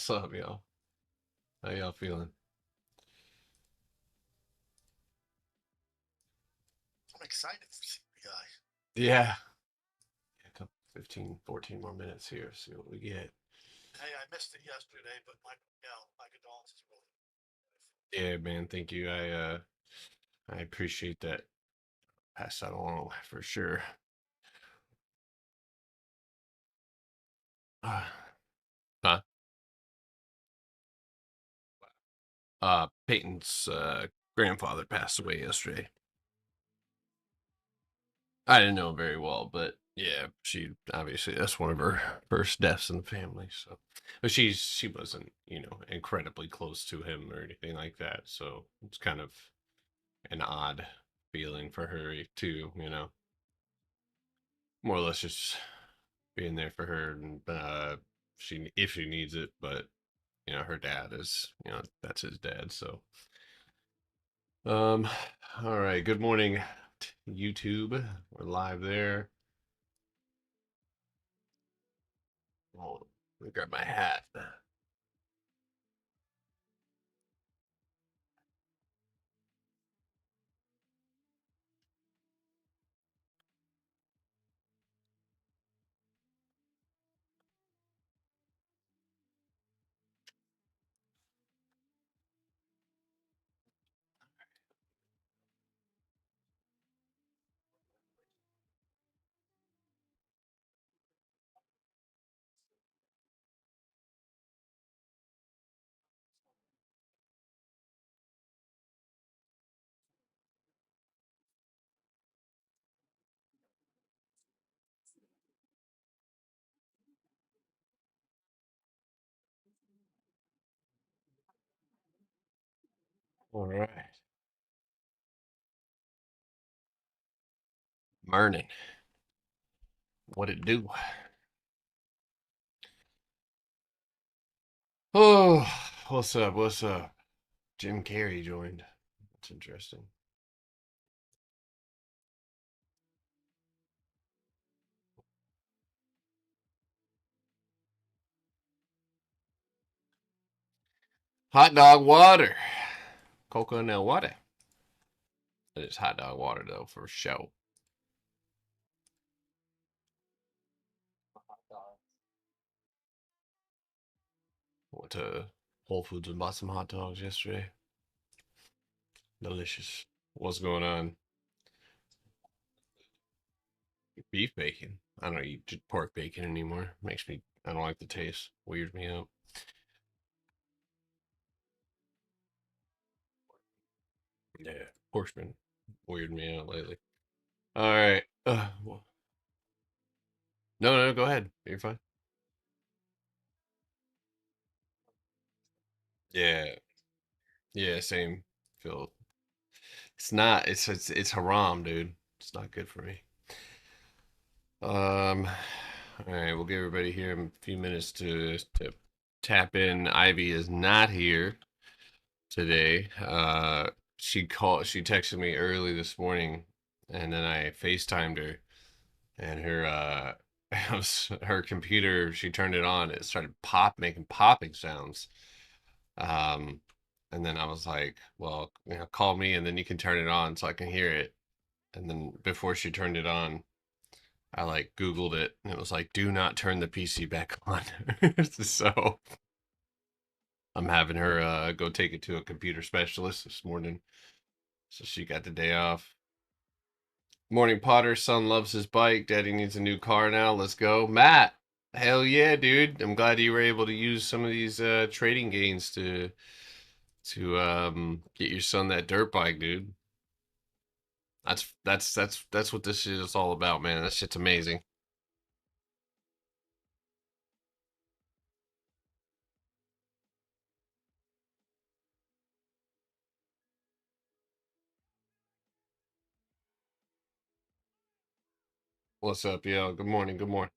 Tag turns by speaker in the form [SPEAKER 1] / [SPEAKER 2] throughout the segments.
[SPEAKER 1] What's up, y'all? How y'all feeling?
[SPEAKER 2] I'm excited for CPI.
[SPEAKER 1] Yeah. A couple 15, 14 more minutes here. See what we get.
[SPEAKER 2] Hey, I missed it yesterday, but my condolences, brother.
[SPEAKER 1] Yeah, man. Thank you. I appreciate that. Pass that along for sure. Huh? Peyton's grandfather passed away yesterday. I didn't know him very well, but yeah, she obviously that's one of her first deaths in the family. So, but she wasn't incredibly close to him or anything like that. So it's kind of an odd feeling for her too. More or less just being there for her and she if she needs it. But her dad is that's his dad. So um, all right. Good morning, YouTube. We're live there. Oh, let me grab my hat. All right. Morning. What it do? Oh, what's up? What's up? Jim Carrey joined. That's interesting. Hot dog water. Coconut water. It is hot dog water though, for sure. Went to Whole Foods and bought some hot dogs yesterday. Delicious. What's going on? Beef bacon. I don't eat pork bacon anymore. Makes me. I don't like the taste. Weirds me out. Yeah, pork's been weird me out lately. All right. No, no, go ahead. You're fine. Yeah, yeah, same. Feel it's not. It's haram, dude. It's not good for me. All right. We'll give everybody here a few minutes to tap in. Ivy is not here today. She texted me early this morning, and then I FaceTimed her, and her computer. She turned it on. It started making popping sounds. Um, and then I was like, well, call me, and then you can turn it on so I can hear it. And then before she turned it on, I like Googled it, and it was like, do not turn the PC back on. So I'm having her go take it to a computer specialist this morning. So she got the day off. Morning, Potter. Son loves his bike. Daddy needs a new car now. Let's go. Matt. Hell yeah, dude. I'm glad you were able to use some of these trading gains to get your son that dirt bike, dude. That's what this shit is all about, man. That shit's amazing. What's up, yo? Good morning. Good morning.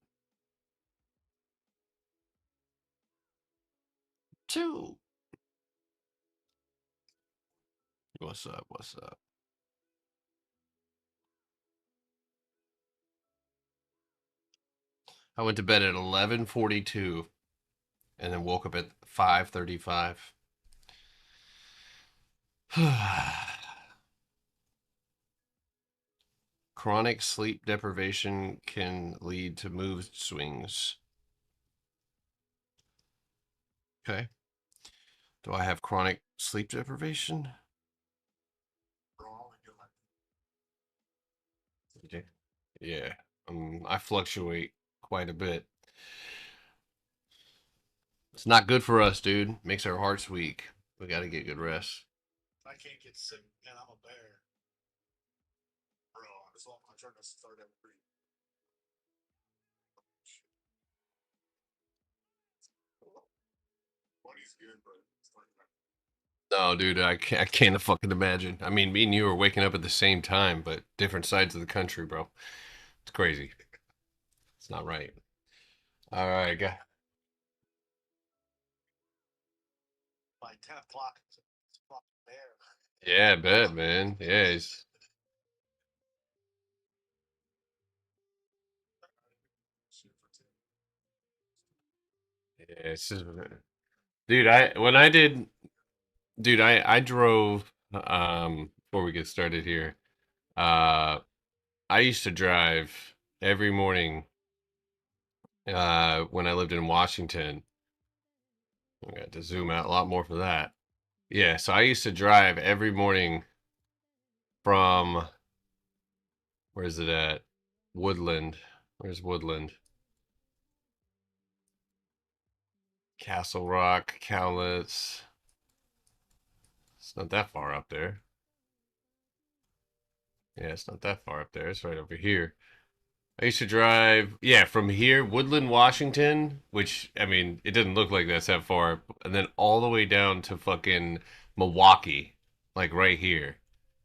[SPEAKER 1] Two. What's up? What's up? I went to bed at 11:42. and then woke up at 5:35. Chronic sleep deprivation can lead to mood swings. Okay. Do I have chronic sleep deprivation? Okay. Yeah. I fluctuate quite a bit. It's not good for us, dude. Makes our hearts weak. We got to get good rest.
[SPEAKER 2] I can't get sick, man. I'm a bear. Bro, as long as I try to start every. Money's good, but it's like
[SPEAKER 1] No, dude, I can't fucking imagine. I mean, me and you are waking up at the same time, but different sides of the country, bro. It's crazy. It's not right. All right, guy.
[SPEAKER 2] by 10 o'clock. It's a fucking bear.
[SPEAKER 1] Yeah, I bet, man. Yeah, it's just, dude. I drove. Before we get started here, uh, I used to drive every morning. When I lived in Washington, I got to zoom out a lot more for that. Yeah, so I used to drive every morning from where's it at? Woodland. Where's Woodland? Castle Rock, Cowlitz. It's not that far up there. Yeah, it's not that far up there. It's right over here. I used to drive, yeah, from here, Woodland, Washington, which, I mean, it doesn't look like that's that far, and then all the way down to fucking Milwaukee, like right here.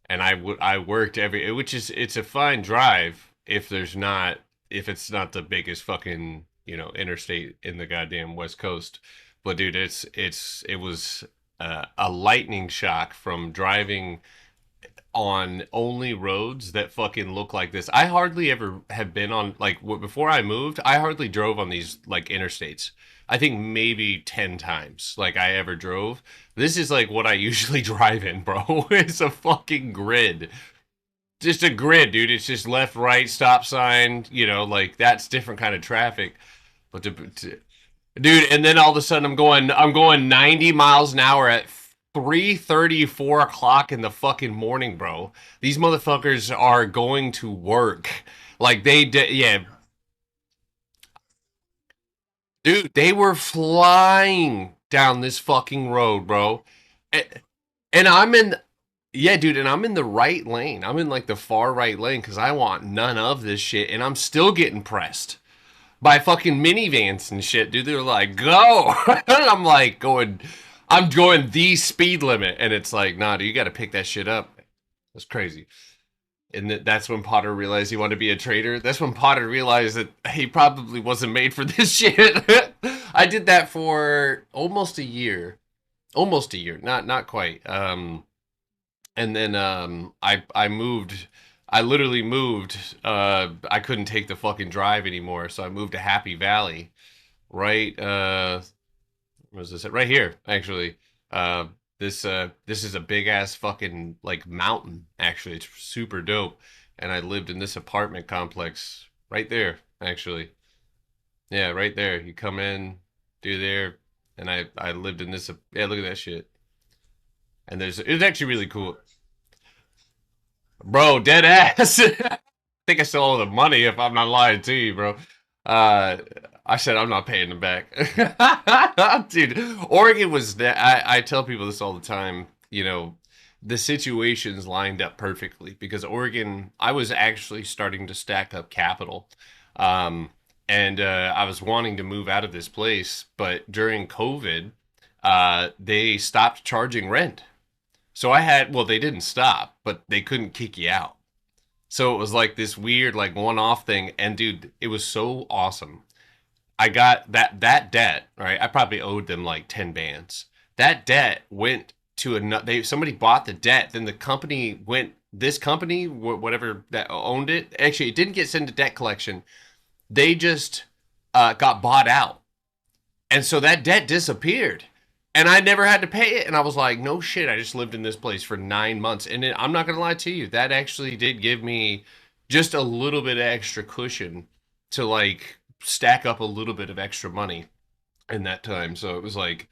[SPEAKER 1] And I worked which is, it's a fine drive if it's not the biggest fucking, interstate in the goddamn West Coast. But dude, it was a lightning shock from driving on only roads that fucking look like this. I hardly ever have been on like before I moved. I hardly drove on these like interstates. I think maybe 10 times like I ever drove. This is like what I usually drive in, bro. It's a fucking grid. Just a grid, dude. It's just left, right, stop sign, like that's different kind of traffic. But dude, and then all of a sudden I'm going 90 miles an hour at 3:30, 4 o'clock in the fucking morning, bro. These motherfuckers are going to work. Like yeah, dude, they were flying down this fucking road, bro. And, and I'm in, yeah, dude, and I'm in the right lane. I'm in like the far right lane because I want none of this shit, and I'm still getting pressed by fucking minivans and shit, dude. They're like, go. And I'm going the speed limit. And it's like, nah, dude, you got to pick that shit up. That's crazy. And that's when Potter realized he wanted to be a trader. That's when Potter realized that he probably wasn't made for this shit. I did that for almost a year. Almost a year. Not quite. And then I moved. I literally moved. I couldn't take the fucking drive anymore, so I moved to Happy Valley. Right. What was this? Right here, actually. This is a big ass fucking like mountain. Actually, it's super dope. And I lived in this apartment complex right there. Actually, yeah, right there. You come in, do there, and I lived in this. Yeah, look at that shit. And it's actually really cool. Bro, dead ass. I think I still owe the money if I'm not lying to you, bro. Uh, I said I'm not paying them back. Dude, Oregon was that. I tell people this all the time. The situations lined up perfectly because Oregon, I was actually starting to stack up capital. Um, and I was wanting to move out of this place, but during COVID, they stopped charging rent. So well, they didn't stop, but they couldn't kick you out. So it was like this weird, like one-off thing. And dude, it was so awesome. I got that debt, right? I probably owed them like 10 bands. That debt went to another. Somebody bought the debt. Then the company went. This company, whatever that owned it, actually, it didn't get sent to debt collection. They just got bought out. And so that debt disappeared. And I never had to pay it. And I was like, no shit, I just lived in this place for 9 months. And I'm not going to lie to you, that actually did give me just a little bit of extra cushion to like stack up a little bit of extra money in that time. So it was like,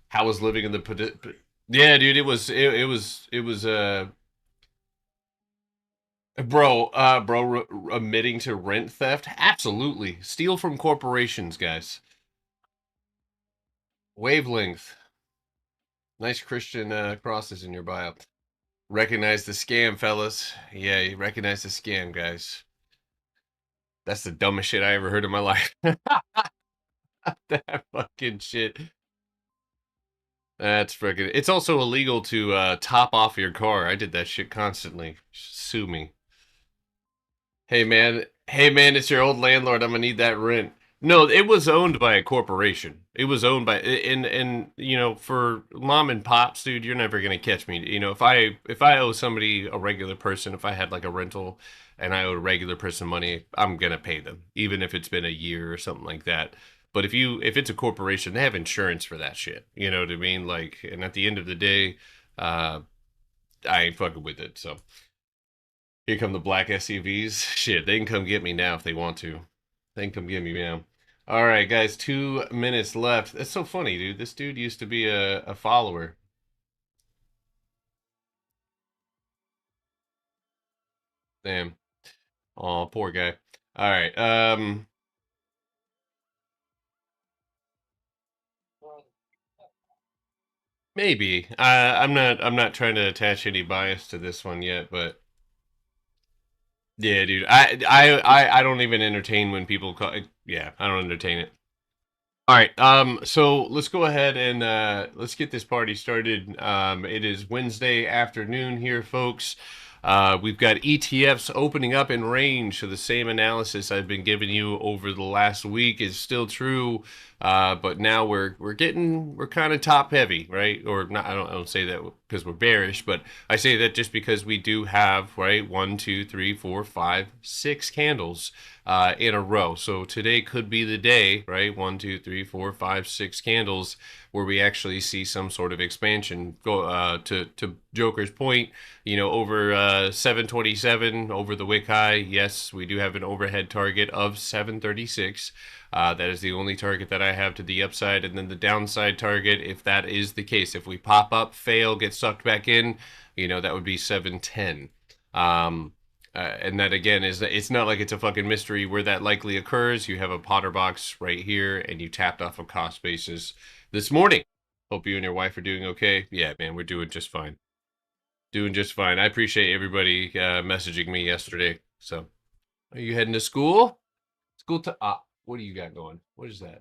[SPEAKER 1] how was living in the, yeah, dude, it was bro, admitting to rent theft, absolutely. Steal from corporations, guys. Wavelength. Nice Christian crosses in your bio. Recognize the scam, fellas. Yeah, you recognize the scam, guys. That's the dumbest shit I ever heard in my life. That fucking shit. That's freaking. It's also illegal to top off your car. I did that shit constantly. Sue me. Hey man, it's your old landlord. I'm gonna need that rent. No, it was owned by a corporation. It was owned by and you know, for mom and pops, dude, you're never gonna catch me. You know, if I owe somebody, a regular person, if I had like a rental and I owe a regular person money, I'm gonna pay them, even if it's been a year or something like that. But if it's a corporation, they have insurance for that shit. You know what I mean? Like, and at the end of the day, uh, I ain't fucking with it. So here come the black SUVs. Shit, they can come get me now if they want to. They can come get me now. All right, guys, 2 minutes left. That's so funny, dude. This dude used to be a follower. Damn. Oh, poor guy. All right. Maybe. I'm not trying to attach any bias to this one yet, but yeah, dude. I don't even entertain when people call. Yeah, I don't entertain it. All right. So let's go ahead and let's get this party started. It is Wednesday afternoon here, folks. We've got ETFs opening up in range, so the same analysis I've been giving you over the last week is still true. But now we're kind of top heavy, right? Or not? I don't say that because we're bearish, but I say that just because we do have right 1, 2, 3, 4, 5, 6 candles in a row. So today could be the day, right? 1, 2, 3, 4, 5, 6 candles where we actually see some sort of expansion. Go to Joker's point, you know, over 727 over the wick high. Yes, we do have an overhead target of 736. That is the only target that I have to the upside, and then the downside target, if that is the case, if we pop up, fail, get sucked back in, you know, that would be 710. And that again is it's not like it's a fucking mystery where that likely occurs. You have a Potter box right here, and you tapped off a cost basis this morning. Hope you and your wife are doing okay. Yeah, man, we're doing just fine. Doing just fine. I appreciate everybody messaging me yesterday. So, are you heading to school? School to what do you got going? What is that?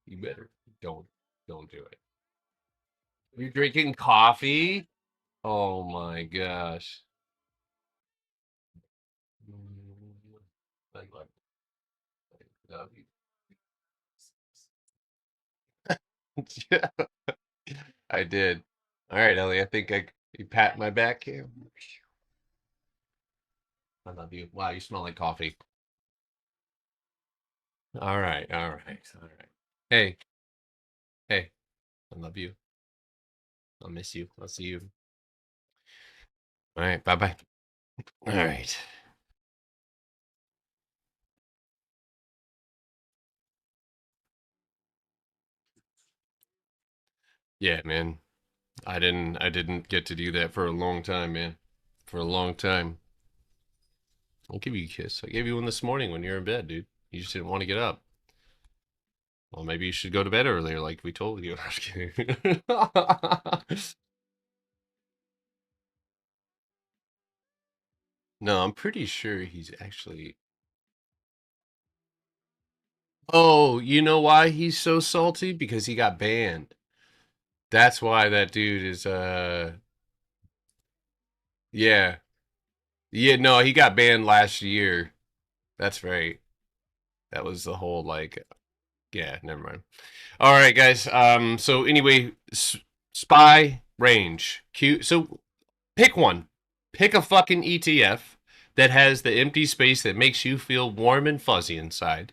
[SPEAKER 1] You better don't do it. You're drinking coffee? Oh my gosh. Like, love you. Yeah, I did. All right, Ellie. I think you pat my back here. I love you. Wow, you smell like coffee. All right, all right, all right. Hey, hey, I love you. I'll miss you. I'll see you. All right, bye bye. All right. Yeah, man. I didn't get to do that for a long time, man. For a long time. I'll give you a kiss. I gave you one this morning when you're in bed, dude. You just didn't want to get up. Well, maybe you should go to bed earlier, like we told you. I'm just kidding. No, I'm pretty sure he's actually. Oh, you know why he's so salty? Because he got banned. That's why that dude is yeah. Yeah, no, he got banned last year. That's right. That was the whole like yeah, never mind. All right, guys. So anyway, spy range. Q. So pick one. Pick a fucking ETF that has the empty space that makes you feel warm and fuzzy inside.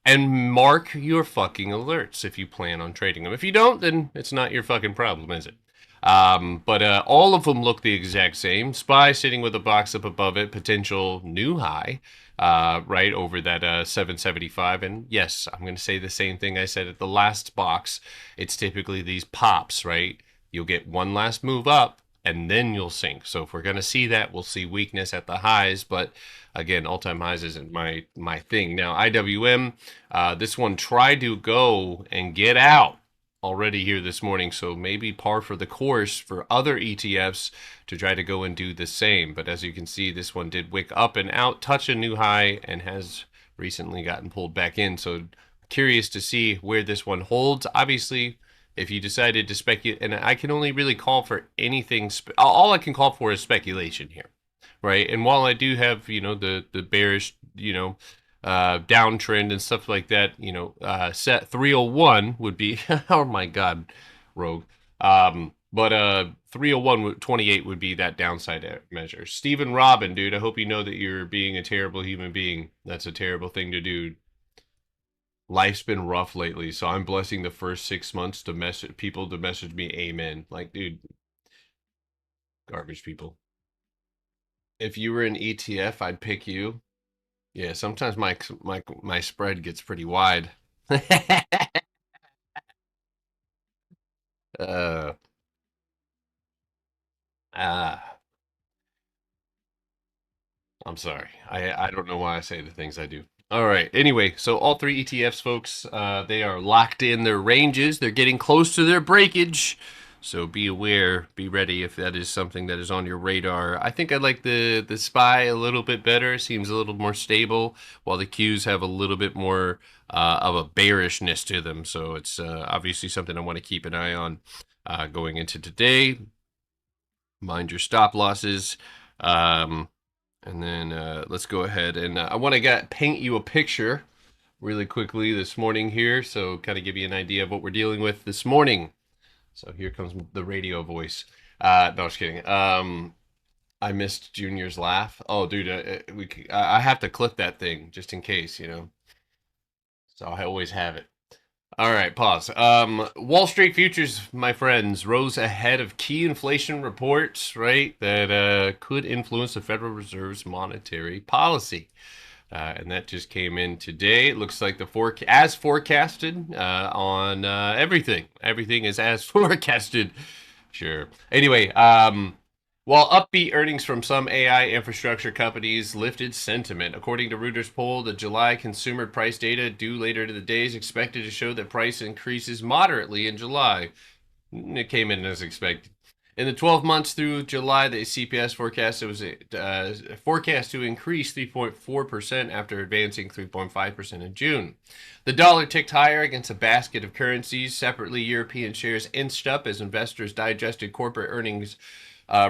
[SPEAKER 1] And mark your fucking alerts if you plan on trading them. If you don't, then it's not your fucking problem, is it? But all of them look the exact same. SPY sitting with a box up above it, potential new high, right over that 775. And yes, I'm going to say the same thing I said at the last box. It's typically these pops, right? You'll get one last move up, and then you'll sink. So if we're going to see that, we'll see weakness at the highs. But again, all-time highs isn't my thing. Now IWM, this one tried to go and get out already here this morning, so maybe par for the course for other ETFs to try to go and do the same. But as you can see, this one did wick up and out, touch a new high, and has recently gotten pulled back in. So curious to see where this one holds. Obviously, if you decided to speculate, and I can only really call for anything, all I can call for is speculation here, right? And while I do have, the bearish, downtrend and stuff like that, set 301 would be, oh my God, Rogue. But 301.28 would be that downside measure. Stephen Robin, dude, I hope you know that you're being a terrible human being. That's a terrible thing to do. Life's been rough lately, so I'm blessing the first 6 months to message people to message me amen. Like, dude, garbage people. If you were an ETF, I'd pick you. Yeah, sometimes my spread gets pretty wide. uh, ah, I'm sorry. I don't know why I say the things I do. All right. Anyway, so all three ETFs, folks, they are locked in their ranges. They're getting close to their breakage. So be aware, be ready if that is something that is on your radar. I think I like the SPY a little bit better. Seems a little more stable, while the Qs have a little bit more of a bearishness to them. So it's obviously something I want to keep an eye on going into today. Mind your stop losses. And then let's go ahead and I want to paint you a picture really quickly this morning here. So kind of give you an idea of what we're dealing with this morning. So here comes the radio voice. No, just kidding. I missed Junior's laugh. Oh, dude, I have to clip that thing just in case, So I always have it. All right, pause. Wall Street futures, my friends, rose ahead of key inflation reports, right, that could influence the Federal Reserve's monetary policy. And that just came in today. It looks like as forecasted on everything. Everything is as forecasted. Sure. Anyway, while upbeat earnings from some AI infrastructure companies lifted sentiment, according to Reuters poll, the July consumer price data due later to the day is expected to show that price increases moderately in July. It came in as expected. In the 12 months through July, the CPS forecast was forecast to increase 3.4% after advancing 3.5% in June. The dollar ticked higher against a basket of currencies. Separately, European shares inched up as investors digested corporate earnings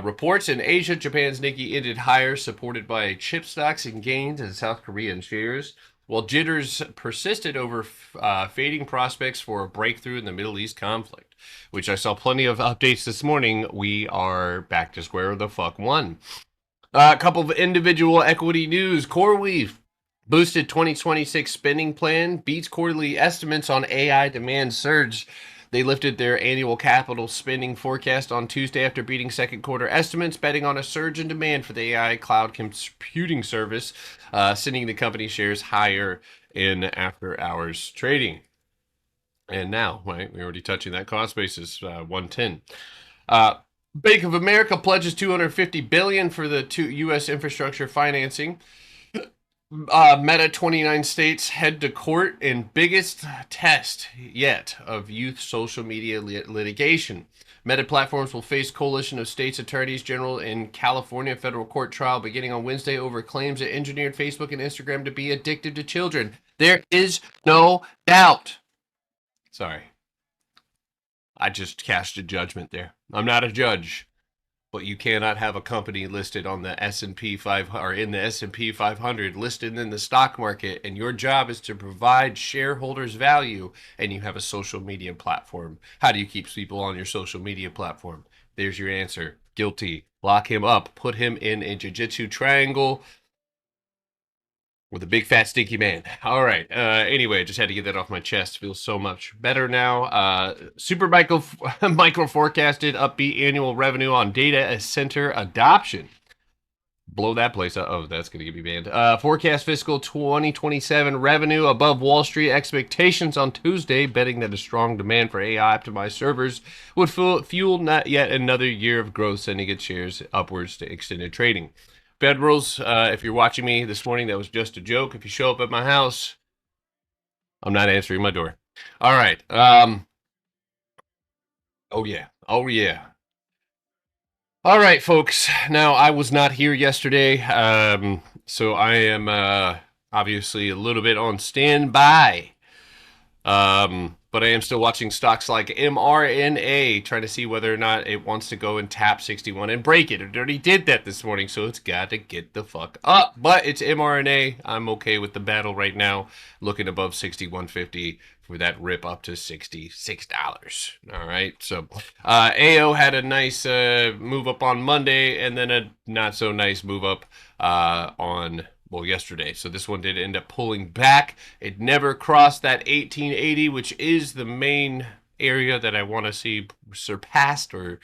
[SPEAKER 1] reports. In Asia, Japan's Nikkei ended higher, supported by chip stocks and gains in South Korean shares, while jitters persisted over fading prospects for a breakthrough in the Middle East conflict, which I saw plenty of updates this morning. We are back to square the fuck one. A couple of individual equity news. CoreWeave boosted 2026 spending plan, beats quarterly estimates on AI demand surge. They lifted their annual capital spending forecast on Tuesday after beating second quarter estimates, betting on a surge in demand for the AI cloud computing service, sending the company shares higher in after hours trading. And now, right, we're already touching that cost basis, 110. Bank of America pledges $250 billion for the U.S. infrastructure financing. Meta 29 states head to court in biggest test yet of youth social media litigation. Meta Platforms will face coalition of states attorneys general in California federal court trial beginning on Wednesday over claims it engineered Facebook and Instagram to be addictive to children. There is no doubt. Sorry. I just cast a judgment there. I'm not a judge. But you cannot have a company listed on the S&P 500 or in the S&P 500 listed in the stock market, and your job is to provide shareholders value, and you have a social media platform. How do you keep people on your social media platform? There's your answer. Guilty. Lock him up. Put him in a jiu-jitsu triangle. with a big fat stinky man. All right. Anyway, just had to get that off my chest. Feels so much better now. Super micro forecasted upbeat annual revenue on data center adoption. Blow that place up. Oh, that's going to get me banned. Forecast fiscal 2027 revenue above Wall Street expectations on Tuesday, betting that a strong demand for AI optimized servers would fuel not yet another year of growth, sending its shares upwards to extended trading. Federals, if you're watching me this morning, that was just a joke. If you show up at my house, I'm not answering my door. All right. Oh yeah. Oh yeah. All right, folks. Now I was not here yesterday, so I am obviously a little bit on standby. But I am still watching stocks like mRNA, trying to see whether or not it wants to go and tap 61 and break it. It already did that this morning, so it's got to get the fuck up. But it's mRNA. I'm okay with the battle right now, looking above 61.50 for that rip up to $66. All right. So AO had a nice move up on Monday and then a not so nice move up on yesterday. So this one did end up pulling back. It never crossed that 1880, which is the main area that I want to see surpassed or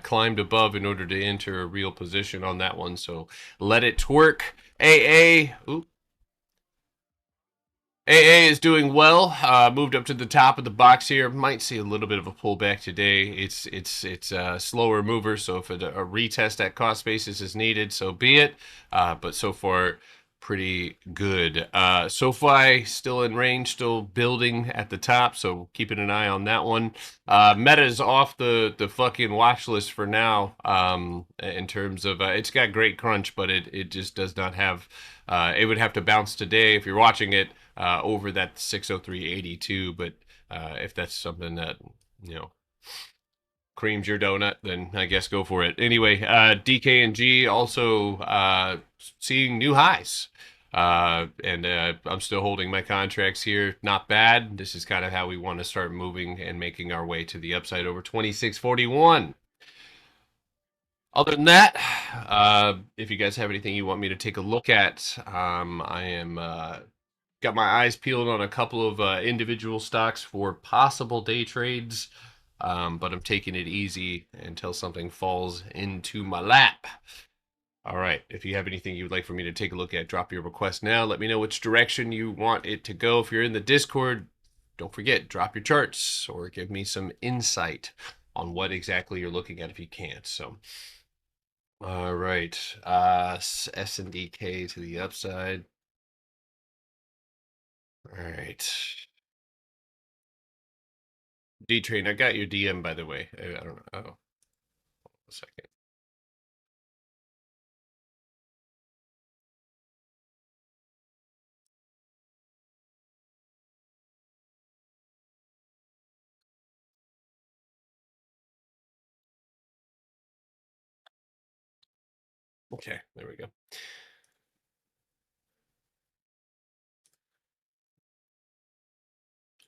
[SPEAKER 1] climbed above in order to enter a real position on that one. So let it twerk. AA is doing well. Moved up to the top of the box here. Might see a little bit of a pullback today. It's a slower mover, so if a retest at cost basis is needed, so be it. But so far, pretty good. SoFi still in range, still building at the top, so keeping an eye on that one. Meta is off the fucking watch list for now. In terms of it's got great crunch, but it just does not have. It would have to bounce today if you're watching it over that 603.82. But if that's something that creams your donut, then I guess go for it. Anyway, DKNG also seeing new highs. And I'm still holding my contracts here. Not bad. This is kind of how we want to start moving and making our way to the upside over 2641. Other than that, if you guys have anything you want me to take a look at, I am got my eyes peeled on a couple of individual stocks for possible day trades. But I'm taking it easy until something falls into my lap. All right. If you have anything you'd like for me to take a look at, drop your request now. Let me know which direction you want it to go. If you're in the Discord, don't forget, drop your charts or give me some insight on what exactly you're looking at if you can't. So, all right. SNDK to the upside. All right. D-Train, I got your DM, by the way. I don't know. Oh, hold on a second. Okay, there we go.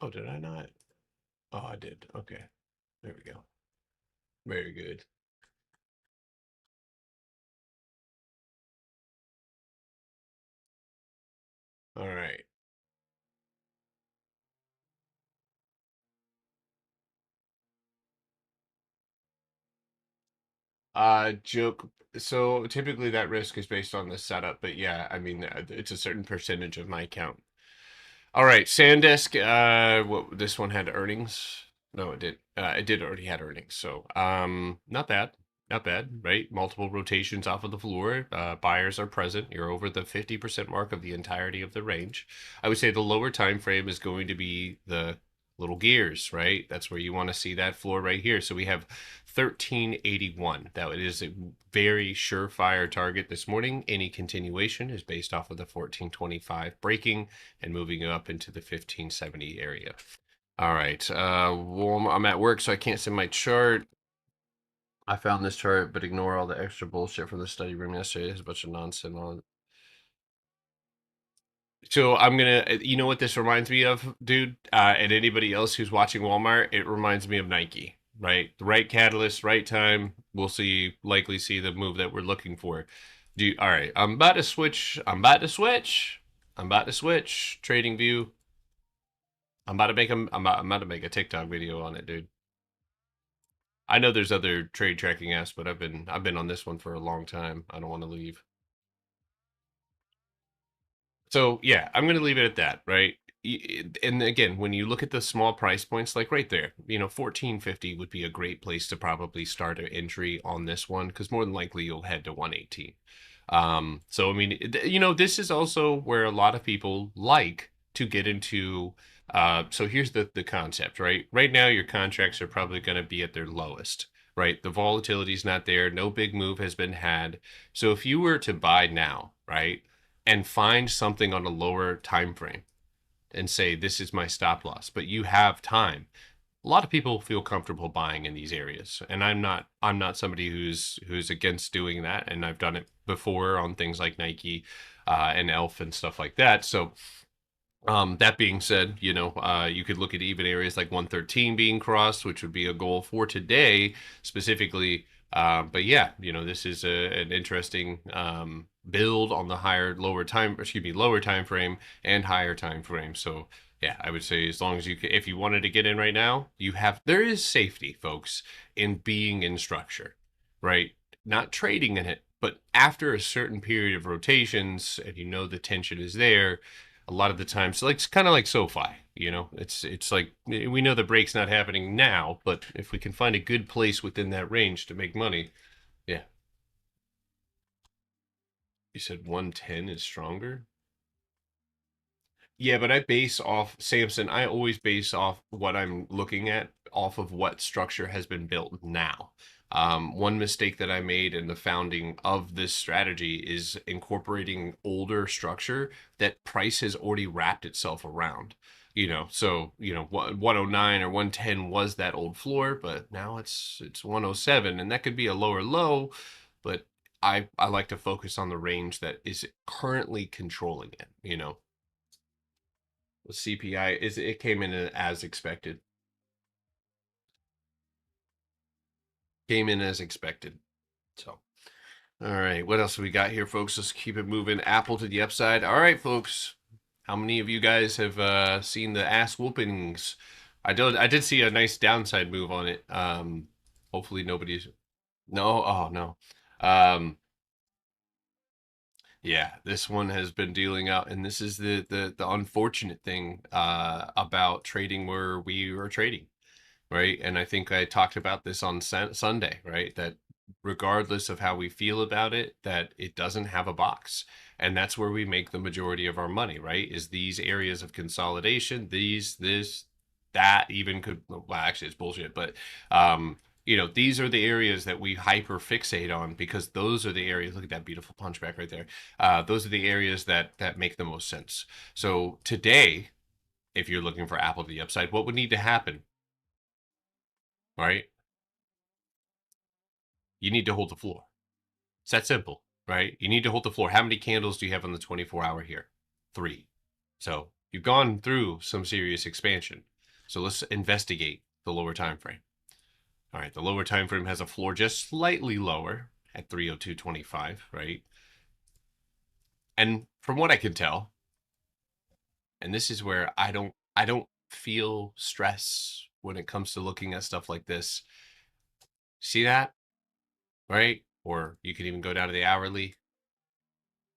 [SPEAKER 1] Oh, did I not? Oh, I did. Okay. There we go. Very good. All right. Joke. So typically that risk is based on the setup, but yeah, I mean, it's a certain percentage of my account. All right, SanDisk. This one had earnings. No, it did. It did already had earnings. So, not bad. Not bad, right? Multiple rotations off of the floor. Buyers are present. You're over the 50% mark of the entirety of the range. I would say the lower time frame is going to be the little gears, right? That's where you want to see that floor right here. So we have 1381. That is a very surefire target this morning. Any continuation is based off of the 1425 breaking and moving up into the 1570 area. All right. Well, I'm at work, so I can't send my chart. I found this chart, but ignore all the extra bullshit from the study room yesterday. There's a bunch of nonsense on it. So I'm gonna, you know what this reminds me of, dude, and anybody else who's watching Walmart, it reminds me of Nike, right? The right catalyst, right time. We'll likely see the move that we're looking for. All right, I'm about to switch. I'm about to switch Trading View. I'm about to make a TikTok video on it, dude. I know there's other trade tracking apps, but I've been on this one for a long time. I don't want to leave. So yeah, I'm gonna leave it at that, right? And again, when you look at the small price points, like right there, 1450 would be a great place to probably start an entry on this one, because more than likely you'll head to 118. So I mean, this is also where a lot of people like to get into. So here's the concept, right? Right now, your contracts are probably going to be at their lowest, right? The volatility is not there. No big move has been had. So if you were to buy now, right, and find something on a lower time frame and say this is my stop loss, but you have time, a lot of people feel comfortable buying in these areas, and I'm not somebody who's against doing that, and I've done it before on things like Nike and Elf and stuff like that. So that being said, you could look at even areas like 113 being crossed, which would be a goal for today specifically. But yeah, this is an interesting build on the lower time frame and higher time frame. So yeah, I would say as long as if you wanted to get in right now, there is safety, folks, in being in structure, right? Not trading in it, but after a certain period of rotations and the tension is there, a lot of the time. So like, it's kind of like SoFi, it's like we know the break's not happening now, but if we can find a good place within that range to make money, yeah. You said 110 is stronger? Yeah, but I base off Samson. I always base off what I'm looking at off of what structure has been built now. One mistake that I made in the founding of this strategy is incorporating older structure that price has already wrapped itself around. So 109 or 110 was that old floor, but now it's 107, and that could be a lower low, but I like to focus on the range that is currently controlling it. The CPI it came in as expected. Came in as expected. So, all right, what else have we got here, folks? Let's keep it moving. Apple to the upside. All right, folks. How many of you guys have seen the ass whoopings? I did see a nice downside move on it. Hopefully nobody's. No, oh no. Yeah, this one has been dealing out, and this is the unfortunate thing about trading where we are trading, right? And I think I talked about this on Sunday, right? That regardless of how we feel about it, that it doesn't have a box. And that's where we make the majority of our money, right? Is these areas of consolidation, that even could, well, actually it's bullshit, but these are the areas that we hyper fixate on, because those are the areas, look at that beautiful punchback right there. Those are the areas that make the most sense. So today, if you're looking for Apple to the upside, what would need to happen? Right? You need to hold the floor. It's that simple, right? You need to hold the floor. How many candles do you have on the 24-hour here? 3. So you've gone through some serious expansion. So let's investigate the lower time frame. All right, the lower time frame has a floor just slightly lower at 302.25, right? And from what I can tell, and this is where I don't feel stress when it comes to looking at stuff like this. See that? Right? Or you can even go down to the hourly,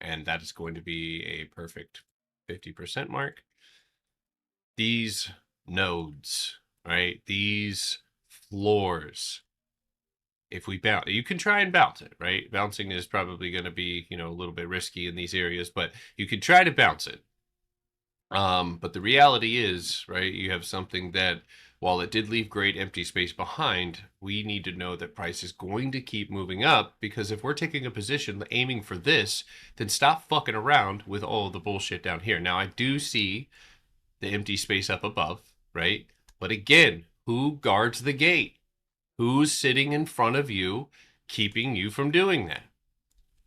[SPEAKER 1] and that is going to be a perfect 50% mark. These nodes, right? These floors, if we bounce, you can try and bounce it, right? Bouncing is probably going to be, a little bit risky in these areas, but you can try to bounce it. But the reality is, right, you have something that, while it did leave great empty space behind, we need to know that price is going to keep moving up, because if we're taking a position aiming for this, then stop fucking around with all the bullshit down here. Now, I do see the empty space up above, right? But again, who guards the gate? Who's sitting in front of you, keeping you from doing that?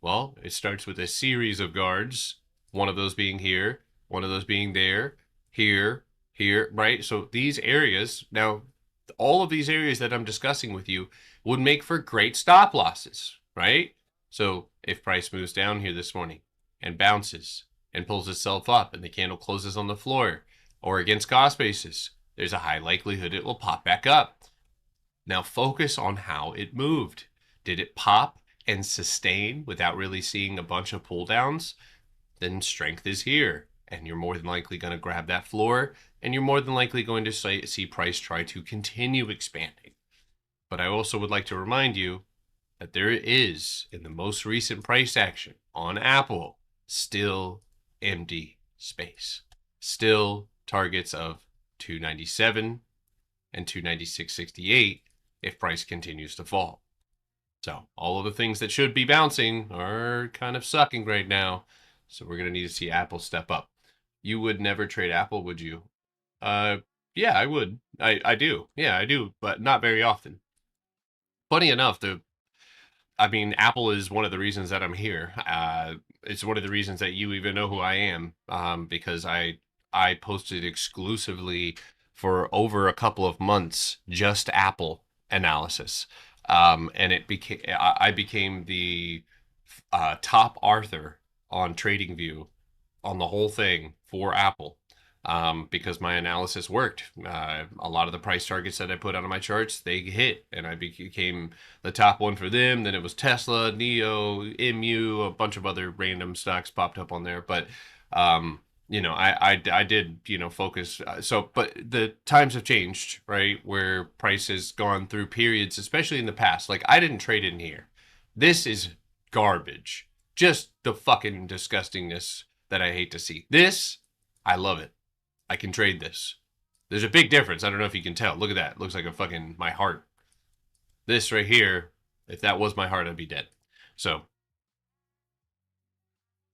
[SPEAKER 1] Well, it starts with a series of guards, one of those being here, one of those being there, here, right? So these areas, now, all of these areas that I'm discussing with you would make for great stop losses, right? So if price moves down here this morning and bounces and pulls itself up and the candle closes on the floor or against cost basis, there's a high likelihood it will pop back up. Now focus on how it moved. Did it pop and sustain without really seeing a bunch of pull downs? Then strength is here, and you're more than likely going to grab that floor, and you're more than likely going to see price try to continue expanding. But I also would like to remind you that there is, in the most recent price action on Apple, still empty space. Still targets of 297 and 296.68 if price continues to fall. So all of the things that should be bouncing are kind of sucking right now. So we're going to need to see Apple step up. You would never trade Apple, would you? Yeah, I would. I do. Yeah, I do, but not very often. Funny enough, Apple is one of the reasons that I'm here. It's one of the reasons that you even know who I am, because I posted exclusively for over a couple of months just Apple analysis, and I became the top author on TradingView on the whole thing for Apple, because my analysis worked. A lot of the price targets that I put out on my charts, they hit, and I became the top one for them. Then it was Tesla, NEO, MU, a bunch of other random stocks popped up on there. But I did focus. But the times have changed, right? Where price has gone through periods, especially in the past. Like I didn't trade in here. This is garbage. Just the fucking disgustingness that I hate to see. This, I love it. I can trade this. There's a big difference. I don't know if you can tell. Look at that. It looks like a fucking my heart. This right here, if that was my heart, I'd be dead. So,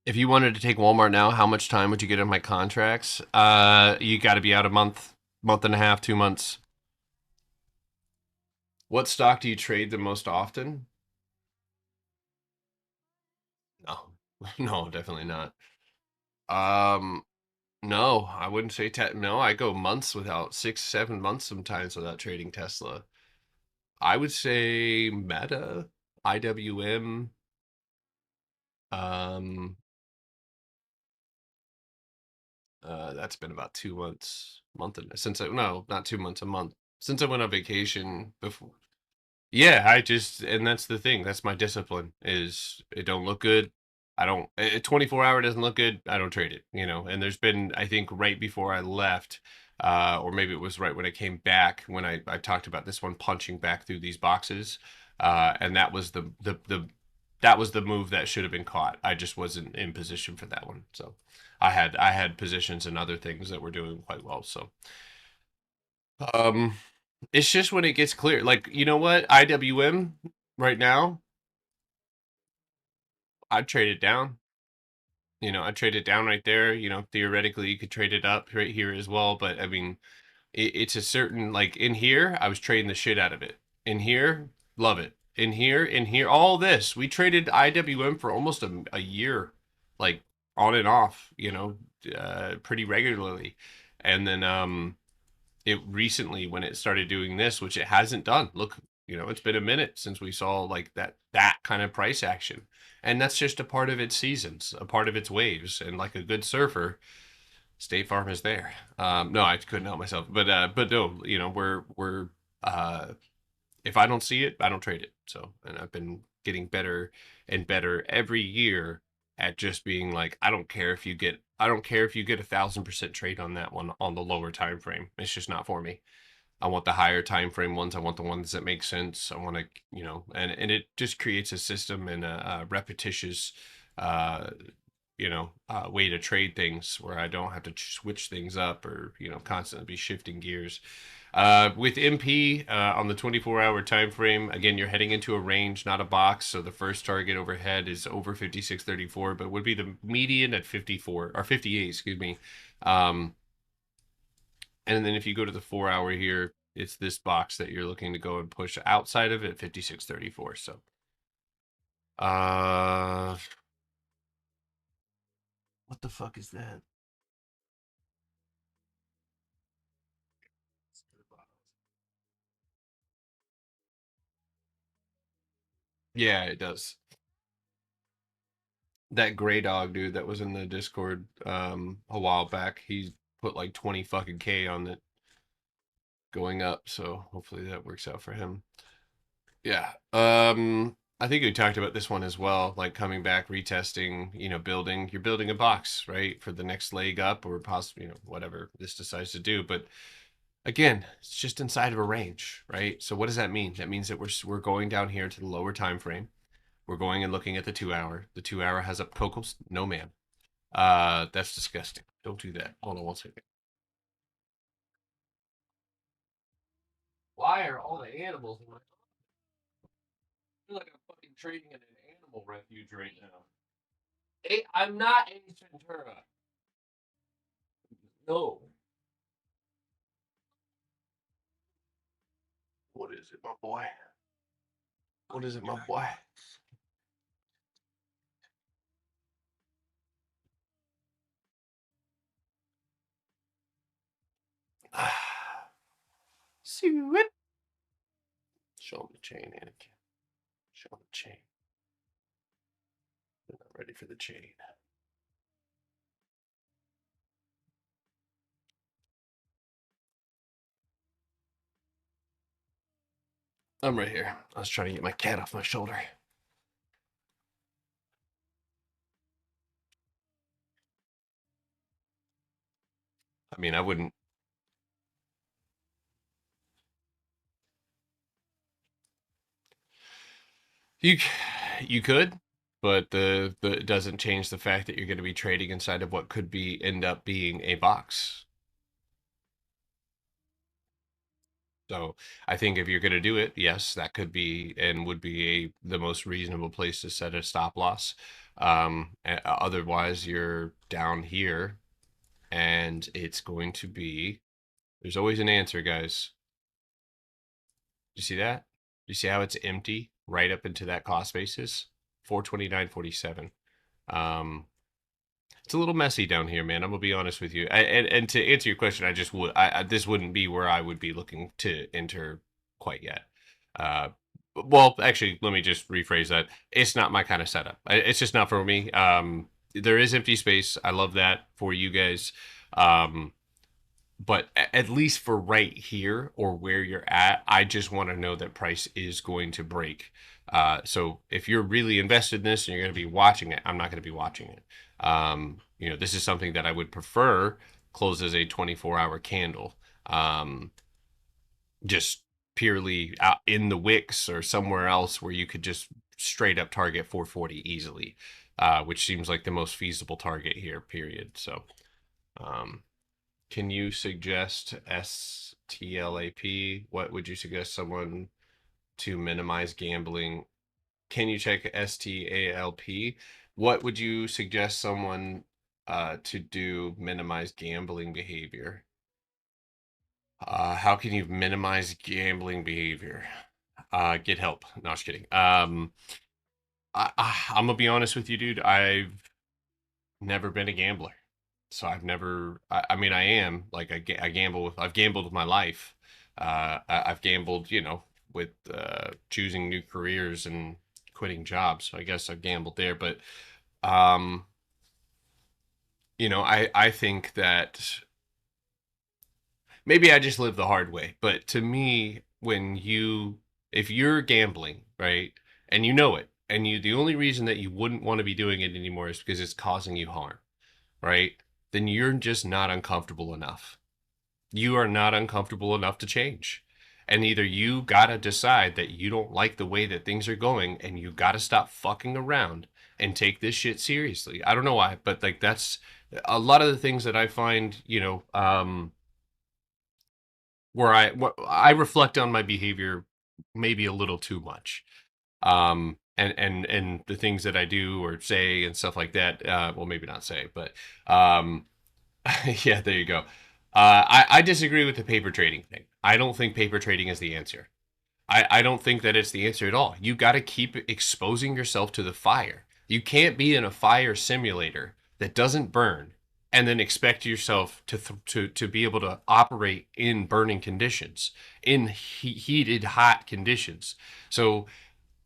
[SPEAKER 1] if you wanted to take Walmart now, how much time would you get on my contracts? You got to be out a month, month and a half, 2 months. What stock do you trade the most often? No, no, definitely not. Um, no, I wouldn't say no. I go months without 6, 7 months sometimes without trading Tesla. I would say Meta, IWM. Um, that's been about 2 months, month and since I no, not 2 months, a month since I went on vacation before. Yeah, and that's the thing. That's my discipline. Is it don't look good. I don't. A 24-hour doesn't look good. I don't trade it. And there's been, I think, right before I left, or maybe it was right when I came back when I talked about this one punching back through these boxes, and that was that was the move that should have been caught. I just wasn't in position for that one. So I had positions and other things that were doing quite well. So um, it's just when it gets clear. Like, you know what? IWM right now, I'd trade it down. I'd trade it down right there. Theoretically, you could trade it up right here as well. But I mean, it's a certain, like in here, I was trading the shit out of it. In here, love it. In here, all this. We traded IWM for almost a year, like on and off, pretty regularly. And then it recently, when it started doing this, which it hasn't done. Look, it's been a minute since we saw like that kind of price action. And that's just a part of its seasons, a part of its waves. And like a good surfer, State Farm is there. No, I couldn't help myself. But no, we're if I don't see it, I don't trade it. So, and I've been getting better and better every year at just being like, I don't care if you get 1,000% trade on that one on the lower time frame. It's just not for me. I want the higher time frame ones. I want the ones that make sense. I want to, and it just creates a system and a repetitious, way to trade things where I don't have to switch things up or constantly be shifting gears. With MP on the 24-hour time frame, again, you're heading into a range, not a box. So the first target overhead is over 56.34, but would be the median at 54 or 58, excuse me. And then if you go to the 4-hour here, it's this box that you're looking to go and push outside of it, 56.34. So, what the fuck is that? Yeah, it does. that gray dog dude that was in the Discord a while back, he put like 20 fucking K on it going up, so hopefully that works out for him. Yeah. I think we talked about this one as well, like coming back, retesting, building, you're building a box, right, for the next leg up or possibly, whatever this decides to do. But again, it's just inside of a range, right? So what does that mean? That means that we're going down here to the lower time frame. We're going and looking at the 2 hour. The 2 hour has up Cocos. No, man. That's disgusting. Don't do that. Hold on one second. Why are all the animals in my? I feel like I'm fucking trading in an animal refuge right now. Hey, I'm not Ace Ventura. No. What is it, my boy? What is it, my boy? See it. Show him the chain, Anakin. Show him the chain. They're not ready for the chain. I'm right here. I was trying to get my cat off my shoulder. I mean, I wouldn't. You you could, but the it doesn't change the fact that you're going to be trading inside of what could be end up being a box. So I think if you're going to do it, yes, that could be and would be the most reasonable place to set a stop loss. Otherwise, you're down here, and it's going to be. There's always an answer, guys. You see that? You see how it's empty right up into that cost basis? 429.47. It's a little messy down here, man. I'm gonna be honest with you. And to answer your question, I just would. This wouldn't be where I would be looking to enter quite yet. Uh, well, actually, let me just rephrase that. It's not my kind of setup. It's just not for me. There is empty space. I love that for you guys. But at least for right here or where you're at, I just want to know that price is going to break. So if you're really invested in this and you're going to be watching it, I'm not going to be watching it. This is something that I would prefer close as a 24-hour candle. Just purely out in the wicks or somewhere else where you could just straight up target 440 easily, which seems like the most feasible target here, period. So, can you suggest STLAP? What would you suggest someone to minimize gambling? Can you check STALP? What would you suggest someone to do minimize gambling behavior? How can you minimize gambling behavior? Get help. No, just kidding. I'm gonna be honest with you, dude. I've never been a gambler. So I've never. I mean, I am like I gamble with. I've gambled with my life. I've gambled, with choosing new careers and quitting jobs. So I guess I've gambled there. But um, I think that maybe I just live the hard way. But to me, if you're gambling, right, and you know it, and the only reason that you wouldn't want to be doing it anymore is because it's causing you harm, right? Then you're just not uncomfortable enough. You are not uncomfortable enough to change. And either you gotta decide that you don't like the way that things are going and you gotta stop fucking around and take this shit seriously. I don't know why, but like that's a lot of the things that I find, where I reflect on my behavior maybe a little too much. And the things that I do or say and stuff like that. Well, maybe not say, but yeah, there you go. I disagree with the paper trading thing. I don't think paper trading is the answer. I don't think that it's the answer at all. You got to keep exposing yourself to the fire. You can't be in a fire simulator that doesn't burn and then expect yourself to be able to operate in burning conditions, in heated, hot conditions. So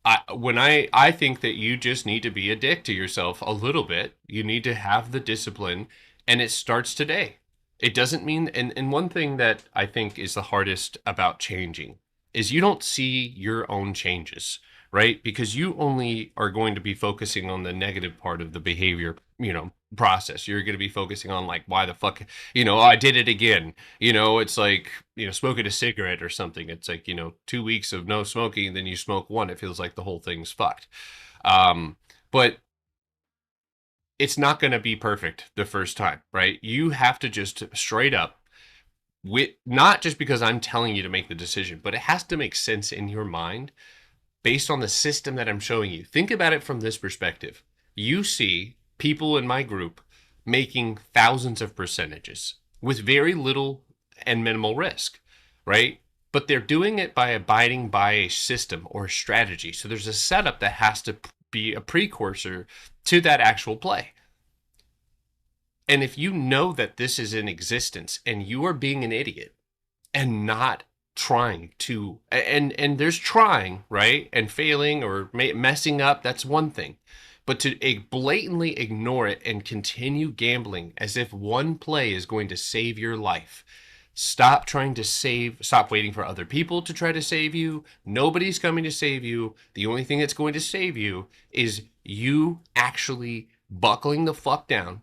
[SPEAKER 1] I think that you just need to be a dick to yourself a little bit. You need to have the discipline, and it starts today. It doesn't mean, and one thing that I think is the hardest about changing is you don't see your own changes, right? Because you only are going to be focusing on the negative part of the behavior, process. You're going to be focusing on like, why the fuck, oh, I did it again. It's like, smoking a cigarette or something. It's like, 2 weeks of no smoking, and then you smoke one. It feels like the whole thing's fucked. But it's not going to be perfect the first time, right? You have to just straight up, with not just because I'm telling you to make the decision, but it has to make sense in your mind based on the system that I'm showing you. Think about it from this perspective. You see people in my group making thousands of percentages with very little and minimal risk, right? But they're doing it by abiding by a system or a strategy. So there's a setup that has to be a precursor to that actual play. And if you know that this is in existence and you are being an idiot and not trying to, and there's trying, right, and failing or messing up, that's one thing, but to blatantly ignore it and continue gambling as if one play is going to save your life. Stop waiting for other people to try to save you. Nobody's coming to save you. The only thing that's going to save you is you actually buckling the fuck down,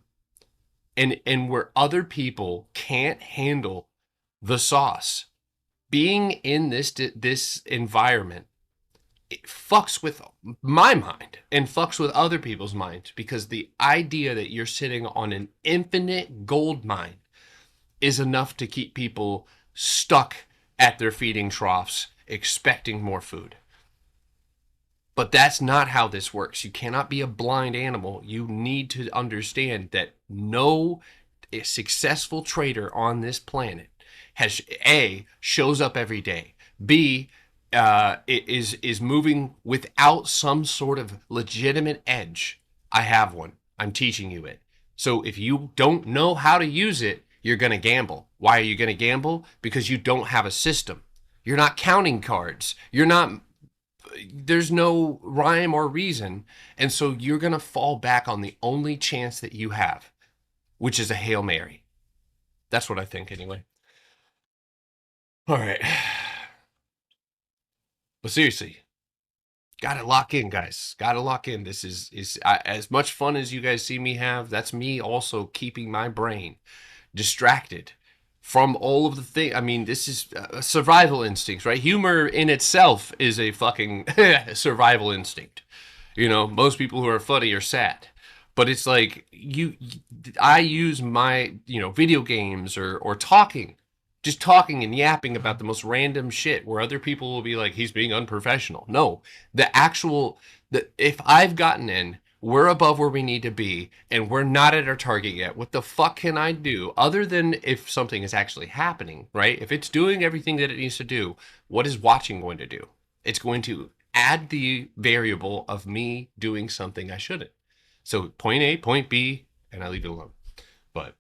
[SPEAKER 1] and where other people can't handle the sauce. Being in this environment, it fucks with my mind and fucks with other people's minds, because the idea that you're sitting on an infinite gold mine is enough to keep people stuck at their feeding troughs expecting more food. But that's not how this works. You cannot be a blind animal. You need to understand that no successful trader on this planet has A, shows up every day, B, is moving without some sort of legitimate edge. I have one. I'm teaching you it. So if you don't know how to use it, you're going to gamble. Why are you going to gamble? Because you don't have a system. You're not counting cards. You're not, there's no rhyme or reason. And so you're going to fall back on the only chance that you have, which is a Hail Mary. That's what I think anyway. All right. But seriously, gotta lock in, guys. Gotta lock in. This is as much fun as you guys see me have. That's me also keeping my brain distracted from all of the things. I mean, this is survival instincts, right? Humor in itself is a fucking survival instinct. Most people who are funny are sad. But it's like I use my, video games or talking, just talking and yapping about the most random shit where other people will be like, he's being unprofessional. No, if I've gotten in, we're above where we need to be, and we're not at our target yet. What the fuck can I do other than if something is actually happening, right? If it's doing everything that it needs to do, what is watching going to do? It's going to add the variable of me doing something I shouldn't. So point A, point B, and I leave it alone. But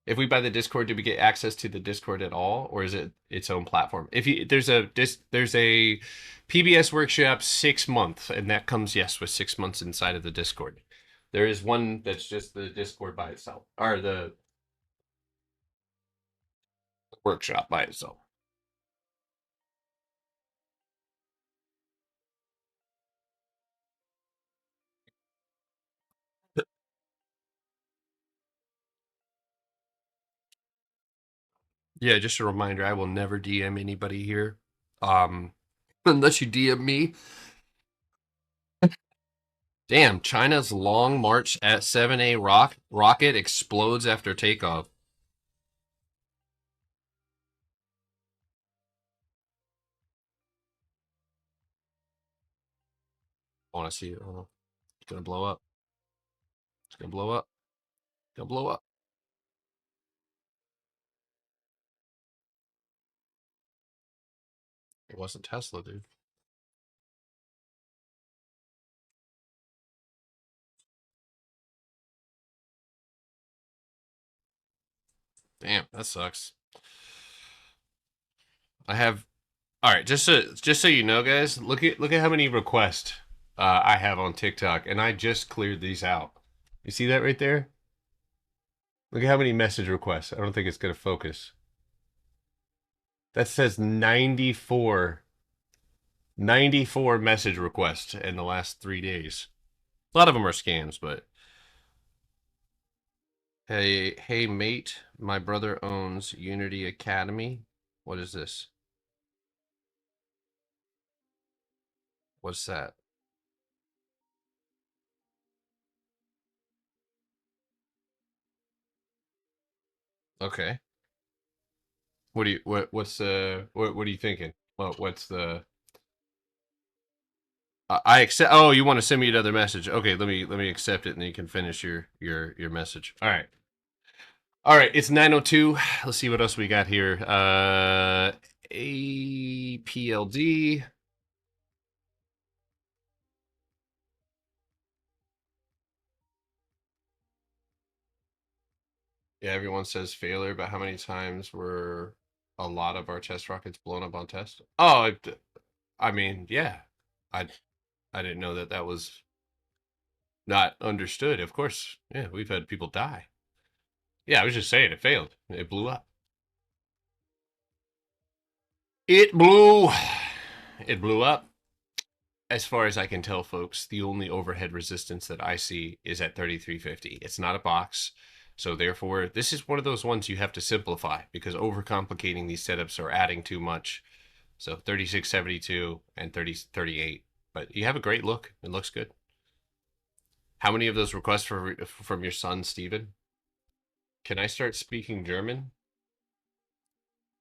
[SPEAKER 1] if we buy the Discord, do we get access to the Discord at all, or is it its own platform? If you there's a PBS Workshop 6 month, and that comes, yes, with 6 months inside of the Discord. There is one that's just the Discord by itself, or the workshop by itself. Yeah, just a reminder, I will never DM anybody here. Unless you DM me. Damn, China's Long March at 7A rocket explodes after takeoff. I want to see it. It's gonna blow up. It's gonna blow up. It's gonna blow up. It wasn't Tesla, dude. Damn, that sucks. I have. All right, just so you know, guys, look at how many requests I have on TikTok, and I just cleared these out. You see that right there? Look at how many message requests. I don't think it's gonna focus. That says 94 message requests in the last 3 days. A lot of them are scams, but hey, mate, my brother owns Unity Academy. What is this? What's that? Okay. What are you thinking? What's the I accept. Oh, you want to send me another message? Okay, let me accept it, and then you can finish your message. All right. It's 9:02. Let's see what else we got here. APLD. Yeah, everyone says failure, but how many times were a lot of our test rockets blown up on test? Oh, I mean, yeah. I I didn't know that was not understood. Of course, yeah, we've had people die. Yeah, I was just saying it failed. It blew up. It blew. It blew up. As far as I can tell, folks, the only overhead resistance that I see is at 3350. It's not a box. So therefore, this is one of those ones you have to simplify because overcomplicating these setups are adding too much. So 3672 and 3038. But you have a great look. It looks good. How many of those requests from your son, Steven? Can I start speaking German?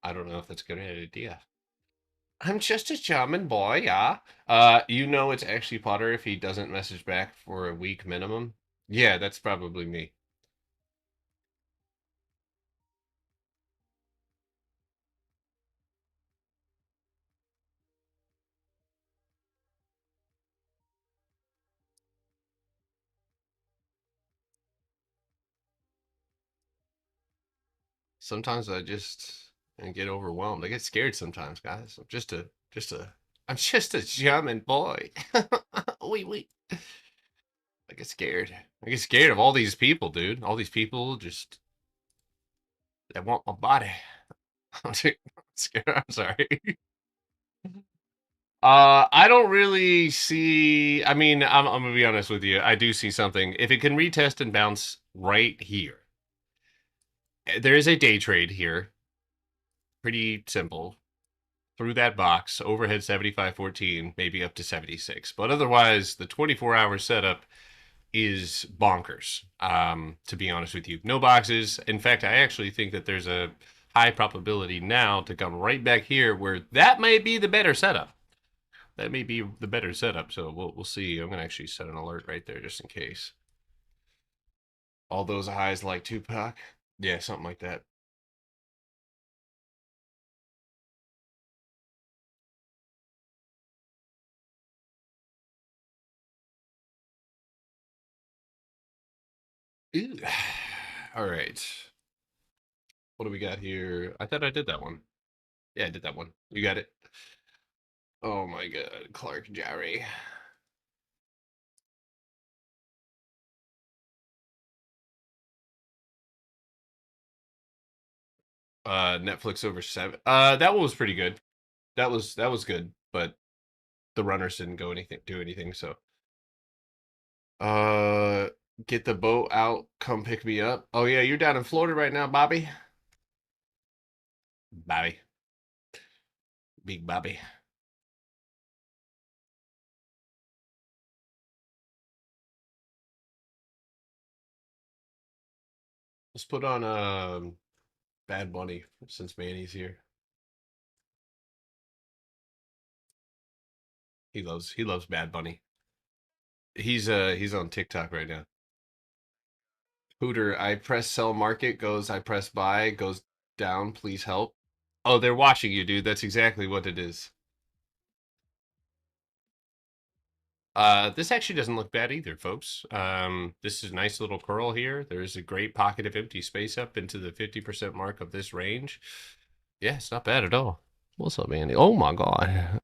[SPEAKER 1] I don't know if that's a good idea. I'm just a German boy, yeah. You know it's actually Potter if he doesn't message back for a week minimum. Yeah, that's probably me. Sometimes I just get overwhelmed. I get scared sometimes, guys. I'm just a German boy. Wait. I get scared. I get scared of all these people, dude. All these people just they want my body. I'm scared. I'm sorry. I don't really see. I mean, I'm gonna be honest with you. I do see something. If it can retest and bounce right here, there is a day trade here. Pretty simple. Through that box, overhead 7514, maybe up to 76. But otherwise, the 24-hour setup is bonkers. To be honest with you, no boxes. In fact, I actually think that there's a high probability now to come right back here where that may be the better setup. That may be the better setup. So we'll see. I'm gonna actually set an alert right there just in case. All those highs like Tupac. Yeah, something like that. Ew. All right. What do we got here? I thought I did that one. Yeah, I did that one. You got it. Oh my god, Clark Jarry. Netflix over 7. That one was pretty good. That was good, but the runners didn't do anything, so uh get the boat out, come pick me up. Oh yeah, you're down in Florida right now, Bobby. Bobby. Big Bobby. Let's put on Bad Bunny since Manny's here. He loves Bad Bunny. He's on TikTok right now. Hooter, I press sell market, goes I press buy, goes down, please help. Oh, they're watching you, dude. That's exactly what it is. This actually doesn't look bad either, folks. This is a nice little curl here. There's a great pocket of empty space up into the 50% mark of this range. Yeah, it's not bad at all. What's up, Andy? Oh my god.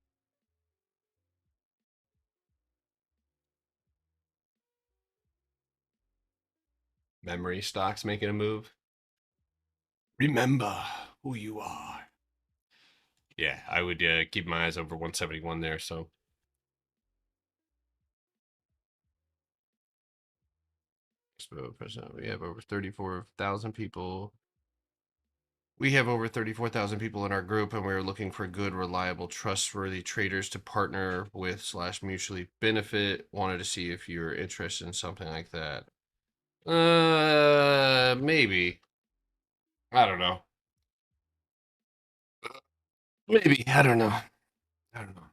[SPEAKER 1] Memory stocks making a move. Remember who you are. Yeah, I would keep my eyes over 171 there. So we have over 34,000 people. We have over 34,000 people in our group, and we're looking for good, reliable, trustworthy traders to partner with / mutually benefit. Wanted to see if you're interested in something like that. Maybe. I don't know. Maybe. I don't know. I don't know.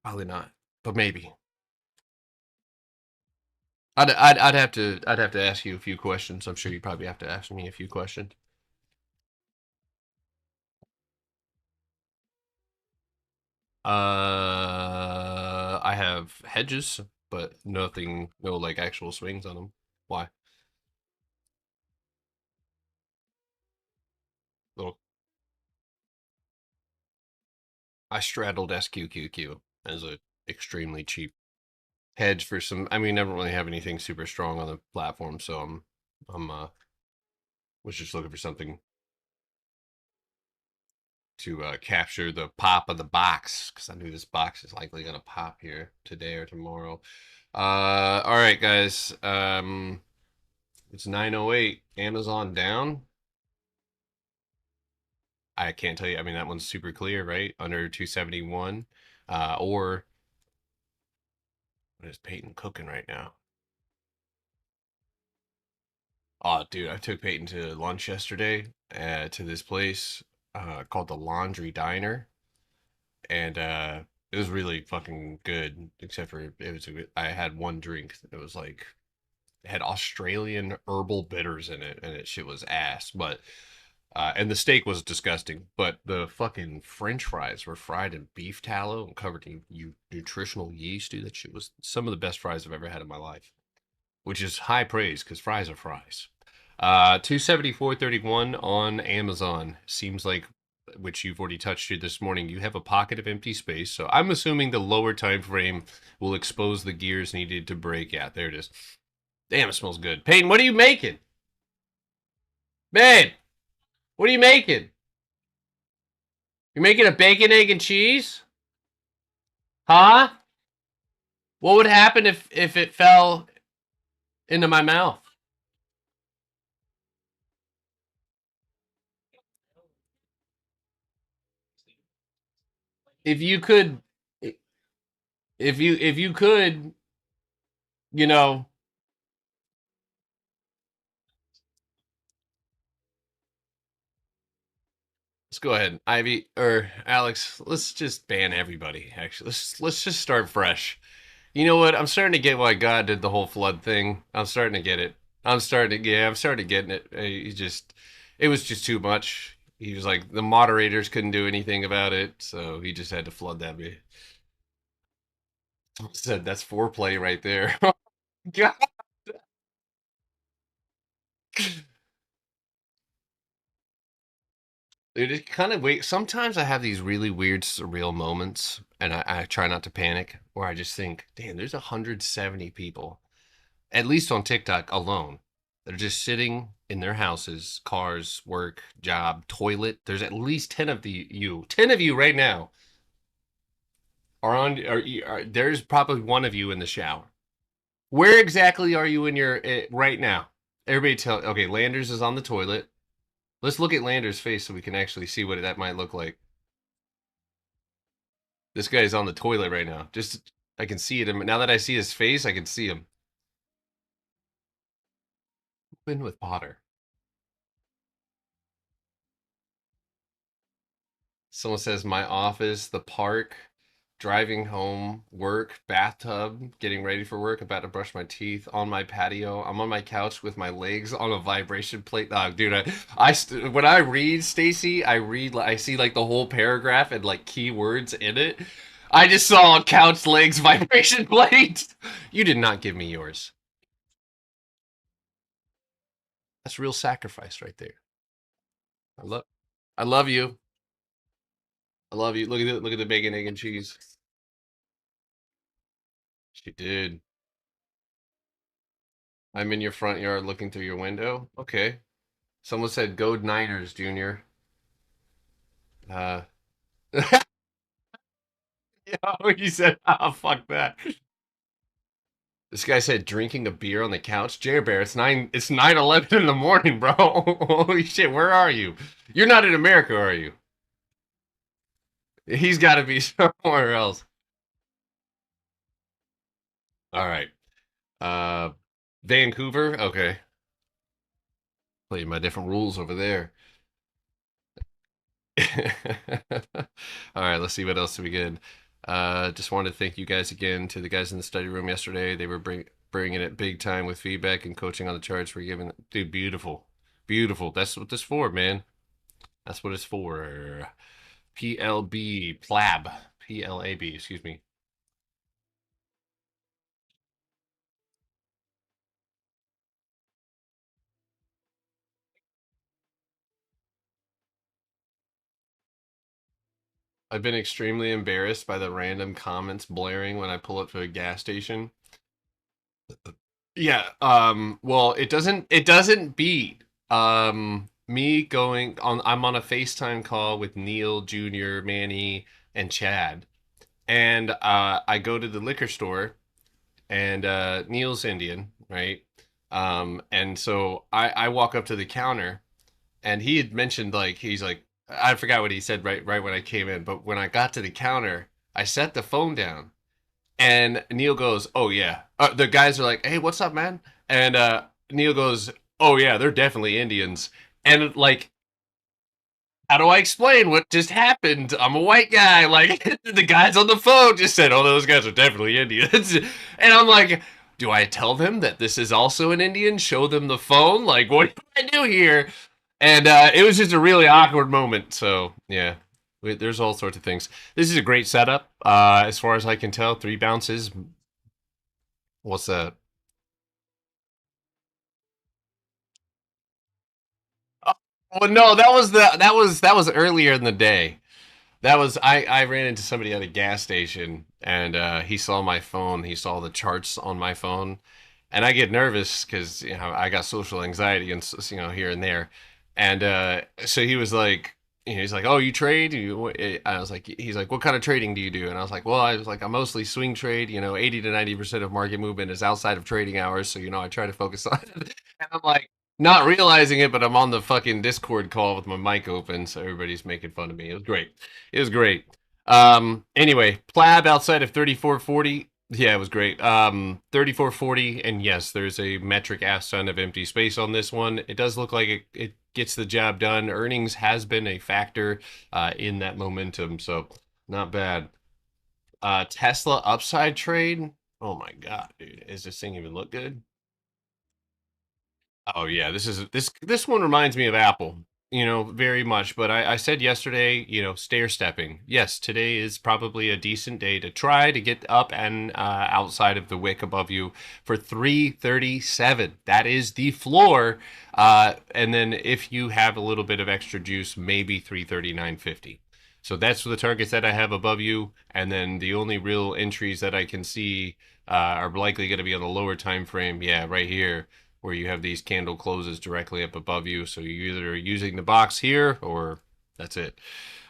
[SPEAKER 1] Probably not, but maybe. I'd have to ask you a few questions. I'm sure you probably have to ask me a few questions. I have hedges, but nothing, no like actual swings on them. Why? Little. I straddled SQQQ as a extremely cheap hedge for some. I mean, I don't really have anything super strong on the platform, so I'm was just looking for something to capture the pop of the box because I knew this box is likely gonna pop here today or tomorrow. All right, guys. It's 9:08. Amazon down. I can't tell you. I mean, that one's super clear, right? Under 271. Or what is Peyton cooking right now? Oh, dude, I took Peyton to lunch yesterday to this place called the Laundry Diner, and it was really fucking good. Except for I had one drink. It was like it had Australian herbal bitters in it, and it shit was ass. But and the steak was disgusting, but the fucking French fries were fried in beef tallow and covered in nutritional yeast, dude. That shit was some of the best fries I've ever had in my life, which is high praise because fries are fries. 274.31 on Amazon seems like, which you've already touched here this morning. You have a pocket of empty space, so I'm assuming the lower time frame will expose the gears needed to break. Yeah, there it is. Damn, it smells good. Peyton, what are you making? Babe, what are you making? You're making a bacon, egg, and cheese? Huh? What would happen if it fell into my mouth? If you could, if you could, you know, let's go ahead, Ivy or Alex. Let's just ban everybody. Actually, let's just start fresh. You know what? I'm starting to get why God did the whole flood thing. I'm starting to get it. I'm starting to getting it. He just, it was just too much. He was like, the moderators couldn't do anything about it, so he just had to flood that. Someone said that's foreplay right there. God. It kind of wait. Sometimes I have these really weird, surreal moments, and I try not to panic. Where I just think, damn, there's 170 people, at least on TikTok alone, that are just sitting in their houses, cars, work, job, toilet. There's at least 10 of you right now are on. There's probably one of you in the shower. Where exactly are you in your right now? Everybody tell. Okay, Landers is on the toilet. Let's look at Lander's face so we can actually see what that might look like. This guy's on the toilet right now. Just I can see it. Now that I see his face, I can see him. Been with Potter. Someone says my office, the park, driving home, work, bathtub, getting ready for work, about to brush my teeth, on my patio. I'm on my couch with my legs on a vibration plate. Oh, dude, when I read Stacy, I see like the whole paragraph and like keywords in it. I just saw couch legs vibration plate. You did not give me yours. That's real sacrifice right there. I love I love you. I love you. Look at the bacon, egg, and cheese. She did. I'm in your front yard looking through your window. Okay. Someone said go Niners, Junior. Uh yeah, he said, oh fuck that. This guy said drinking a beer on the couch. Jer Bear, it's 9:11 in the morning, bro. Holy shit, where are you? You're not in America, are you? He's gotta be somewhere else. All right. Uh Vancouver? Okay. Playing my different rules over there. All right, let's see what else we get. Just wanted to thank you guys again to the guys in the study room yesterday. They were bringing it big time with feedback and coaching on the charts. We're giving, dude, beautiful, beautiful. That's what this for, man. That's what it's for. PLB, PLAB, PLAB. Excuse me. I've been extremely embarrassed by the random comments blaring when I pull up to a gas station. Yeah, well, it doesn't beat me going on. I'm on a FaceTime call with Neil Jr., Manny, and Chad. And I go to the liquor store and Neil's Indian, right? And so I walk up to the counter and he had mentioned like he's like I forgot what he said right when I came in, but when I got to the counter, I set the phone down and Neil goes, "Oh yeah." The guys are like, "Hey, what's up, man?" And Neil goes, "Oh yeah, they're definitely Indians." And like, how do I explain what just happened? I'm a white guy. Like the guys on the phone just said, "Oh, those guys are definitely Indians," and I'm like, "Do I tell them that this is also an Indian? Show them the phone? Like, what do I do here?" And it was just a really awkward moment. So yeah, there's all sorts of things. This is a great setup, as far as I can tell. 3 bounces. What's that? Oh, well, no, that was earlier in the day. That was I ran into somebody at a gas station and he saw my phone. He saw the charts on my phone, and I get nervous because I got social anxiety and here and there, and so he was like. He's like, oh, you trade? I was like, he's like, what kind of trading do you do? And I was like, well, I was like, I mostly swing trade. 80 to 90% of market movement is outside of trading hours, so I try to focus on it. And I'm like, not realizing it, but I'm on the fucking Discord call with my mic open, so everybody's making fun of me. It was great. It was great. Anyway, Plab outside of 3440. Yeah, it was great. 3440, and yes, there's a metric ass ton of empty space on this one. It does look like it gets the job done. Earnings has been a factor in that momentum, so not bad. Tesla upside trade. Oh my god, dude, is this thing even look good? Oh yeah, this one reminds me of Apple, very much. But I said yesterday, stair stepping. Yes, today is probably a decent day to try to get up and outside of the wick above you for 337. That is the floor. And then if you have a little bit of extra juice, maybe 339.50. So that's the targets that I have above you, and then the only real entries that I can see are likely going to be on the lower time frame. Yeah, right here where you have these candle closes directly up above you. So you're either using the box here or that's it.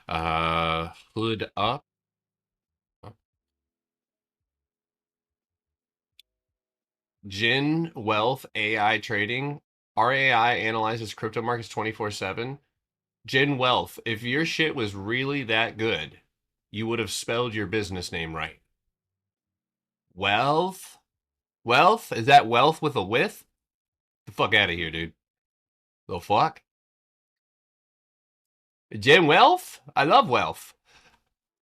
[SPEAKER 1] Hood up. Gin Wealth AI Trading. RAI analyzes crypto markets 24/7. Gin Wealth, if your shit was really that good, you would have spelled your business name right. Wealth? Wealth? Is that wealth with a with? The fuck out of here, dude. The fuck? Gin Wealth? I love wealth.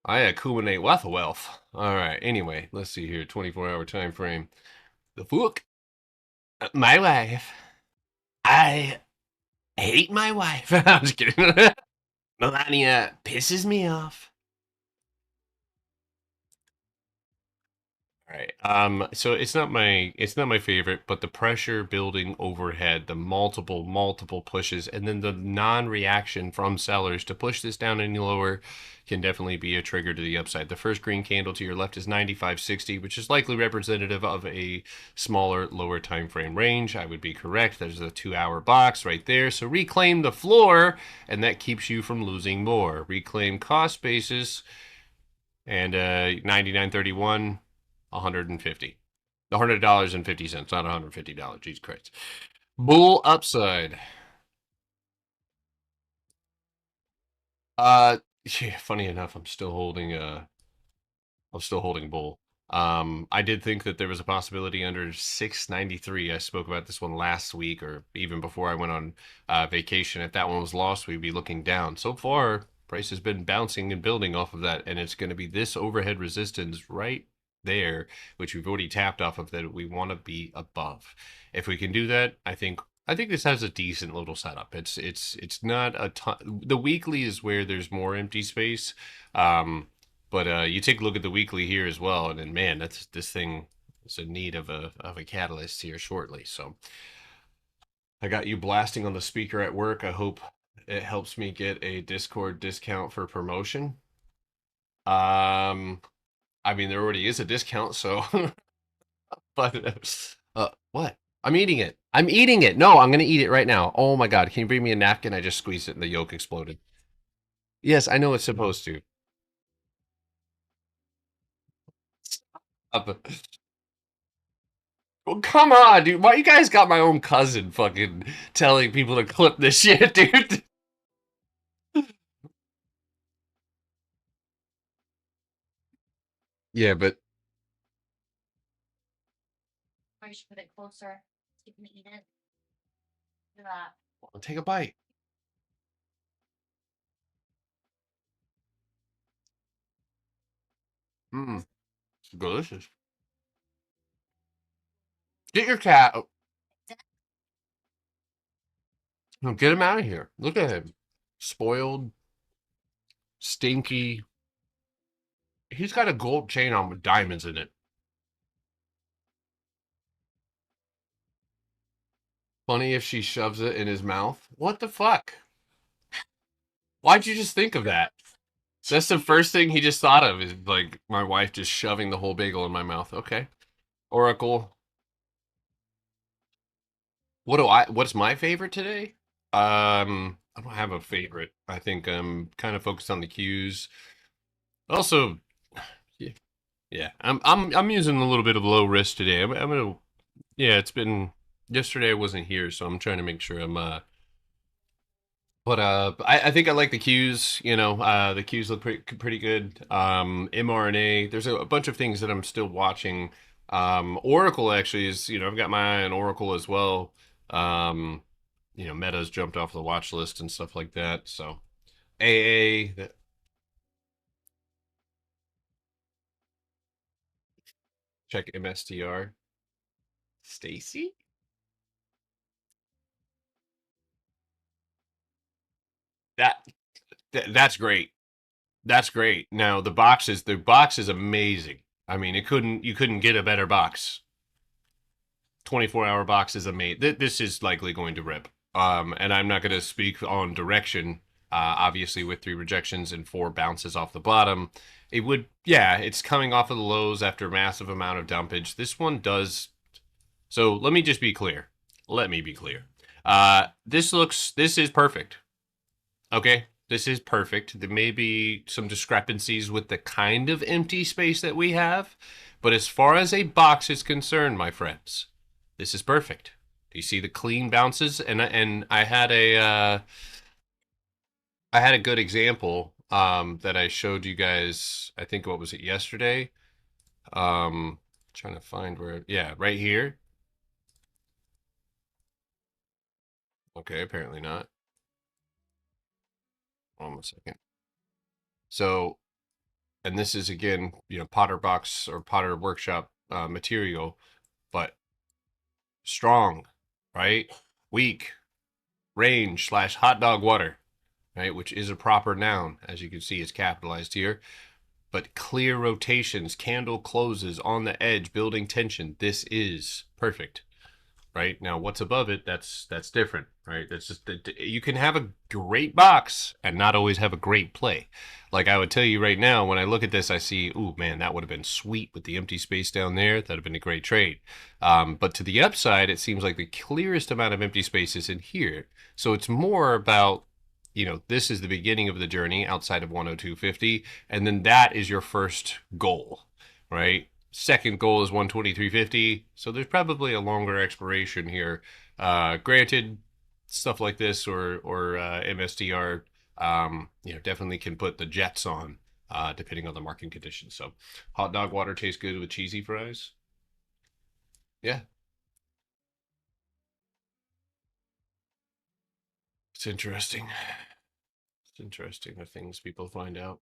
[SPEAKER 1] I accumulate wealth. All right. Anyway, let's see here. 24-hour time frame. The fuck? My wife. I hate my wife. I'm just kidding. Melania pisses me off. Right. So it's not my favorite, but the pressure building overhead, the multiple pushes, and then the non-reaction from sellers to push this down any lower can definitely be a trigger to the upside. The first green candle to your left is 95.60, which is likely representative of a smaller, lower time frame range. I would be correct. There's a 2-hour box right there. So reclaim the floor, and that keeps you from losing more. Reclaim cost basis and 99.31. 150. $100.50, not $150. Jesus Christ. Bull upside. Uh yeah, funny enough, I'm still holding bull. I did think that there was a possibility under 693. I spoke about this one last week or even before I went on vacation. If that one was lost, we'd be looking down. So far, price has been bouncing and building off of that, and it's going to be this overhead resistance right there, which we've already tapped off of, that we want to be above. If we can do that, I think this has a decent little setup. It's not a ton. The weekly is where there's more empty space. But you take a look at the weekly here as well, and then man, this thing is in need of a catalyst here shortly. So I got you blasting on the speaker at work. I hope it helps me get a Discord discount for promotion. I mean there already is a discount, so but what? I'm eating it. I'm eating it. No, I'm gonna eat it right now. Oh my God! Can you bring me a napkin? I just squeezed it and the yolk exploded. Yes, I know it's supposed to. Stop. Well, come on, dude. Why you guys got my own cousin fucking telling people to clip this shit, dude? Yeah, but
[SPEAKER 3] Or you should put it closer. So you can eat it. Look at that.
[SPEAKER 1] well, take a bite. Mmm, it's delicious. Get your cat. Get him out of here. Look at him. Spoiled, stinky. He's got a gold chain on with diamonds in it. Funny if she shoves it in his mouth. What the fuck? Why'd you just think of that? That's the first thing he just thought of is like my wife just shoving the whole bagel in my mouth. Okay. Oracle. What's my favorite today? I don't have a favorite. I think I'm kind of focused on the cues. Also, yeah, yeah. I'm using a little bit of low risk today. I'm gonna yeah, it's been yesterday I wasn't here, so I'm trying to make sure I'm but I think I like the cues, the cues look pretty good. mRNA, there's a bunch of things that I'm still watching. Oracle actually is, I've got my eye on Oracle as well. Um, Meta's jumped off the watch list and stuff like that. So AA, check MSTR. Stacy? That, that's great. That's great. Now the box is amazing. I mean, you couldn't get a better box. 24-hour box is amazing. This is likely going to rip. And I'm not going to speak on direction. Obviously, with 3 rejections and 4 bounces off the bottom, yeah, it's coming off of the lows after a massive amount of dumpage. This one does. So let me just be clear. Let me be clear. This is perfect. Okay, this is perfect. There may be some discrepancies with the kind of empty space that we have, but as far as a box is concerned, my friends, this is perfect. Do you see the clean bounces? And I had a good example that I showed you guys. I think what was it yesterday? Trying to find where. Yeah, right here. Okay, apparently not. Hold on a second. So, and this is again, Potter box or Potter workshop material, but strong, right? Weak, range /hot dog water, right? Which is a proper noun, as you can see, it's capitalized here. but clear rotations, candle closes on the edge, building tension. This is perfect. Right now, what's above it, that's different, right? That's just, you can have a great box and not always have a great play. Like I would tell you right now, when I look at this, I see, ooh, man, that would have been sweet with the empty space down there. That'd have been a great trade. But to the upside, it seems like the clearest amount of empty space is in here. So it's more about, you know, this is the beginning of the journey outside of 102.50, and then that is your first goal, right? Second goal is 123.50, so there's probably a longer expiration here. Granted, stuff like this or MSTR, you know, definitely can put the jets on, depending on the market conditions. So, hot dog water tastes good with cheesy fries. Yeah, it's interesting. It's interesting the things people find out.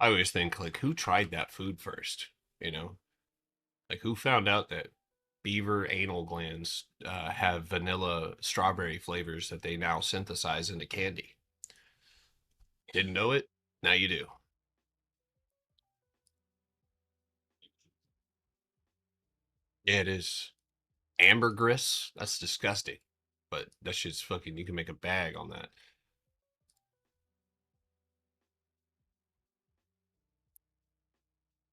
[SPEAKER 1] I always think, like, who tried that food first? You know, like who found out that beaver anal glands have vanilla strawberry flavors that they now synthesize into candy? Didn't know it? Now you do. Yeah, it is. Ambergris? That's disgusting. But that shit's fucking, you can make a bag on that.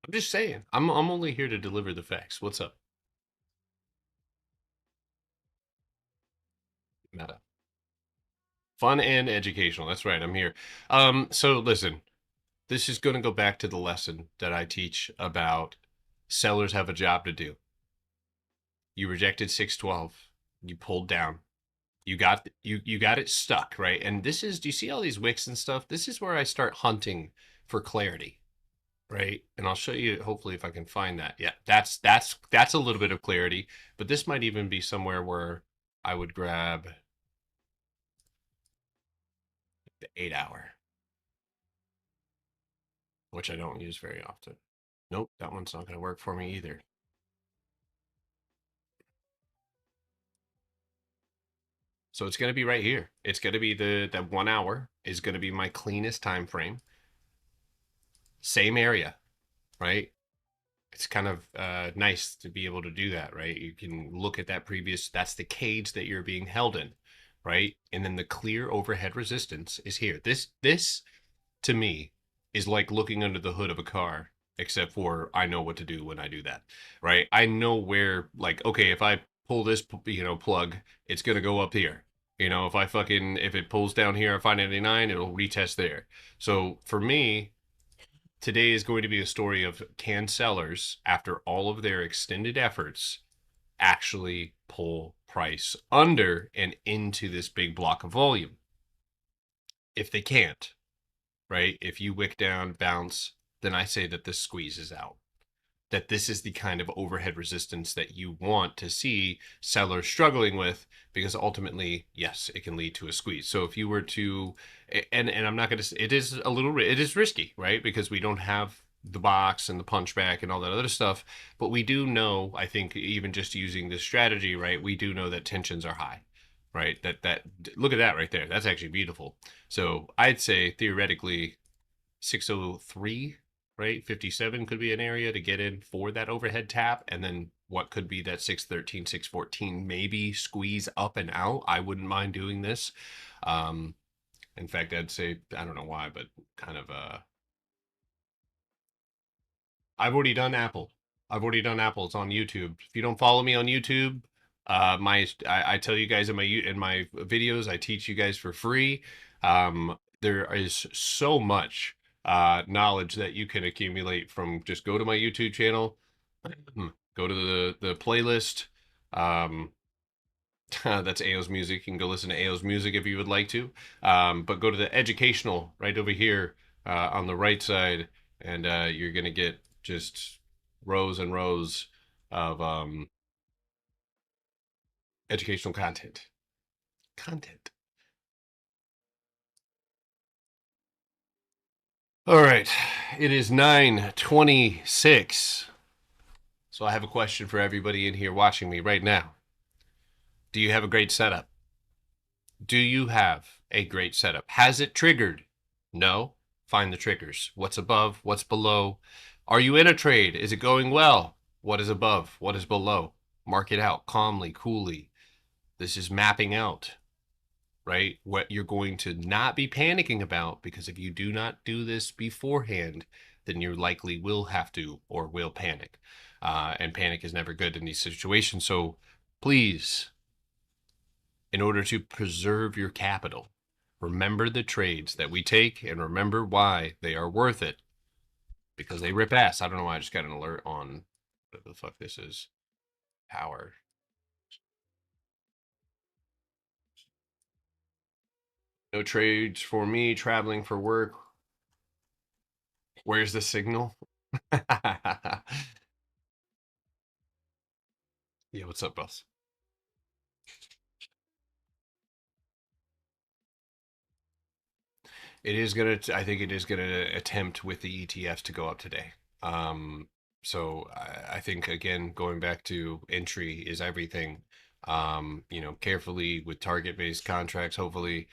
[SPEAKER 1] I'm just saying. I'm only here to deliver the facts. What's up? Meta. Fun and educational. That's right. I'm here. So listen, this is going to go back to the lesson that I teach about sellers have a job to do. You rejected 612. You pulled down. You got it stuck, right? And this is, do you see all these wicks and stuff? This is where I start hunting for clarity, right? And I'll show you hopefully if I can find that. Yeah, that's a little bit of clarity, but this might even be somewhere where I would grab the 8 hour, which I don't use very often. Nope, that one's not going to work for me either. So it's going to be right here. It's going to be that 1 hour is going to be my cleanest time frame. Same area, right? It's kind of nice to be able to do that, right? You can look at that previous, that's the cage that you're being held in, right? And then the clear overhead resistance is here. This to me is like looking under the hood of a car, except for I know what to do when I do that, right? I know where, like, okay, if I pull this, you know, plug, it's gonna go up here. You know, if it pulls down here at 599, it'll retest there. So for me, today is going to be a story of can sellers, after all of their extended efforts, actually pull price under and into this big block of volume. If they can't, right? If you wick down, bounce, then I say that this squeezes out. That this is the kind of overhead resistance that you want to see sellers struggling with, because ultimately, yes, it can lead to a squeeze. So if you were to, and I'm not going to, it is a little, it is risky, right? Because we don't have the box and the punchback and all that other stuff, but we do know, I think even just using this strategy, right, we do know that tensions are high, right? That look at that right there. That's actually beautiful. So I'd say theoretically 603, right? 57 could be an area to get in for that overhead tap. And then what could be that 613, 614, maybe squeeze up and out. I wouldn't mind doing this. In fact, I'd say, I don't know why, but kind of, I've already done Apple. I've already done Apple. It's on YouTube. If you don't follow me on YouTube, I tell you guys in my videos, I teach you guys for free. There is so much knowledge that you can accumulate from just go to my YouTube channel, go to the playlist. That's AO's music. You can go listen to AO's music if you would like to. But go to the educational right over here on the right side, and you're gonna get just rows and rows of educational content. Content. All right, it is 9:26. So I have a question for everybody in here watching me right now. Do you have a great setup? Do you have a great setup. Has it triggered? No. Find the triggers. What's above? What's below? Are you in a trade? Is it going well? What is above? What is below? Mark it out calmly, coolly. This is mapping out, right? What you're going to not be panicking about, because if you do not do this beforehand, then you likely will have to or will panic. And panic is never good in these situations. So please, in order to preserve your capital, remember the trades that we take and remember why they are worth it. Because they rip ass. I don't know why I just got an alert on whatever the fuck this is. Power. No trades for me traveling for work. Where's the signal? Yeah, what's up, boss? It is gonna. I think it is gonna attempt with the ETFs to go up today. Um, so I think again, going back to entry is everything. You know, carefully with target-based contracts. Hopefully,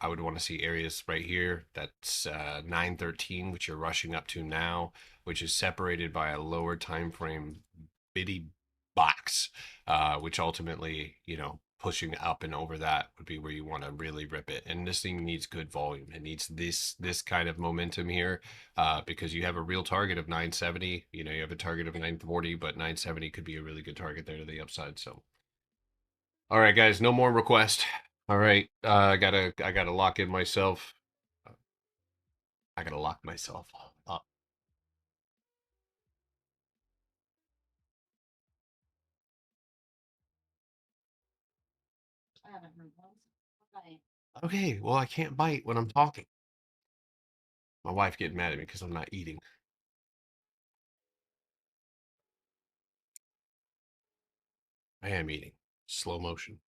[SPEAKER 1] I would want to see areas right here. That's 913, which you're rushing up to now, which is separated by a lower time frame bitty box, which ultimately, you know, pushing up and over that would be where you want to really rip it. And this thing needs good volume. It needs this kind of momentum here, because you have a real target of 970. You know, you have a target of 940, but 970 could be a really good target there to the upside. So, all right, guys, no more request. All right, I gotta lock in myself. I gotta lock myself up.
[SPEAKER 3] I haven't heard those. Right.
[SPEAKER 1] Okay, well, I can't bite when I'm talking. My wife getting mad at me because I'm not eating. I am eating. Slow motion.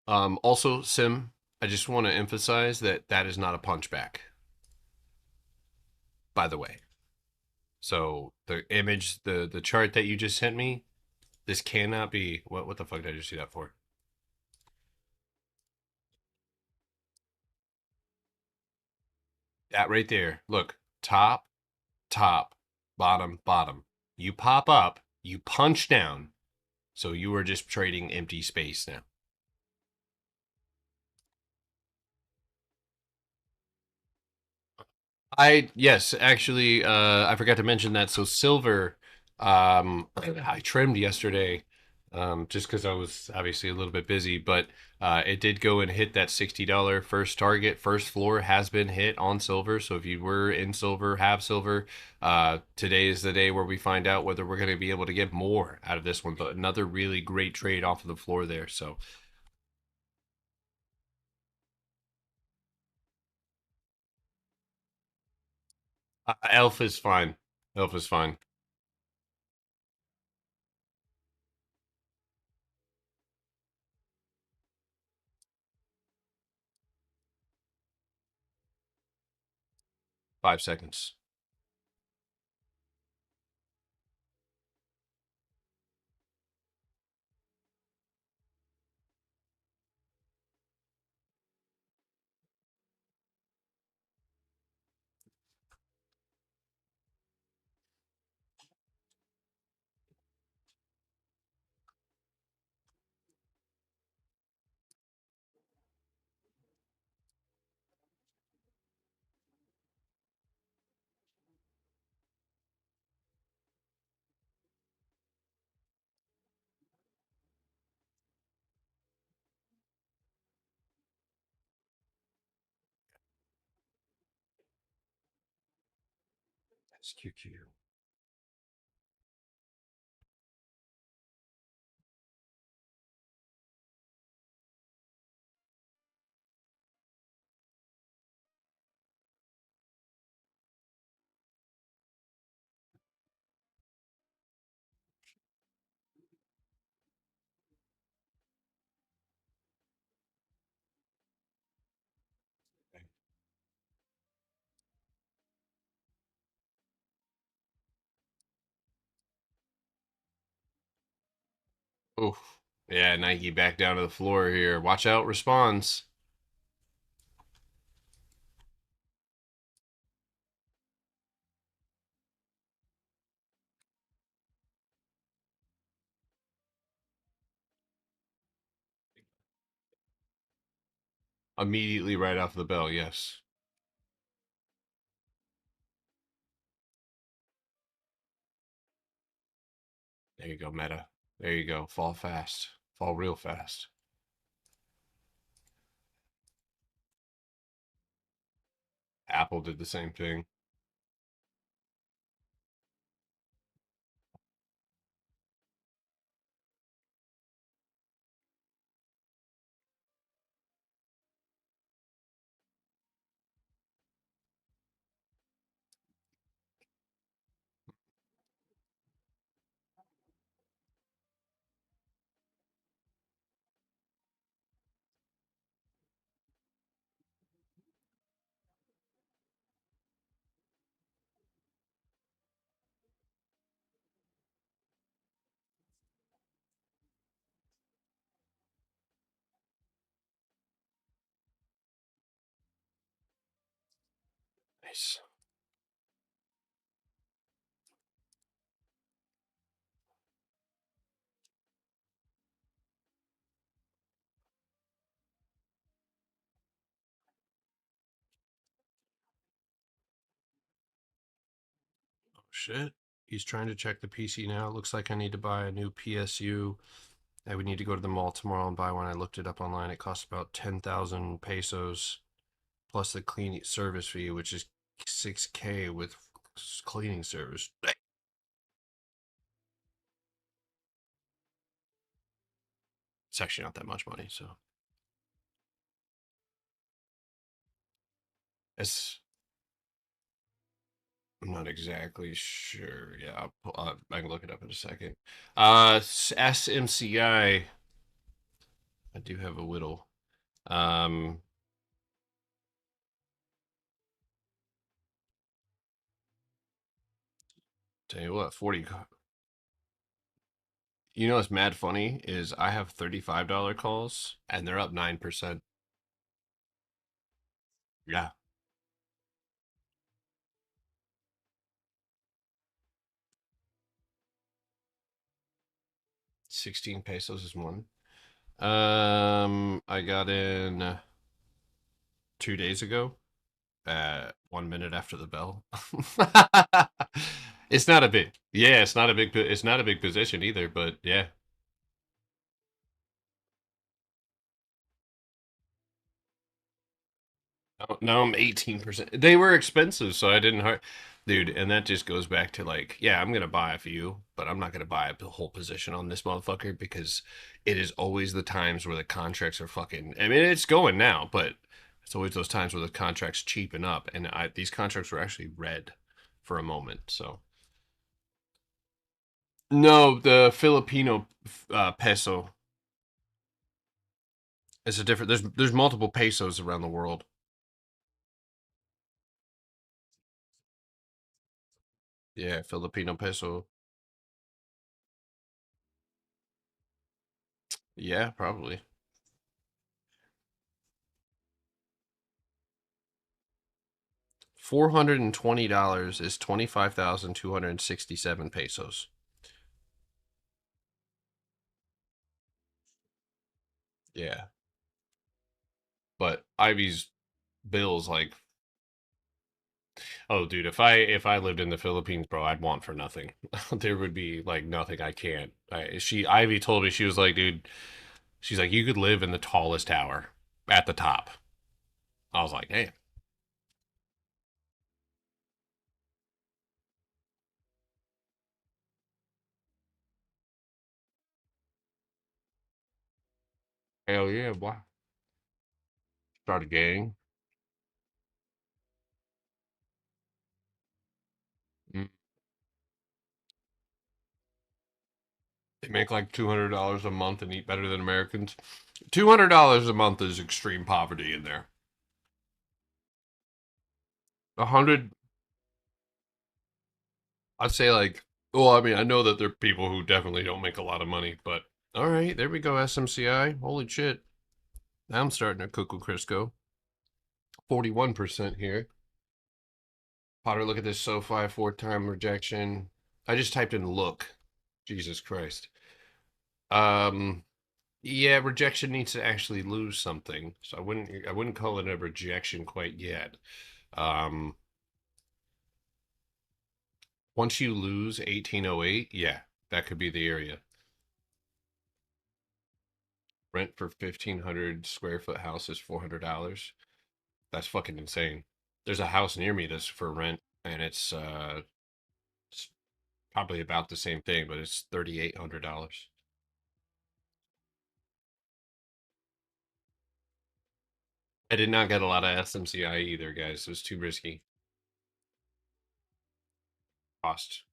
[SPEAKER 1] Also, Sim, I just want to emphasize that that is not a punchback, by the way. So the image, the chart that you just sent me, this cannot be. What the fuck did I just do that for? That right there. Look, top, top, bottom, bottom. You pop up, you punch down. So you are just trading empty space now. Yes, actually, I forgot to mention that. So silver, I trimmed yesterday, just because I was obviously a little bit busy, but it did go and hit that $60 first target. First floor has been hit on silver. So if you were in silver, have silver, today is the day where we find out whether we're going to be able to get more out of this one. But another really great trade off of the floor there. So Elf is fine. Elf is fine. 5 seconds. That's QQ. Oof. Yeah, Nike back down to the floor here. Watch out, responds. Immediately right off the bell, yes. There you go, Meta. There you go. Fall fast. Fall real fast. Apple did the same thing. Nice. Oh, shit. He's trying to check the PC now. It looks like I need to buy a new PSU. I would need to go to the mall tomorrow and buy one. I looked it up online. It costs about 10,000 pesos plus the cleaning service fee, which is 6K with cleaning service. It's actually not that much money, so it's. I'm not exactly sure. Yeah, I can look it up in a second. SMCI. I do have a whittle. Um, tell you what, 40. You know what's mad funny is I have $35 calls and they're up 9%. Yeah. 16 pesos is one. I got in 2 days ago at 1 minute after the bell. It's not a big, yeah, it's not a big position either, but yeah. Now I'm 18%. They were expensive, so I didn't hurt. Dude, and that just goes back to like, yeah, I'm gonna buy a few, but I'm not gonna buy a whole position on this motherfucker because it is always the times where the contracts are fucking. I mean, it's going now, but it's always those times where the contracts cheapen up, and these contracts were actually red for a moment. So no, the Filipino peso. It's a different. There's multiple pesos around the world. Yeah, Filipino peso. Yeah, probably. $420 is 25,267 pesos. Yeah. But Ivy's bill's like, oh dude, if I lived in the Philippines, bro, I'd want for nothing. There would be like nothing I can't. Ivy told me, she was like, dude, she's like, you could live in the tallest tower at the top. I was like, hey, hell yeah, boy. Start a gang. Mm. They make like $200 a month and eat better than Americans. $200 a month is extreme poverty in there. 100, I'd say like, well, I mean, I know that there are people who definitely don't make a lot of money, but All right, there we go, SMCI. Holy shit. Now I'm starting to cook with Crisco. 41% here. Potter, look at this SoFi 4-time rejection. I just typed in look. Jesus Christ. Yeah, rejection needs to actually lose something. So I wouldn't call it a rejection quite yet. Once you lose 1808, yeah, that could be the area. Rent for 1,500 square foot house is $400. That's fucking insane. There's a house near me that's for rent, and it's probably about the same thing, but it's $3,800. I did not get a lot of SMCI either, guys. It was too risky. Cost.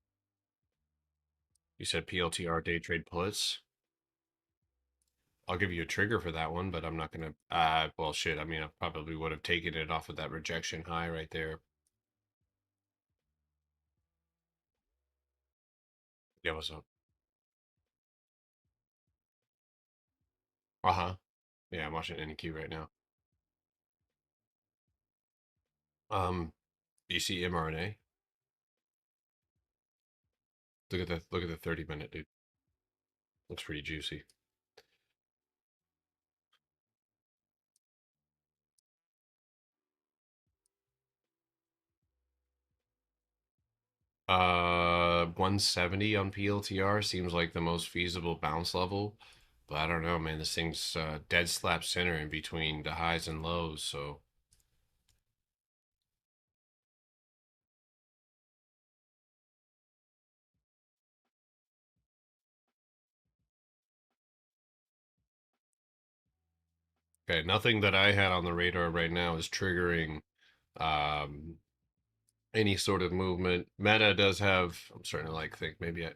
[SPEAKER 1] You said PLTR day trade puts. I'll give you a trigger for that one, but I'm not gonna. Well, shit. I mean, I probably would have taken it off of that rejection high right there. Yeah, what's up? Uh huh. Yeah, I'm watching NQ right now. You see mRNA? Look at the 30-minute, dude. Looks pretty juicy. Uh, 170 on PLTR seems like the most feasible bounce level, but I don't know, man. This thing's dead slap center in between the highs and lows, so okay. Nothing that I had on the radar right now is triggering um any sort of movement. Meta does have. I'm starting to like think maybe I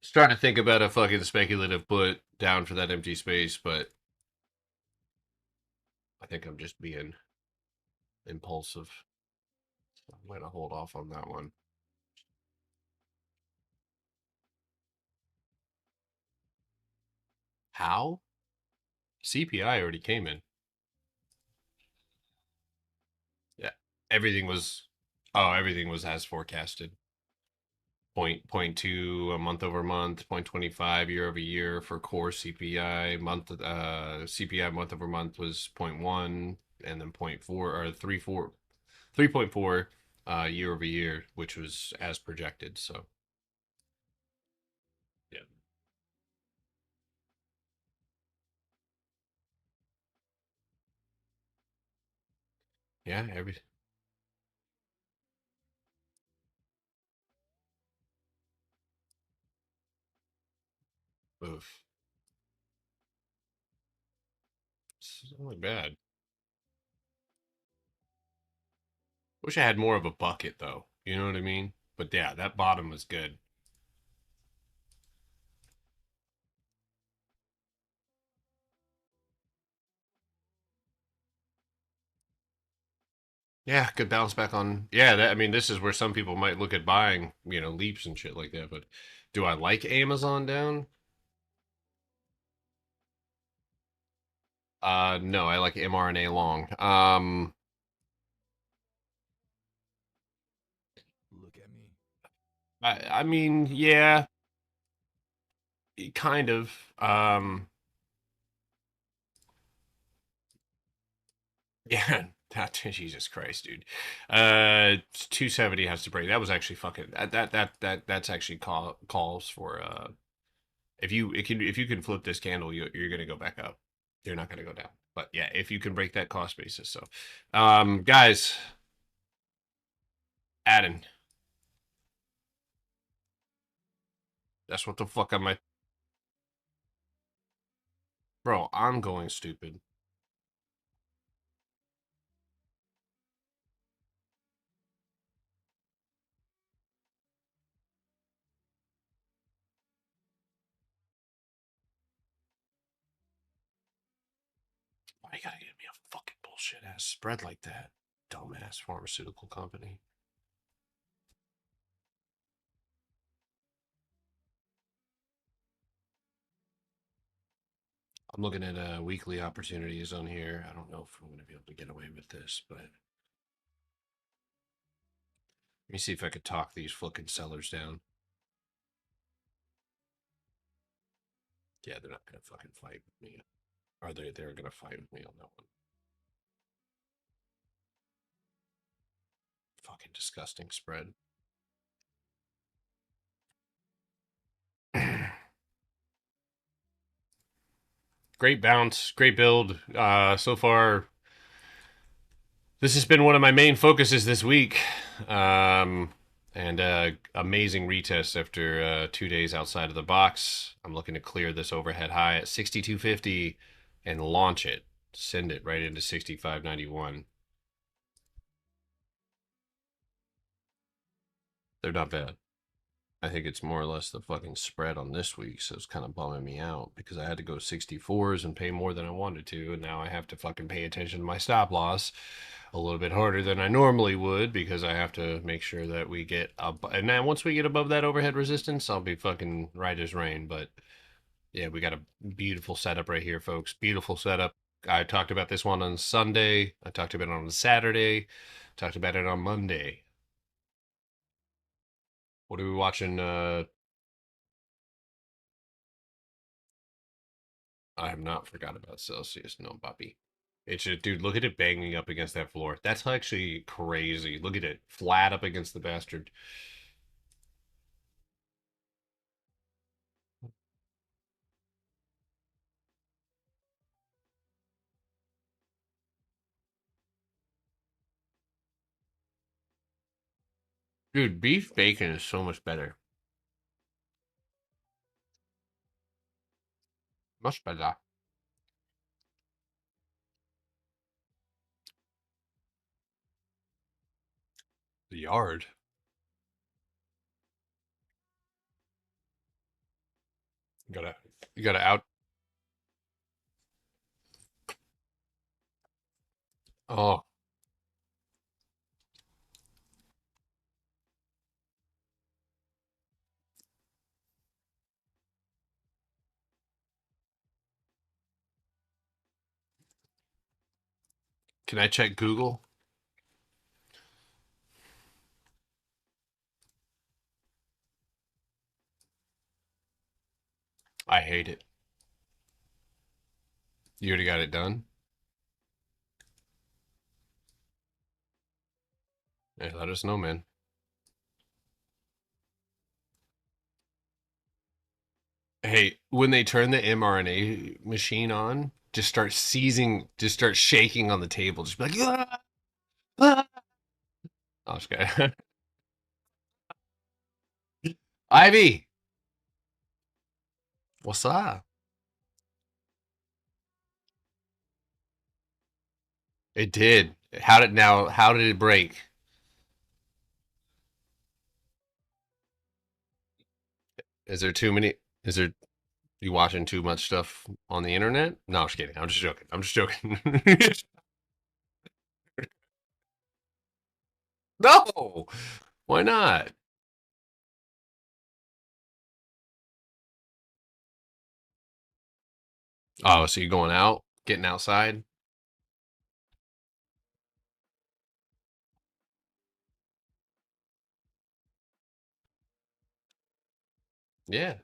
[SPEAKER 1] starting to think about a fucking speculative put down for that empty space, but I think I'm just being impulsive. So I'm gonna hold off on that one. How? CPI already came in. Yeah, everything was. Oh, everything was as forecasted. 0.2 a month over month, 0.25 year over year for core CPI. CPI month over month was 0.1, and then 0.4 or 3.4 year over year, which was as projected. So yeah, yeah, oof. It's only bad. Wish I had more of a bucket though. You know what I mean? But yeah, that bottom was good. Yeah, good bounce back on. Yeah, I mean, this is where some people might look at buying, leaps and shit like that. But do I like Amazon down? No, I like mRNA long.
[SPEAKER 4] Look at me.
[SPEAKER 1] I mean, yeah, kind of. Yeah, Jesus Christ, dude. 270 has to break. That was actually fucking that's actually calls for if you can flip this candle, you're gonna go back up. You're not gonna go down. But yeah, if you can break that cost basis. So, guys, Adam, that's what the fuck am I, bro? I'm going stupid. Why you gotta give me a fucking bullshit ass spread like that, dumbass pharmaceutical company? I'm looking at weekly opportunities on here. I don't know if I'm going to be able to get away with this, but let me see if I could talk these fucking sellers down. Yeah, they're not going to fucking fight with me. Or they're going to fight with me on that one. Fucking disgusting spread. Great bounce, great build. So far, this has been one of my main focuses this week. And amazing retest after 2 days outside of the box. I'm looking to clear this overhead high at 62.50 and launch it. Send it right into 65.91. They're not bad. I think it's more or less the fucking spread on this week, so it's kind of bumming me out because I had to go 64s and pay more than I wanted to, and now I have to fucking pay attention to my stop loss a little bit harder than I normally would because I have to make sure that we get up. And then once we get above that overhead resistance, I'll be fucking right as rain. But yeah, we got a beautiful setup right here, folks. Beautiful setup. I talked about this one on Sunday. I talked about it on Saturday. Talked about it on Monday. What are we watching? I have not forgot about Celsius. No, Bobby. It's just, dude, look at it banging up against that floor. That's actually crazy. Look at it. Flat up against the bastard. Dude, beef bacon is so much better. Much better. The yard. You gotta out. Oh, can I check Google? I hate it. You already got it done? Hey, let us know, man. Hey, when they turn the mRNA machine on, just start seizing, just start shaking on the table. Just be like, ah, ah. Oh, okay. Ivy, what's up? It did. How did it break? Is there too many? Is there you watching too much stuff on the internet? No, I'm just kidding. I'm just joking. I'm just joking. No, why not? Oh, so you're going out, getting outside? Yeah.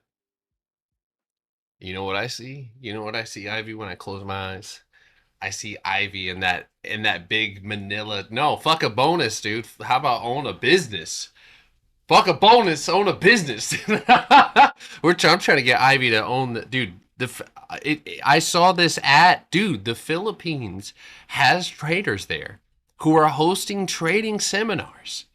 [SPEAKER 1] You know what I see? You know what I see, Ivy, when I close my eyes? I see Ivy in that big Manila. No, fuck a bonus, dude. How about own a business? Fuck a bonus, own a business. I'm trying to get Ivy to own the dude. I saw this at dude. The Philippines has traders there who are hosting trading seminars.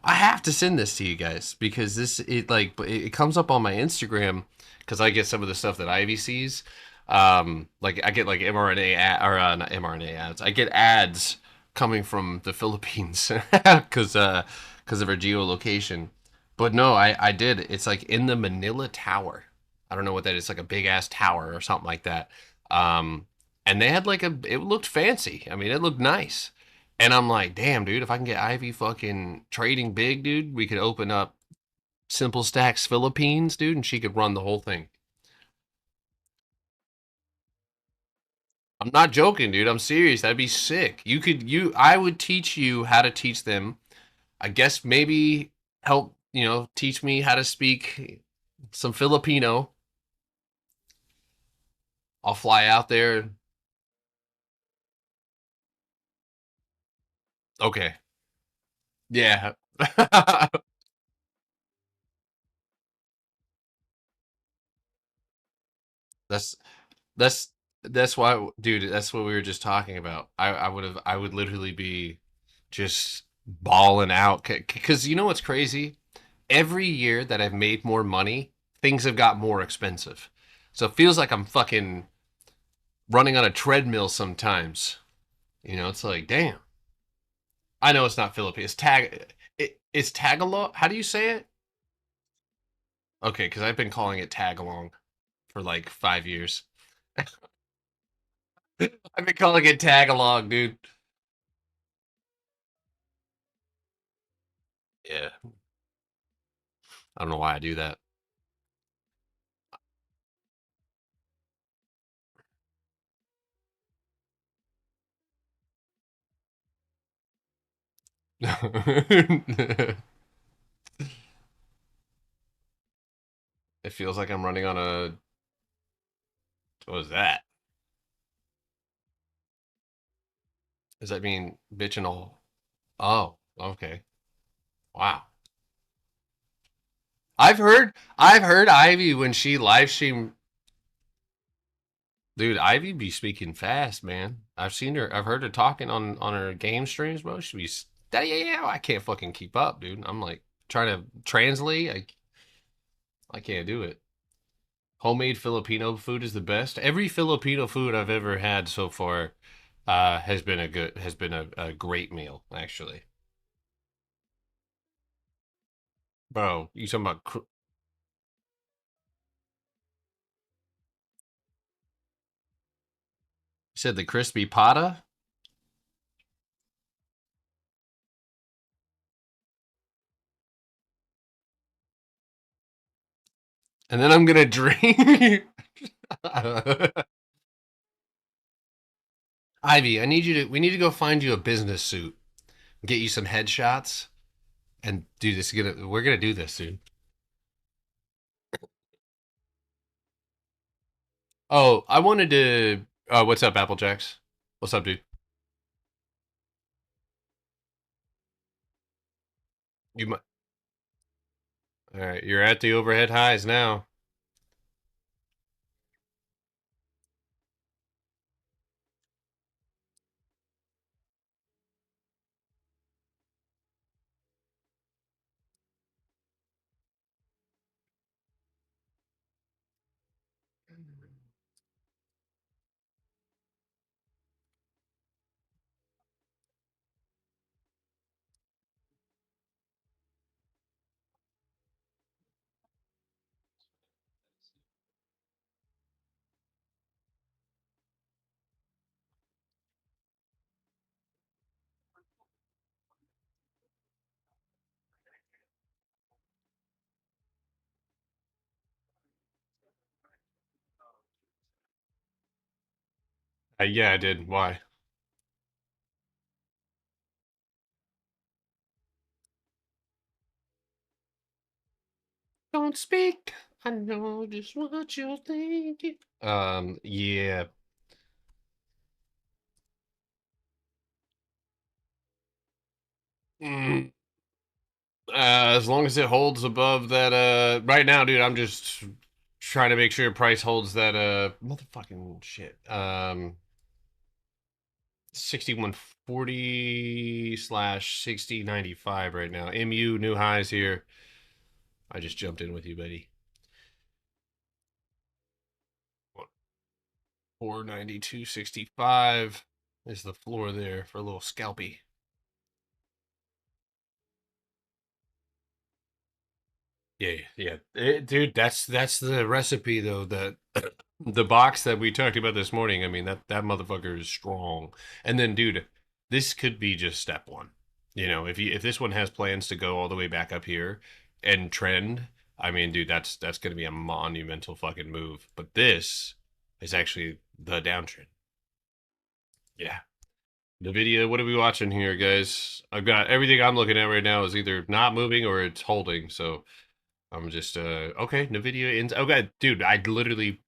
[SPEAKER 1] I have to send this to you guys because it comes up on my Instagram because I get some of the stuff that Ivy sees. Like I get like mRNA or not mRNA ads. I get ads coming from the Philippines because of our geolocation. But no, I did. It's like in the Manila Tower. I don't know what that is. Like a big ass tower or something like that. Um, and they had like it looked fancy. I mean, it looked nice. And I'm like, damn, dude, if I can get Ivy fucking trading big, dude, we could open up Simple Stacks Philippines, dude, and she could run the whole thing. I'm not joking, dude. I'm serious. That'd be sick. I would teach you how to teach them. I guess maybe help, teach me how to speak some Filipino. I'll fly out there. Okay. Yeah. that's that's that's why, dude. That's what we were just talking about. I would literally be just balling out because you know what's crazy? Every year that I've made more money, things have got more expensive. So it feels like I'm fucking running on a treadmill sometimes. It's like, damn. I know it's not Philippines. It's Tagalog. How do you say it? Okay, because I've been calling it Tagalong for like 5 years. I've been calling it Tagalong, dude. Yeah, I don't know why I do that. It feels like I'm running on a. What was that? Does that mean bitching all? Oh, okay. Wow. I've heard Ivy when she live stream. Dude, Ivy be speaking fast, man. I've heard her talking on her game streams, bro. She be yeah, I can't fucking keep up, dude. I'm like trying to translate. I can't do it. Homemade Filipino food is the best. Every Filipino food I've ever had so far has been a great meal, actually. Bro, you talking about you said the crispy pata? And then I'm gonna drink. Ivy, we need to go find you a business suit, get you some headshots, and do this. We're gonna do this soon. Oh, I wanted to. What's up, Applejacks? What's up, dude? You might. All right, you're at the overhead highs now. Yeah, I did. Why? Don't speak. I know just what you're thinking. Yeah. Mm, as long as it holds above that. Right now, dude, I'm just trying to make sure price holds that. Motherfucking shit. 6140 slash 6095 right now. MU new highs here. I just jumped in with you, buddy. 492.65 is the floor there for a little scalpy. Yeah, yeah, dude. That's the recipe though. That the box that we talked about this morning. I mean that motherfucker is strong. And then, dude, this could be just step one. If this one has plans to go all the way back up here and trend, I mean, dude, that's gonna be a monumental fucking move. But this is actually the downtrend. Yeah. NVIDIA, what are we watching here, guys? I've got everything I'm looking at right now is either not moving or it's holding. So I'm just okay. NVIDIA ins. Okay, dude, I literally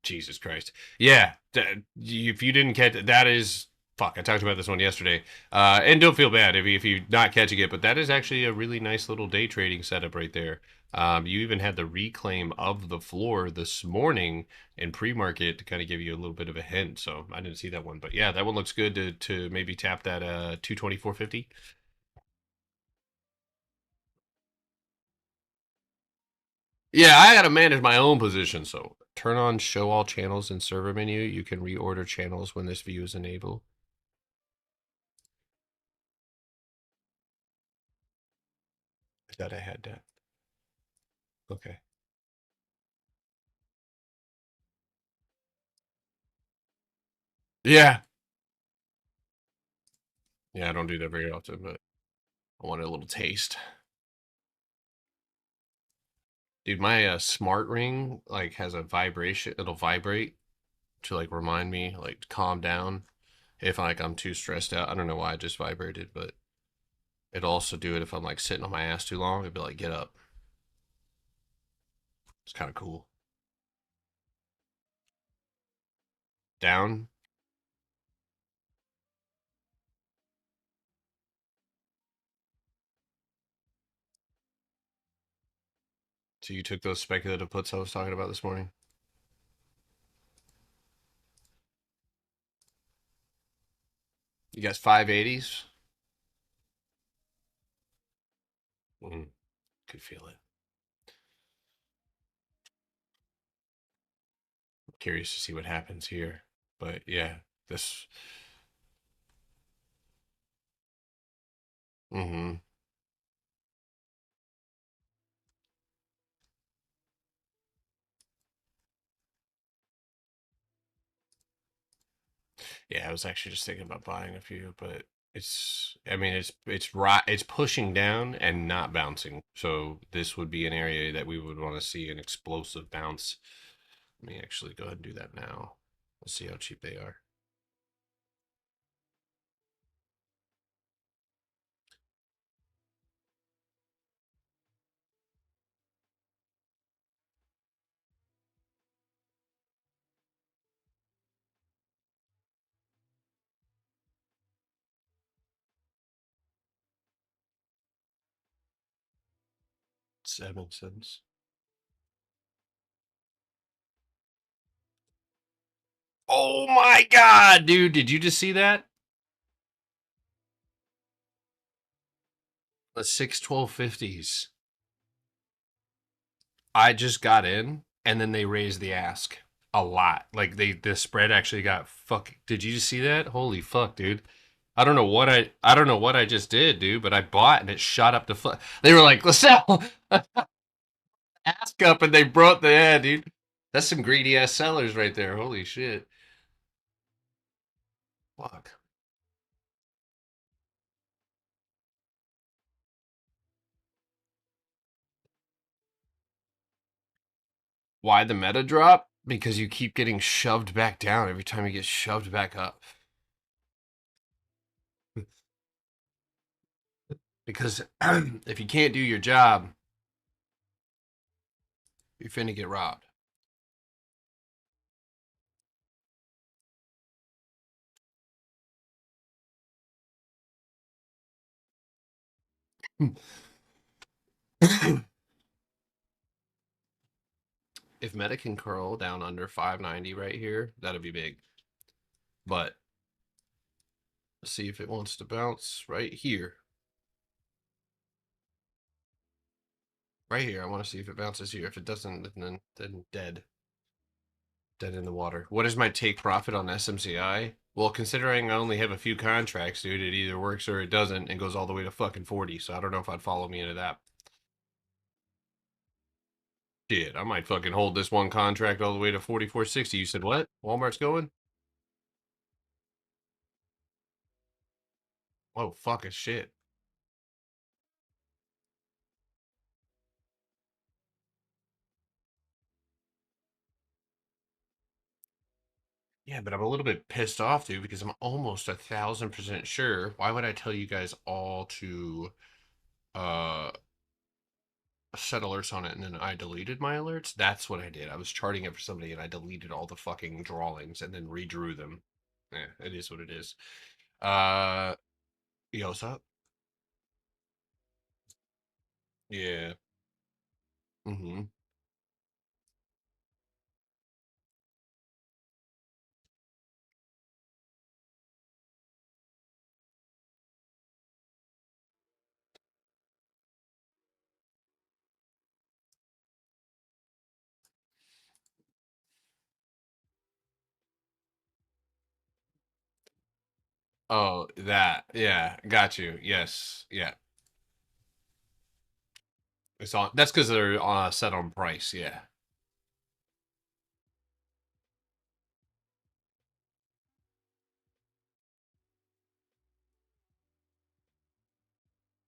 [SPEAKER 1] Jesus Christ. Yeah, if you didn't catch it, that is fuck. I talked about this one yesterday, and don't feel bad if you're not catching it, but that is actually a really nice little day trading setup right there. You even had the reclaim of the floor this morning in pre-market to kind of give you a little bit of a hint. So I didn't see that one, but yeah, that one looks good to maybe tap that 224.50. Yeah, I gotta manage my own position. So turn on show all channels in server menu. You can reorder channels when this view is enabled. I thought I had that. Okay. Yeah. Yeah, I don't do that very often, but I wanted a little taste. Dude, my smart ring like has a vibration. It'll vibrate to like remind me like to calm down if like I'm too stressed out. I don't know why I just vibrated, but it'll also do it if I'm like sitting on my ass too long. It'd be like, get up. It's kind of cool. Down. So you took those speculative puts I was talking about this morning. You guys 580s? Could feel it. Curious to see what happens here. But yeah, this. Mm-hmm. Yeah, I was actually just thinking about buying a few, but I mean it's right it's pushing down and not bouncing. So this would be an area that we would want to see an explosive bounce. Let me actually go ahead and do that now. Let's see how cheap they are. $0.07. Oh my god, dude, did you just see that? The 612.50s. I just got in and then they raised the ask a lot. Like the spread actually got fuck. Did you see that? Holy fuck, dude. I don't know what I just did, dude, but I bought and it shot up to fuck. They were like, "Let's sell." Ask up and they brought the yeah, dude. That's some greedy ass sellers right there. Holy shit. Fuck. Why the meta drop? Because you keep getting shoved back down every time you get shoved back up. Because if you can't do your job, you're finna get robbed. If Meta can curl down under 590 right here, that'd be big. But let's see if it wants to bounce right here. Right here. I want to see if it bounces here. If it doesn't, then dead. Dead in the water. What is my take profit on SMCI? Well, considering I only have a few contracts, dude, it either works or it doesn't and goes all the way to fucking 40. So I don't know if I'd follow me into that. Shit, I might fucking hold this one contract all the way to 44.60. You said what? Walmart's going? Oh, fuck a shit. Yeah, but I'm a little bit pissed off, dude, because I'm almost 1,000% sure. Why would I tell you guys all to uh set alerts on it and then I deleted my alerts? That's what I did. I was charting it for somebody and I deleted all the fucking drawings and then redrew them. Yeah, it is what it is. Yo, what's up? Yeah. Mm-hmm. Oh, that. Yeah, got you. Yes. Yeah. It's on. That's because they're set on price. Yeah.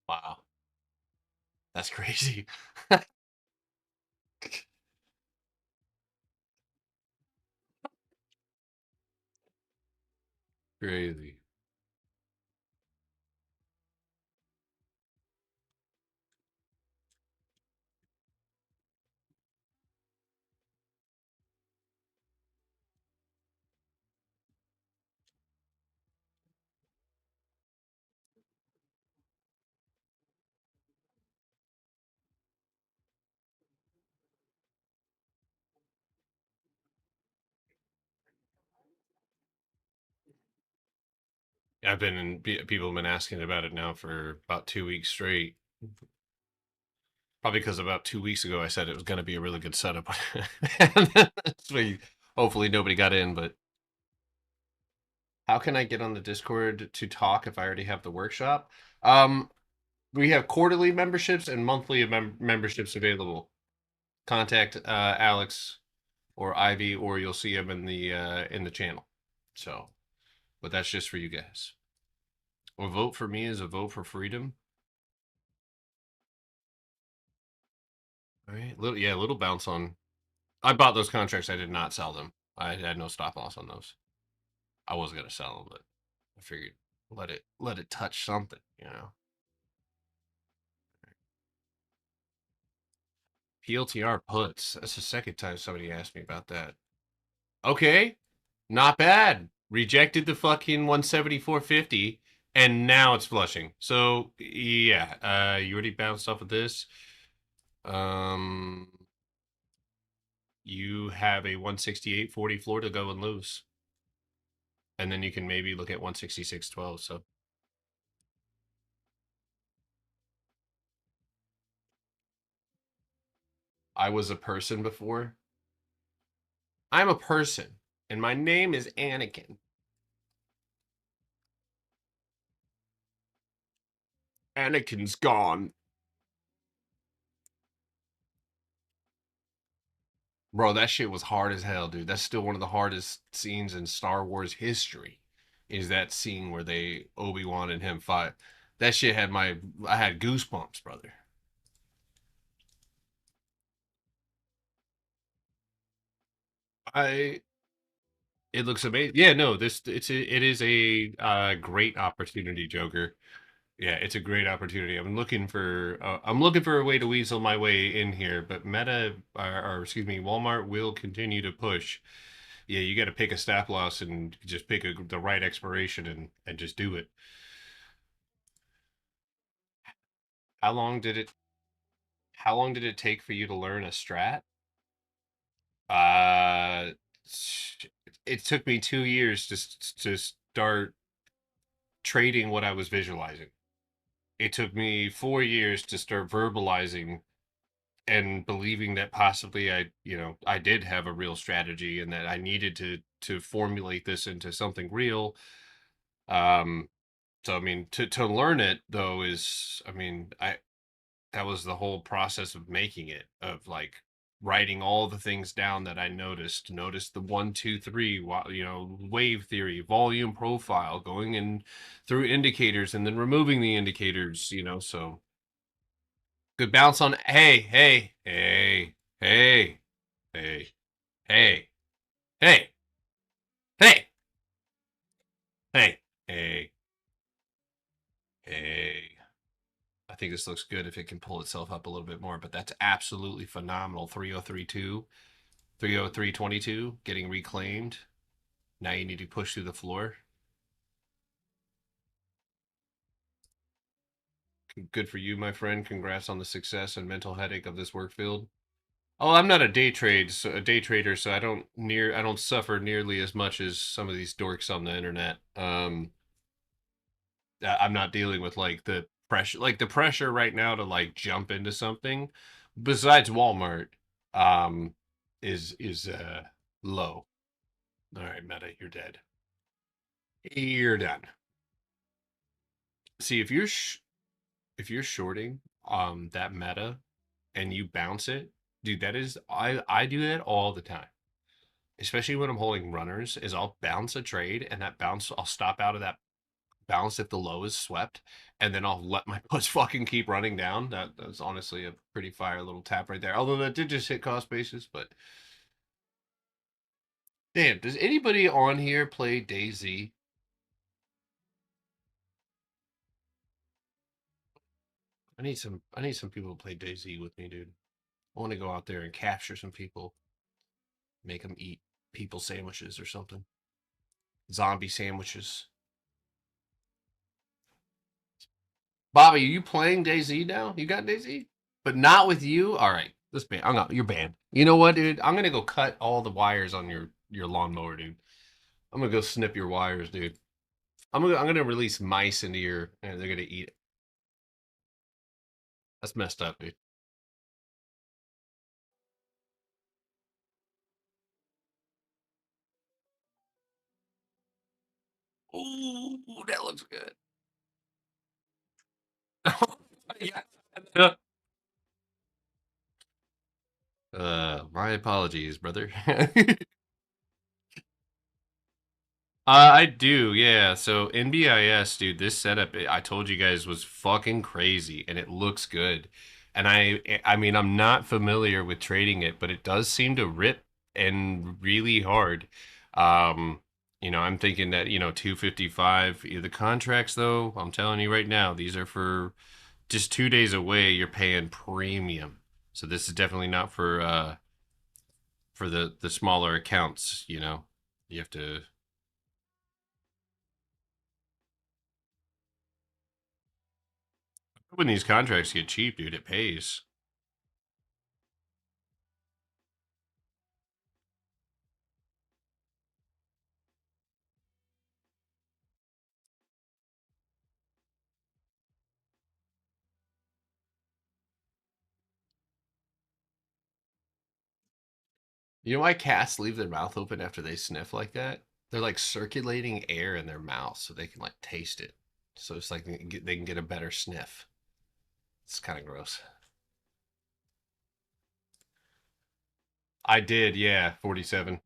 [SPEAKER 1] Wow. That's crazy. Crazy. I've been in, people have been asking about it now for about 2 weeks straight. Probably because about 2 weeks ago I said it was going to be a really good setup. So hopefully nobody got in, but how can I get on the Discord to talk if I already have the workshop? Um, we have quarterly memberships and monthly memberships available. Contact Alex or Ivy, or you'll see them in the channel. So, but that's just for you guys. A vote for me is a vote for freedom. All right, little bounce on. I bought those contracts. I did not sell them. I had no stop loss on those. I was gonna sell them, but I figured let it touch something, you know. PLTR puts. That's the second time somebody asked me about that. Okay, not bad. Rejected the fucking 174.50, and now it's flushing. So yeah, you already bounced off of this. Um, you have a 168.40 floor to go and lose, and then you can maybe look at 166.12. So I was a person before. I'm a person, and my name is Anakin. Anakin's gone. Bro, that shit was hard as hell, dude. That's still one of the hardest scenes in Star Wars history. Is that scene where they Obi-Wan and him fight. That shit had I had goosebumps, brother. I It looks amazing. Yeah, no, it is a great opportunity, Joker. Yeah, it's a great opportunity. I'm looking for a way to weasel my way in here, but Meta or excuse me, Walmart will continue to push. Yeah, you got to pick a stop loss and just pick the right expiration and just do it. How long did it how long did it take for you to learn a strat? Uh it took me 2 years to start trading what I was visualizing. It took me 4 years to start verbalizing and believing that possibly I did have a real strategy and that I needed to formulate this into something real. Um, so I mean, to learn it though is, I mean, I that was the whole process of making it, of like writing all the things down that I noticed the 1 2 3, wave theory, volume profile, going in through indicators and then removing the indicators, so good bounce on. Hey, hey, hey, hey, hey, hey, hey. Hey! Hey! Hey! Hey! I think this looks good if it can pull itself up a little bit more, but that's absolutely phenomenal. 3032, 30322 getting reclaimed. Now you need to push through the floor. Good for you, my friend. Congrats on the success and mental headache of this work field. Oh, I'm not a day trader, so I don't suffer nearly as much as some of these dorks on the internet. I'm not dealing with like the pressure right now to like jump into something besides Walmart um is low. All right, Meta, you're dead. You're done. See, if you're shorting that Meta and you bounce it, dude, that is I do that all the time. Especially when I'm holding runners, is I'll bounce a trade and that bounce I'll stop out of that bounce if the low is swept, and then I'll let my puts fucking keep running down. That's honestly a pretty fire little tap right there. Although that did just hit cost basis, but damn, does anybody on here play DayZ? I need some people to play DayZ with me, dude. I want to go out there and capture some people, make them eat people sandwiches or something. Zombie sandwiches. Bobby, are you playing DayZ now? You got DayZ? But not with you? All right. This band. You're banned. You know what, dude? I'm gonna go cut all the wires on your lawnmower, dude. I'm gonna go snip your wires, dude. I'm gonna release mice into your and they're gonna eat it. That's messed up, dude. Ooh, that looks good. Yeah. My apologies, brother. I do, yeah. So NBIS, dude, this setup I told you guys was fucking crazy, and it looks good. And I mean, I'm not familiar with trading it, but it does seem to rip and really hard. Um, I'm thinking that 255. The contracts, though, I'm telling you right now, these are for just 2 days away. You're paying premium, so this is definitely not for the smaller accounts. You have to. When these contracts get cheap, dude, it pays. You know why cats leave their mouth open after they sniff like that? They're like circulating air in their mouth so they can like taste it. So it's like they can get a better sniff. It's kind of gross. I did, yeah, 47.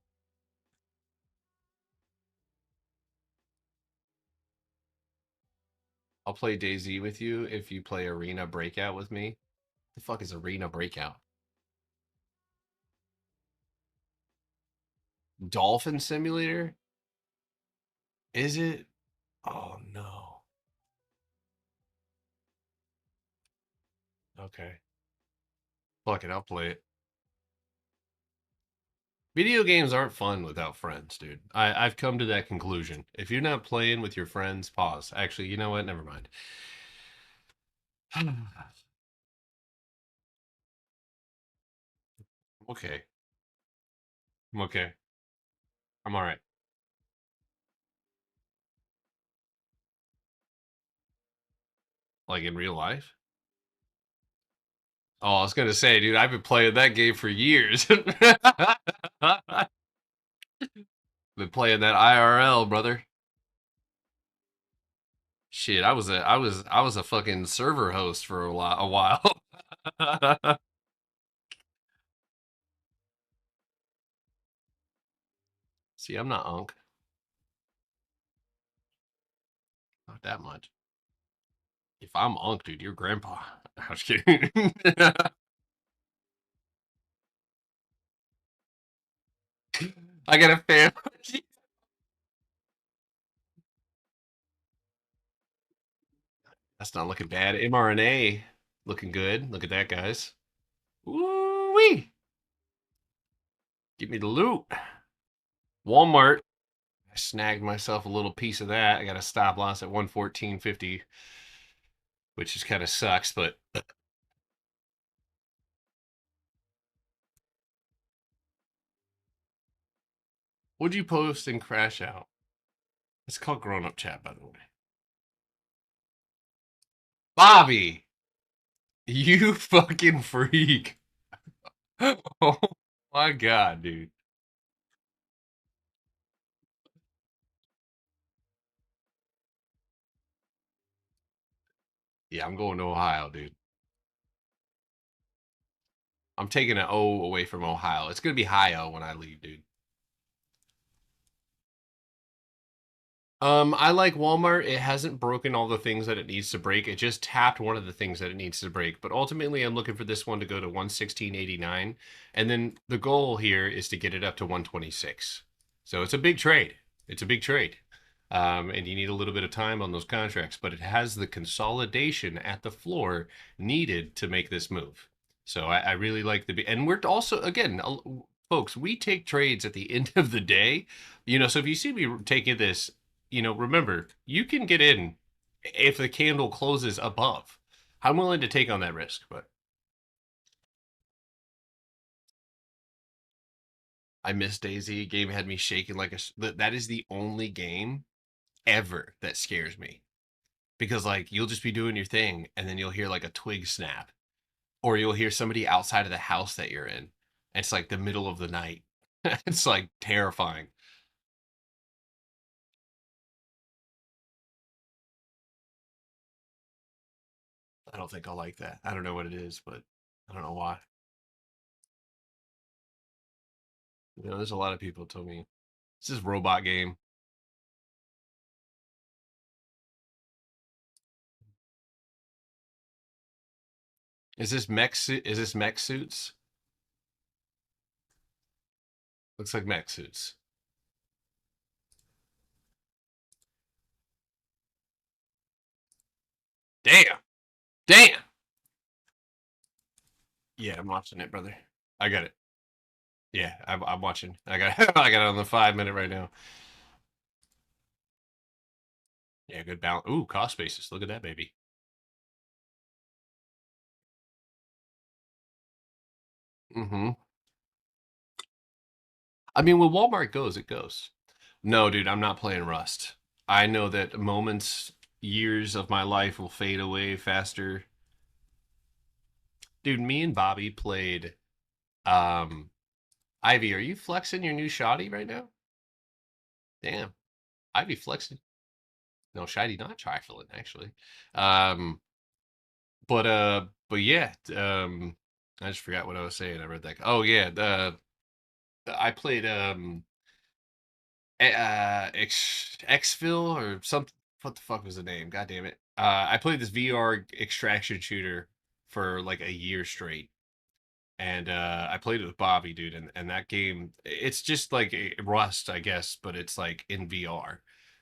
[SPEAKER 1] I'll play DayZ with you if you play Arena Breakout with me. The fuck is Arena Breakout? Dolphin Simulator? Is it? Oh no. Okay. Fuck it, I'll play it. Video games aren't fun without friends, dude. I've come to that conclusion. If you're not playing with your friends, pause. Actually, you know what? Never mind. Okay. I'm okay. I'm all right. Like in real life? Oh, I was gonna say, dude, I've been playing that game for years. Been playing that IRL, brother. Shit, I was a fucking server host for a while. See, I'm not Unk. Not that much. If I'm Unk, dude, you're grandpa. I was kidding. I got a family. That's not looking bad. mRNA looking good. Look at that, guys. Woo wee! Give me the loot. Walmart. I snagged myself a little piece of that. I got a stop loss at 114.50, which just kind of sucks, but what'd you post and crash out? It's called grown up chat, by the way. Bobby, you fucking freak. Oh my god, dude. Yeah, I'm going to Ohio, dude. I'm taking an O away from Ohio. It's gonna be high O when I leave, dude. I like Walmart. It hasn't broken all the things that it needs to break. It just tapped one of the things that it needs to break. But ultimately, I'm looking for this one to go to 116.89, and then the goal here is to get it up to 126. So it's a big trade. It's a big trade. And you need a little bit of time on those contracts, but it has the consolidation at the floor needed to make this move. So I really like and we're also, again, folks, we take trades at the end of the day. So if you see me taking this, remember, you can get in if the candle closes above. I'm willing to take on that risk, but I miss Daisy. Game had me shaking like that is the only game ever that scares me. Because like you'll just be doing your thing and then you'll hear like a twig snap or you'll hear somebody outside of the house that you're in. It's like the middle of the night. It's like terrifying. I don't think I'll like that. I don't know what it is, but I don't know why. There's a lot of people told me this is robot game. Is this mech suit? Is this mech suits? Looks like mech suits. Damn. Damn. Yeah, I'm watching it, brother. I got it. Yeah, I'm watching. I got I got it on the 5 minute right now. Yeah, good balance. Ooh, cost basis. Look at that, baby. Mm-hmm. I mean, when Walmart goes, it goes. No, dude, I'm not playing Rust. I know that moments, years of my life will fade away faster. Dude, me and Bobby played. Ivy, are you flexing your new shoddy right now? Damn, Ivy flexing. No, shoddy not trifling actually. Um, but yeah. I just forgot what I was saying. I read that. Oh yeah, I played Xville or something. What the fuck was the name? God damn it. I played this VR extraction shooter for like a year straight. And I played it with Bobby, dude, and that game, it's just like Rust, I guess, but it's like in VR,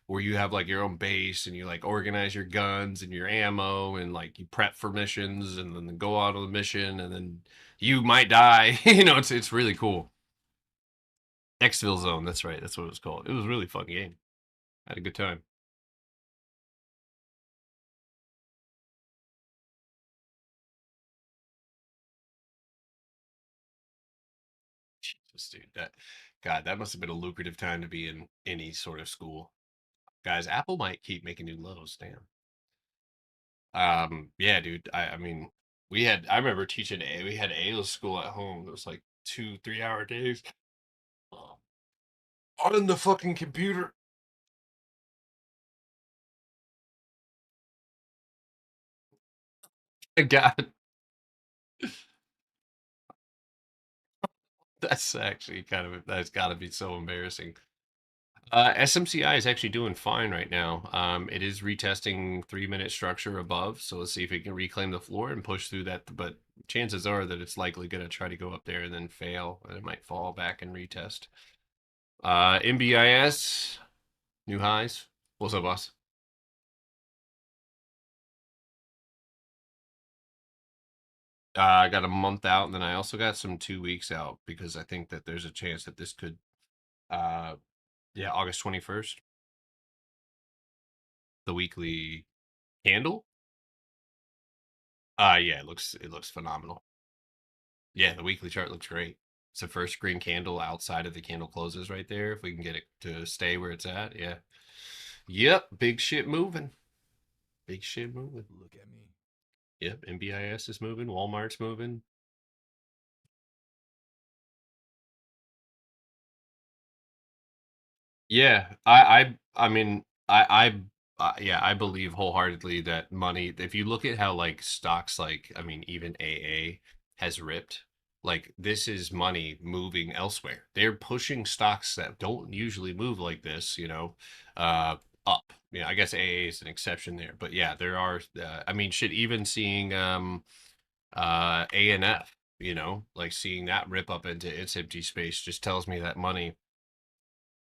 [SPEAKER 1] where you have like your own base and you like organize your guns and your ammo and like you prep for missions and then go out on the mission and then you might die. It's really cool. Xville Zone, that's right, that's what it was called. It was a really fun game. I had a good time. Jesus, dude, that must have been a lucrative time to be in any sort of school. Guys, Apple might keep making new lows. Damn. Yeah, dude. I mean, I remember teaching we had AO school at home. It was like 2 3 hour days on the fucking computer. God, that's actually that's got to be so embarrassing. SMCI is actually doing fine right now. It is retesting 3 minute structure above, so let's see if it can reclaim the floor and push through that. But chances are that it's likely going to try to go up there and then fail, and it might fall back and retest. MBIS, new highs. What's up, boss? I got a month out, and then I also got some 2 weeks out because I think that there's a chance that this could, uh, yeah, August 21st, the weekly candle. Yeah, it looks phenomenal. Yeah, the weekly chart looks great. It's the first green candle outside of the candle closes right there. If we can get it to stay where it's at, yeah. Yep, big shit moving. Big shit moving.
[SPEAKER 4] Look at me.
[SPEAKER 1] Yep, MBIS is moving. Walmart's moving. Yeah, I mean, yeah, I believe wholeheartedly that money. If you look at how like stocks, like I mean, even AA has ripped. Like this is money moving elsewhere. They're pushing stocks that don't usually move like this, uh, up. Yeah, I guess AA is an exception there, but yeah, there are. I mean, shit. Even seeing ANF, like seeing that rip up into its empty space just tells me that money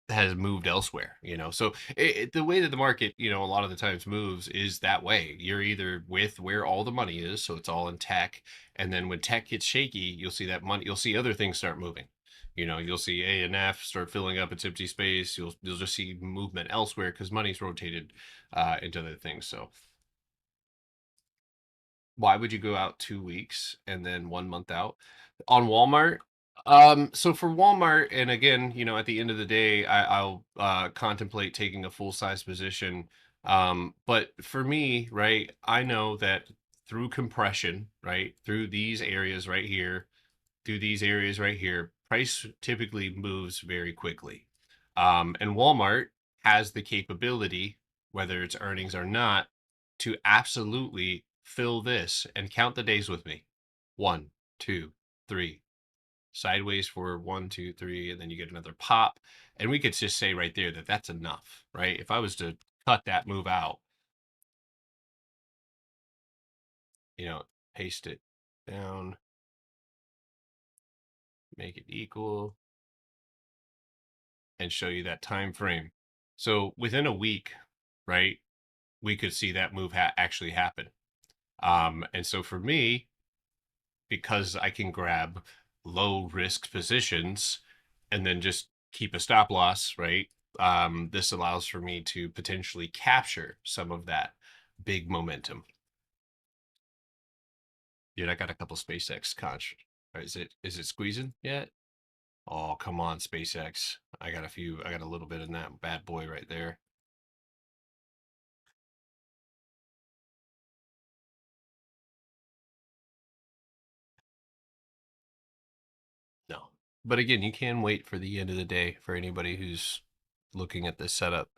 [SPEAKER 1] has moved elsewhere, so the way that the market, a lot of the times moves is that way. You're either with where all the money is, so it's all in tech, and then when tech gets shaky, you'll see that money, you'll see other things start moving. You'll see ANF start filling up its empty space. You'll just see movement elsewhere because money's rotated into other things. So why would you go out 2 weeks and then 1 month out on Walmart? So for Walmart, and again, at the end of the day, I'll contemplate taking a full size position. But for me, right, I know that through compression, right, through these areas right here, price typically moves very quickly. And Walmart has the capability, whether it's earnings or not, to absolutely fill this and count the days with me. 1, 2, 3. Sideways for 1, 2, 3, and then you get another pop. And we could just say right there that that's enough, right? If I was to cut that move out, paste it down, make it equal, and show you that time frame. So within a week, right, we could see that move actually happen. And so for me, because I can grab low risk positions and then just keep a stop loss, right? This allows for me to potentially capture some of that big momentum. Dude, I got a couple SpaceX contracts. Is it squeezing yet? Oh, come on, SpaceX. I got a little bit in that bad boy right there. No. But again, you can wait for the end of the day for anybody who's looking at this setup.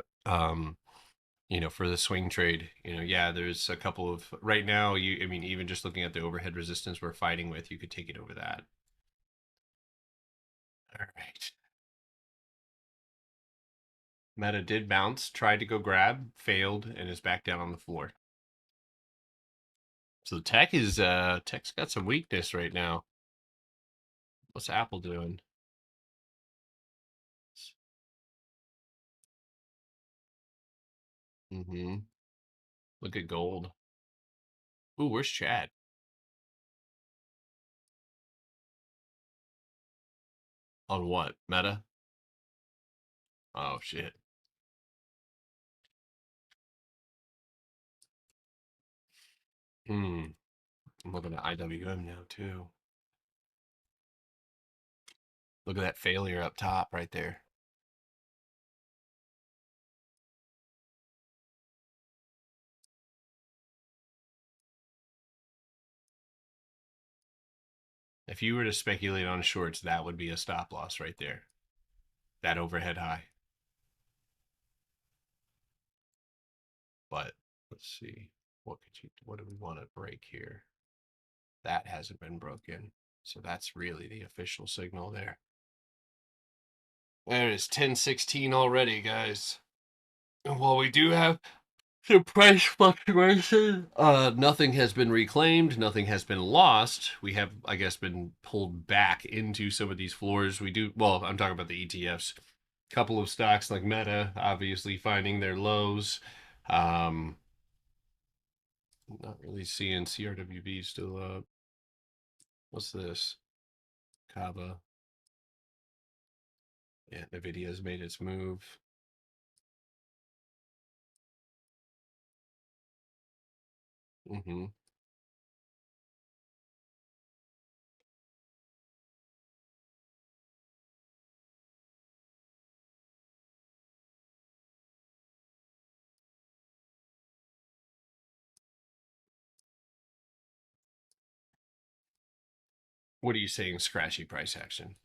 [SPEAKER 1] For the swing trade, yeah, there's a couple of right now, I mean, even just looking at the overhead resistance we're fighting with, you could take it over that. All right. Meta did bounce, tried to go grab, failed, and is back down on the floor. So tech's got some weakness right now. What's Apple doing? Mm-hmm. Look at gold. Ooh, where's Chad? On what? Meta? Oh shit. I'm looking at IWM now too. Look at that failure up top right there. If you were to speculate on shorts, that would be a stop loss right there. That overhead high. But let's see. What do we want to break here? That hasn't been broken. So that's really the official signal there. There is 10:16 already, guys. And while we do have the price fluctuation, nothing has been reclaimed, nothing has been lost. We have, I guess, been pulled back into some of these floors. I'm talking about the ETFs. A couple of stocks like Meta, obviously finding their lows. Not really seeing CRWB still up. What's this? Kava. Yeah, NVIDIA's made its move. Mm-hmm. What are you saying? Scratchy price action.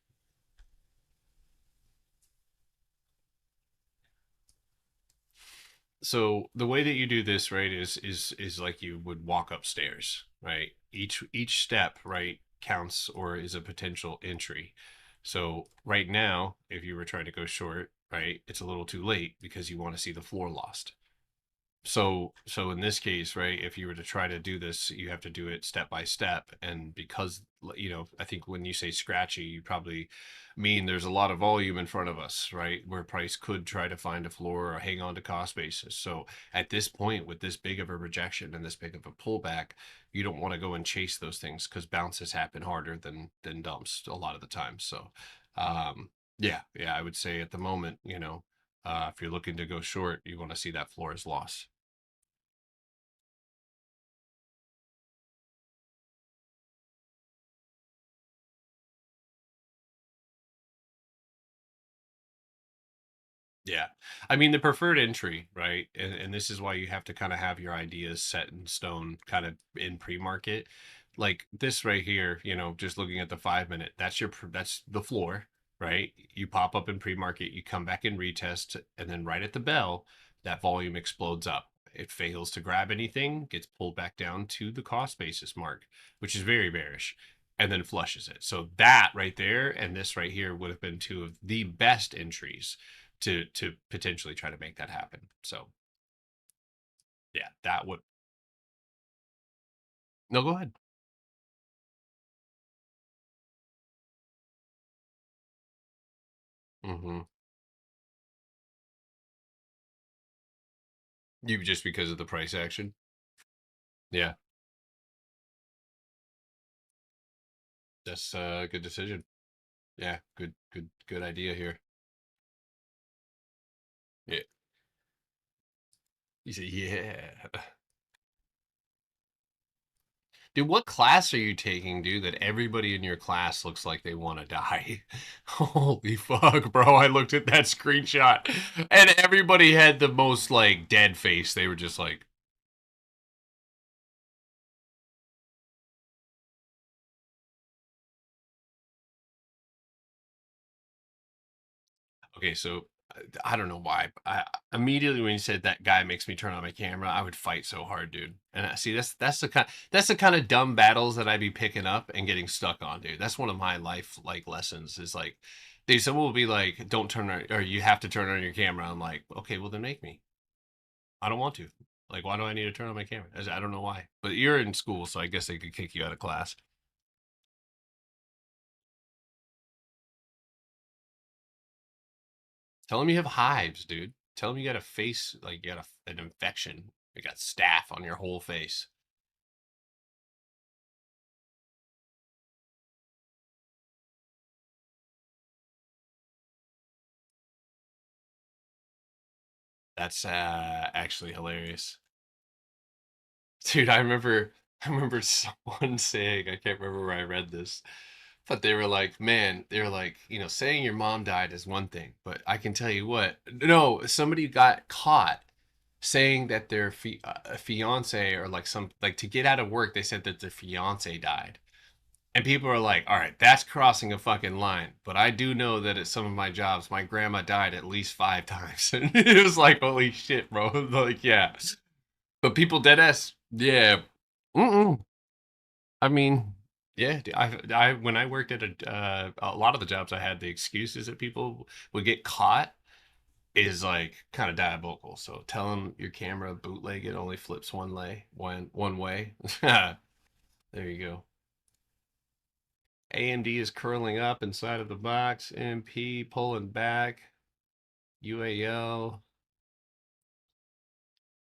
[SPEAKER 1] So the way that you do this, right, is like you would walk upstairs, right? Each step, right, counts or is a potential entry. So right now, if you were trying to go short, right, it's a little too late because you want to see the floor lost. So in this case, right, if you were to try to do this, you have to do it step by step. And because, I think when you say scratchy, you probably mean there's a lot of volume in front of us, right, where price could try to find a floor or hang on to cost basis. So at this point, with this big of a rejection and this big of a pullback, you don't want to go and chase those things because bounces happen harder than dumps a lot of the time. So yeah, I would say at the moment, if you're looking to go short, you want to see that floor is lost. Yeah. I mean, the preferred entry, right? And this is why you have to kind of have your ideas set in stone kind of in pre-market. Like this right here, just looking at the 5 minute, that's the floor, right? You pop up in pre-market, you come back and retest, and then right at the bell, that volume explodes up. It fails to grab anything, gets pulled back down to the cost basis mark, which is very bearish, and then flushes it. So that right there and this right here would have been two of the best entries to potentially try to make that happen. So yeah, that would. No, go ahead. Hmm. You just because of the price action. Yeah, that's a good decision. Yeah, good idea here. Yeah, you say yeah. Dude, what class are you taking, dude, that everybody in your class looks like they want to die? Holy fuck, bro. I looked at that screenshot and everybody had the most like dead face. They were just like, okay, so I don't know why. I immediately when you said that guy makes me turn on my camera, I would fight so hard, dude. And I see that's the kind of dumb battles that I'd be picking up and getting stuck on, dude. That's one of my life like lessons is like, dude, someone will be like, "Don't turn on," or you have to turn on your camera. I'm like, okay, well then make me. I don't want to. Like, why do I need to turn on my camera? I don't know why. But you're in school, so I guess they could kick you out of class. Tell them you have hives, dude. Tell them you got a face, like you got an infection. You got staph on your whole face. That's actually hilarious. Dude, I remember someone saying, I can't remember where I read this, but they were like, man, they were like, saying your mom died is one thing, but I can tell you what, no, somebody got caught saying that their fiance or like some like to get out of work, they said that their fiance died. And people are like, all right, that's crossing a fucking line. But I do know that at some of my jobs, my grandma died at least 5 times. And it was like, holy shit, bro. Like, yeah. But people dead ass, yeah. Mm-mm. I mean, yeah. When I worked at a lot of the jobs I had, the excuses that people would get caught is like kind of diabolical. So tell them your camera bootleg it only flips one way. There you go. AMD is curling up inside of the box. MP pulling back. UAL.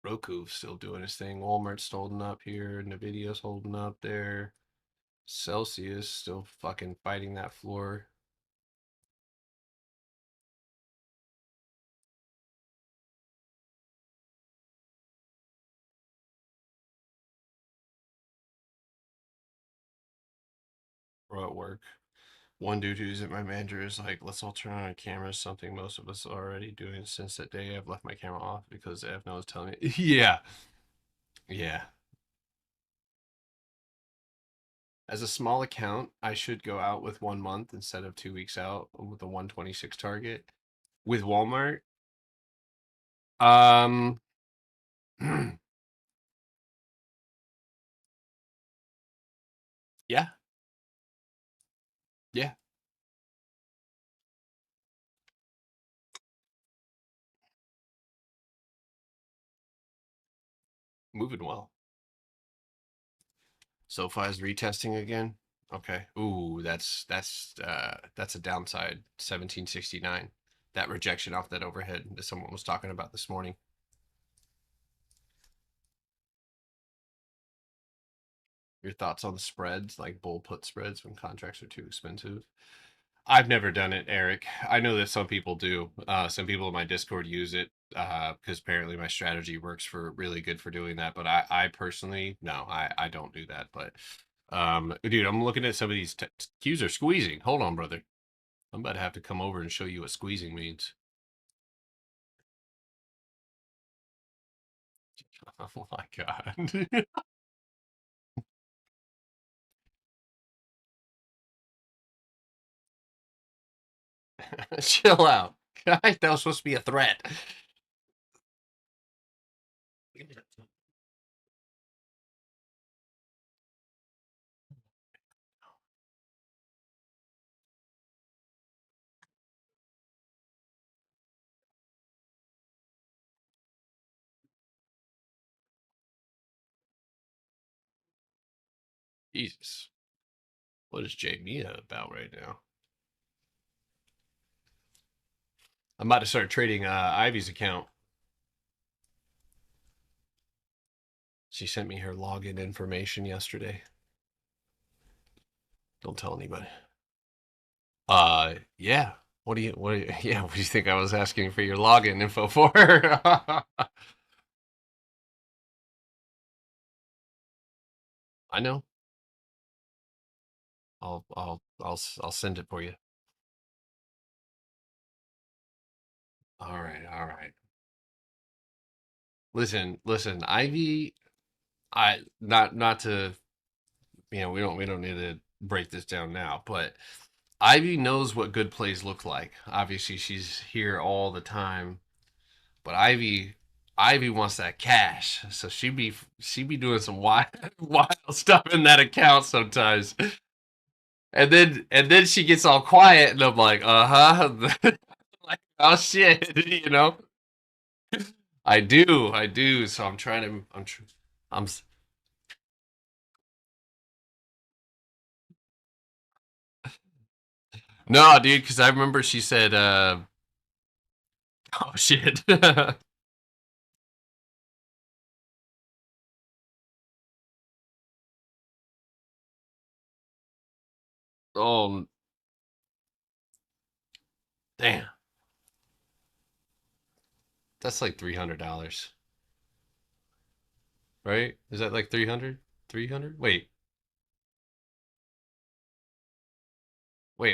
[SPEAKER 1] Roku still doing his thing. Walmart's holding up here. Nvidia's holding up there. Celsius still fucking fighting that floor. We're at work. One dude who's at my manager is like, let's all turn on our cameras, something most of us are already doing since that day I've left my camera off because FNO was telling me. Yeah. Yeah. As a small account, I should go out with 1 month instead of 2 weeks out with a 126 target. With Walmart, um, yeah, yeah, moving well. SoFi's retesting again. Okay. Ooh, that's a downside. 1769. That rejection off that overhead that someone was talking about this morning. Your thoughts on the spreads, like bull put spreads when contracts are too expensive? I've never done it, Eric. I know that some people do. Some people in my Discord use it because apparently my strategy works for really good for doing that. But I personally, no, I don't do that. But dude, I'm looking at some of these Qs are squeezing. Hold on, brother. I'm about to have to come over and show you what squeezing means. Oh my god. Chill out. That was supposed to be a threat. Jesus. What is Jamia about right now? I'm about to start trading Ivy's account. She sent me her login information yesterday. Don't tell anybody. Yeah. Yeah, what do you think I was asking for your login info for? I know. I'll send it for you. All right, all right. Listen, Ivy, I not to, we don't need to break this down now, but Ivy knows what good plays look like. Obviously, she's here all the time, but Ivy wants that cash, so she be doing some wild wild stuff in that account sometimes. And then she gets all quiet, and I'm like, like, oh shit. I do. So I'm trying to, I'm, no, dude, because I remember she said, oh shit. Oh, damn. That's like $300, right? Is that like 300? 300? Wait,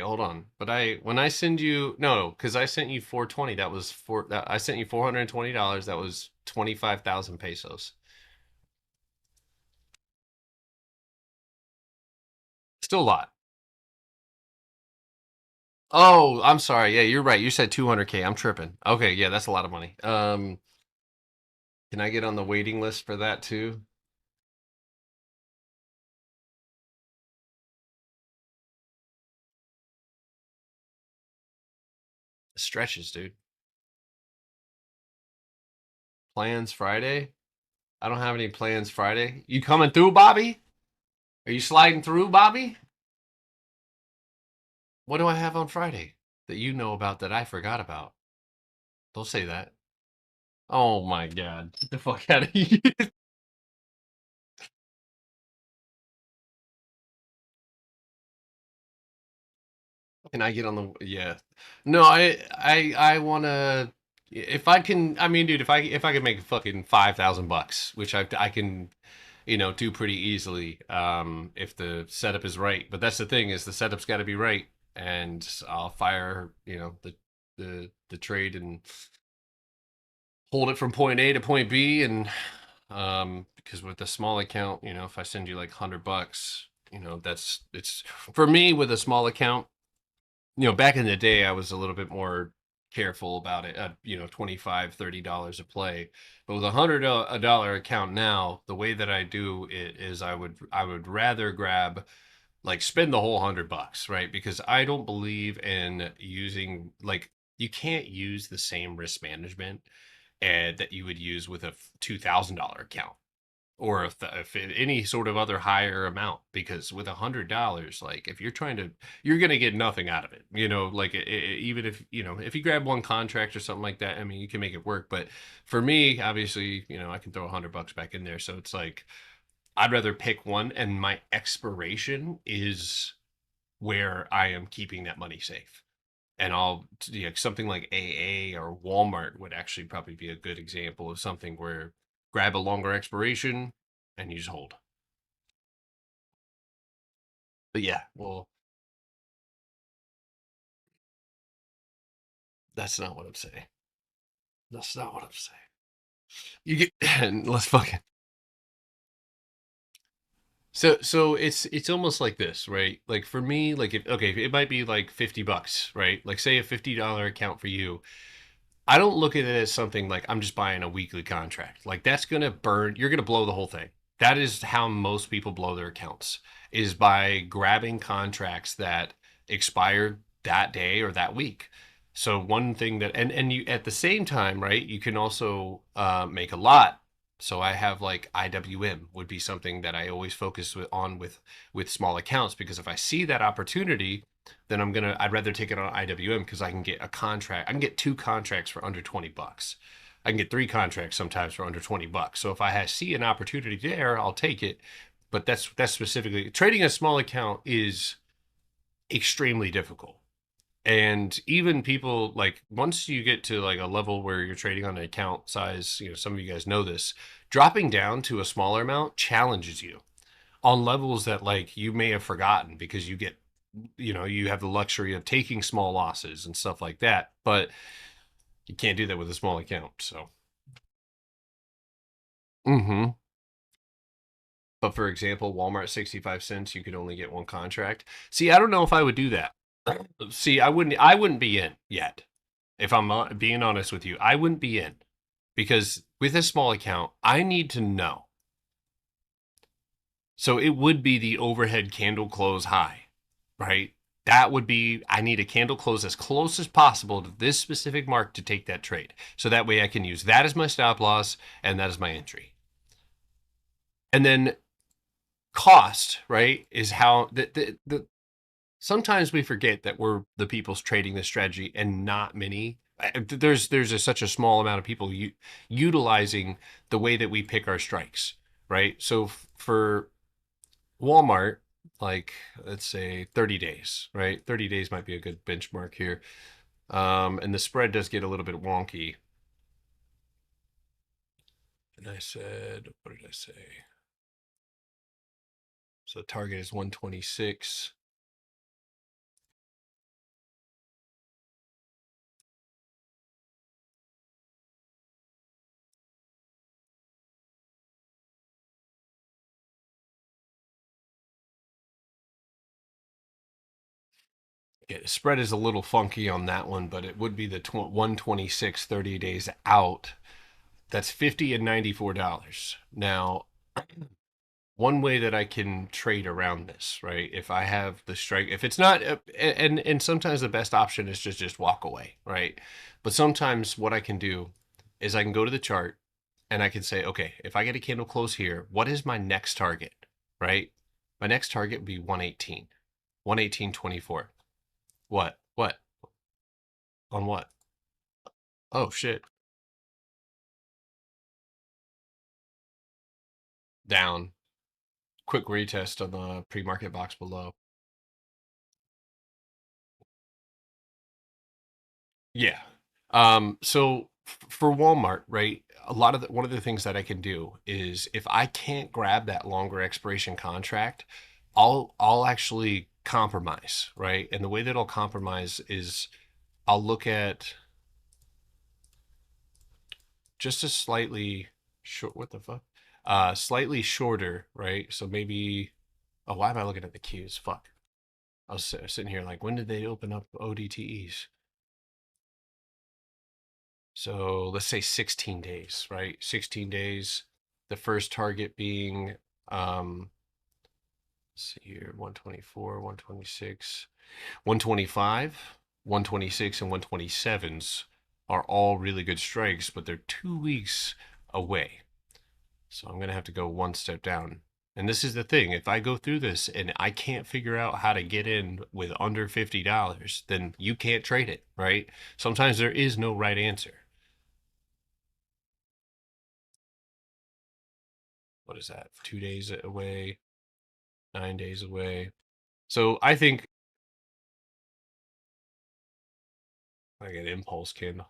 [SPEAKER 1] hold on. But when I send you, no, because I sent you 420. I sent you $420. That was 25,000 pesos. Still a lot. Oh, I'm sorry. Yeah, you're right. You said 200K. I'm tripping. Okay, yeah, that's a lot of money. Can I get on the waiting list for that too? Stretches, dude. Plans Friday? I don't have any plans Friday. You coming through, Bobby? Are you sliding through, Bobby? What do I have on Friday that you know about that I forgot about? Don't say that. Oh my god. Get the fuck out of here. Can I get on the yeah. No, I wanna if I can I mean dude, if I could make fucking $5,000, which I can, do pretty easily, if the setup is right. But that's the thing is the setup's gotta be right. And I'll fire, the trade and hold it from point A to point B and because with a small account, if I send you like $100, it's for me with a small account, back in the day, I was a little bit more careful about it at, $25-$30 a play. But with a $100 account now, the way that I do it is I would rather grab like spend the whole $100, right? Because I don't believe in using like you can't use the same risk management that you would use with a $2,000 account or if any sort of other higher amount, because with $100, like if you're gonna get nothing out of it, like even if if you grab one contract or something like that, I mean you can make it work. But for me, obviously, I can throw $100 back in there, so it's like I'd rather pick one, and my expiration is where I am keeping that money safe. And something like AA or Walmart would actually probably be a good example of something where grab a longer expiration and you just hold. But yeah, well, that's not what I'm saying. That's not what I'm saying. You get let's fucking so it's almost like this, right? Like for me, like if okay, it might be like $50, right? Like say a $50 account for you. I don't look at it as something like I'm just buying a weekly contract. Like that's gonna burn. You're gonna blow the whole thing. That is how most people blow their accounts, is by grabbing contracts that expired that day or that week. So one thing that and you at the same time, right? You can also make a lot. So I have like IWM would be something that I always focus on with small accounts, because if I see that opportunity, then I'd rather take it on IWM because I can get a contract. I can get two contracts for under $20. I can get three contracts sometimes for under $20. So if see an opportunity there, I'll take it. But that's specifically trading a small account is extremely difficult. And even people like once you get to like a level where you're trading on an account size, some of you guys know this, dropping down to a smaller amount challenges you on levels that like you may have forgotten, because you have the luxury of taking small losses and stuff like that, but you can't do that with a small account. So hmm but for example, Walmart 65 cents, you could only get one contract. See, I don't know if I would do that. See, I wouldn't be in yet. If I'm being honest with you, I wouldn't be in, because with a small account I need to know. So it would be the overhead candle close high, right? That would be, I need a candle close as close as possible to this specific mark to take that trade. So that way I can use that as my stop loss and that is my entry. And then cost, right, is how sometimes we forget that we're the people's trading this strategy and not many. Such a small amount of people utilizing the way that we pick our strikes, right? So for Walmart, like let's say 30 days, right? 30 days might be a good benchmark here. And the spread does get a little bit wonky. And I said, what did I say? So the target is 126. Yeah, the spread is a little funky on that one, but it would be the 126 30 days out. That's $50 and $94. Now, one way that I can trade around this, right? If I have the strike, if it's not, and sometimes the best option is just walk away, right? But sometimes what I can do is I can go to the chart and I can say, okay, if I get a candle close here, what is my next target, right? My next target would be 118, 118.24. What? What? On what? Oh shit. Down. Quick retest on the pre-market box below. Yeah. So for Walmart, right? One of the things that I can do is if I can't grab that longer expiration contract, I'll actually compromise, right? And the way that I'll compromise is I'll look at just a slightly short, what the fuck? Slightly shorter, right? So maybe, oh, why am I looking at the queues? Fuck. I was sitting here like, when did they open up ODTEs? So let's say 16 days, right? 16 days. The first target being, let's see here, 124, 126, 125, 126, and 127s are all really good strikes, but they're 2 weeks away. So I'm going to have to go one step down. And this is the thing. If I go through this and I can't figure out how to get in with under $50, then you can't trade it, right? Sometimes there is no right answer. What is that? 2 days away, 9 days away. So I think I get impulse candle.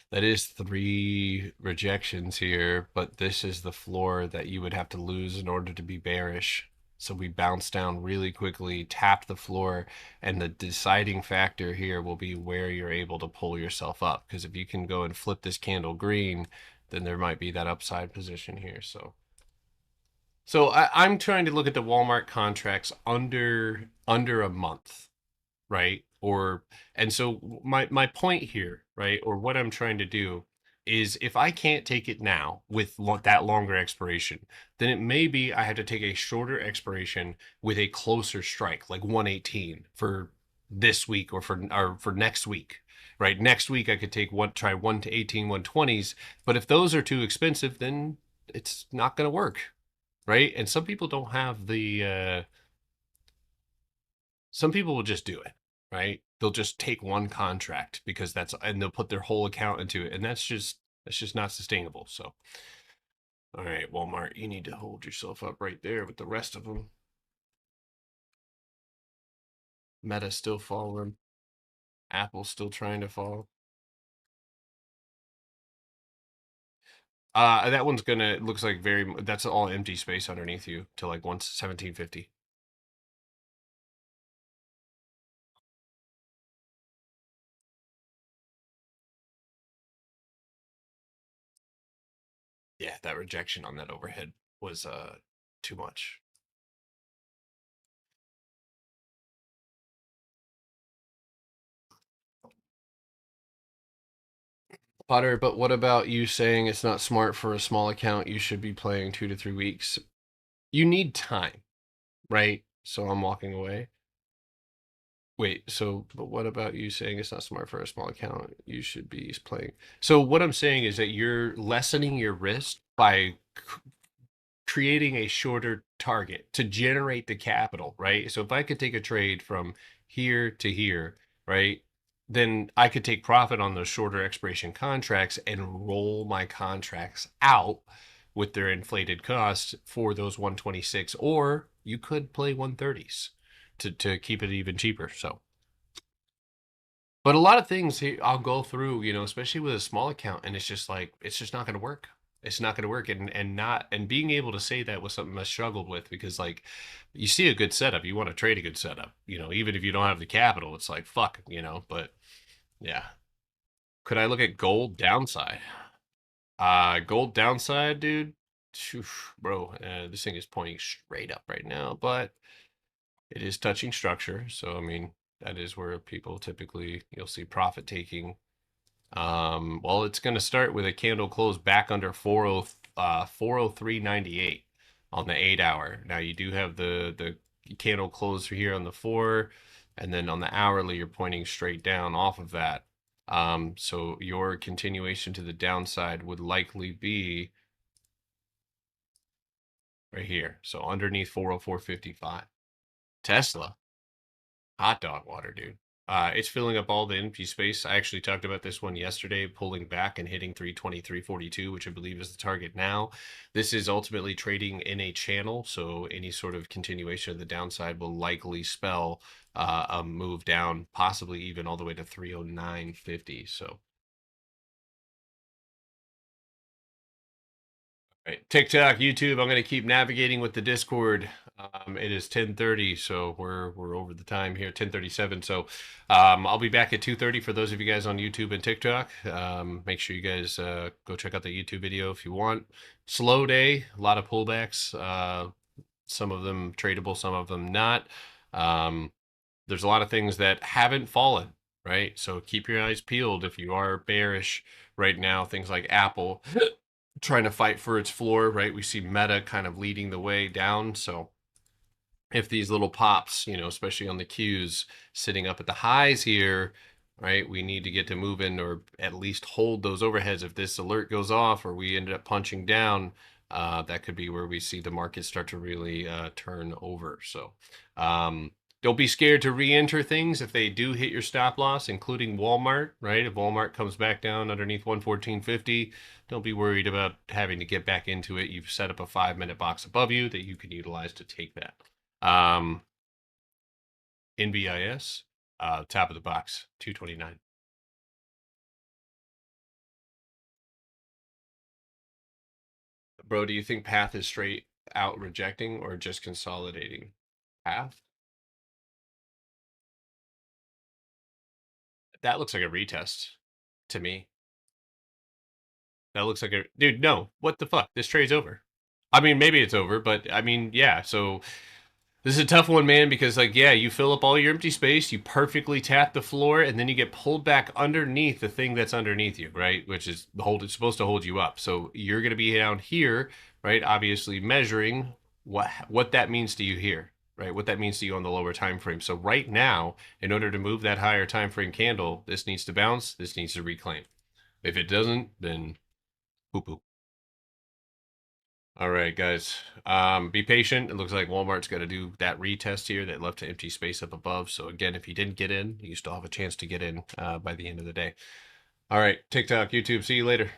[SPEAKER 1] That is 3 rejections here, but this is the floor that you would have to lose in order to be bearish. So we bounce down really quickly, tap the floor, and the deciding factor here will be where you're able to pull yourself up. Because if you can go and flip this candle green, then there might be that upside position here. So I'm trying to look at the Walmart contracts under a month, right? And so my point here, right, or what I'm trying to do is if I can't take it now with that longer expiration, then it may be I have to take a shorter expiration with a closer strike, like 118 for this week or for next week. Right, next week I could try 1 to 18 120s, but if those are too expensive, then it's not going to work, right? And some people don't have the some people will just do it, right? They'll just take one contract because and they'll put their whole account into it, and that's just not sustainable. So, all right, Walmart, you need to hold yourself up right there with the rest of them. Meta still falling. Apple still trying to fall. That one's gonna looks like that's all empty space underneath you to like 1750. Yeah, that rejection on that overhead was too much. Potter, but what about you saying it's not smart for a small account? You should be playing 2 to 3 weeks. You need time, right? So I'm walking away. Wait, but what about you saying it's not smart for a small account? You should be playing. So what I'm saying is that you're lessening your risk by creating a shorter target to generate the capital, right? So if I could take a trade from here to here, right, then I could take profit on those shorter expiration contracts and roll my contracts out with their inflated costs for those 126, or you could play 130s to keep it even cheaper. So, but a lot of things I'll go through, especially with a small account, and it's just like it's just not going to work. It's not going to work, and being able to say that was something I struggled with because like you see a good setup, you want to trade a good setup, even if you don't have the capital, it's like fuck, But yeah, could I look at gold downside? Gold downside, dude. Bro, this thing is pointing straight up right now, but it is touching structure, so I mean that is where people typically you'll see profit taking. Well, it's going to start with a candle close back under 403.98 on the 8 hour. Now you do have the candle close here on the 4, and then on the hourly you're pointing straight down off of that. So your continuation to the downside would likely be right here. So underneath 404.55 Tesla. Hot dog water, dude. It's filling up all the empty space. I actually talked about this one yesterday, pulling back and hitting 323.42, which I believe is the target now. This is ultimately trading in a channel, so any sort of continuation of the downside will likely spell a move down, possibly even all the way to 309.50. So, right, TikTok, YouTube. I'm going to keep navigating with the Discord. It is 10:30, so we're over the time here, 10:37. So I'll be back at 2:30 for those of you guys on YouTube and TikTok. Make sure you guys go check out the YouTube video if you want. Slow day, a lot of pullbacks. Some of them tradable, some of them not. There's a lot of things that haven't fallen, right? So keep your eyes peeled if you are bearish right now. Things like Apple trying to fight for its floor, right? We see Meta kind of leading the way down. So if these little pops, especially on the Qs sitting up at the highs here, right, we need to get to moving or at least hold those overheads. If this alert goes off or we ended up punching down, that could be where we see the market start to really turn over. So don't be scared to re-enter things if they do hit your stop loss, including Walmart, right? If Walmart comes back down underneath 114.50, don't be worried about having to get back into it. You've set up a 5-minute box above you that you can utilize to take that. NBIS, top of the box, 229. Bro, do you think path is straight out rejecting or just consolidating? Path? That looks like a retest to me. That looks like a dude. No, what the fuck? This trade's over. I mean, maybe it's over, but I mean, yeah. So this is a tough one, man, because like, yeah, you fill up all your empty space, you perfectly tap the floor, and then you get pulled back underneath the thing that's underneath you, right? Which is it's supposed to hold you up. So you're gonna be down here, right? Obviously measuring what that means to you here, right? What that means to you on the lower time frame. So right now, in order to move that higher time frame candle, this needs to bounce, this needs to reclaim. If it doesn't, then poo-poo. All right, guys. Be patient. It looks like Walmart's got to do that retest here that left an empty space up above. So again, if you didn't get in, you still have a chance to get in by the end of the day. All right, TikTok, YouTube. See you later.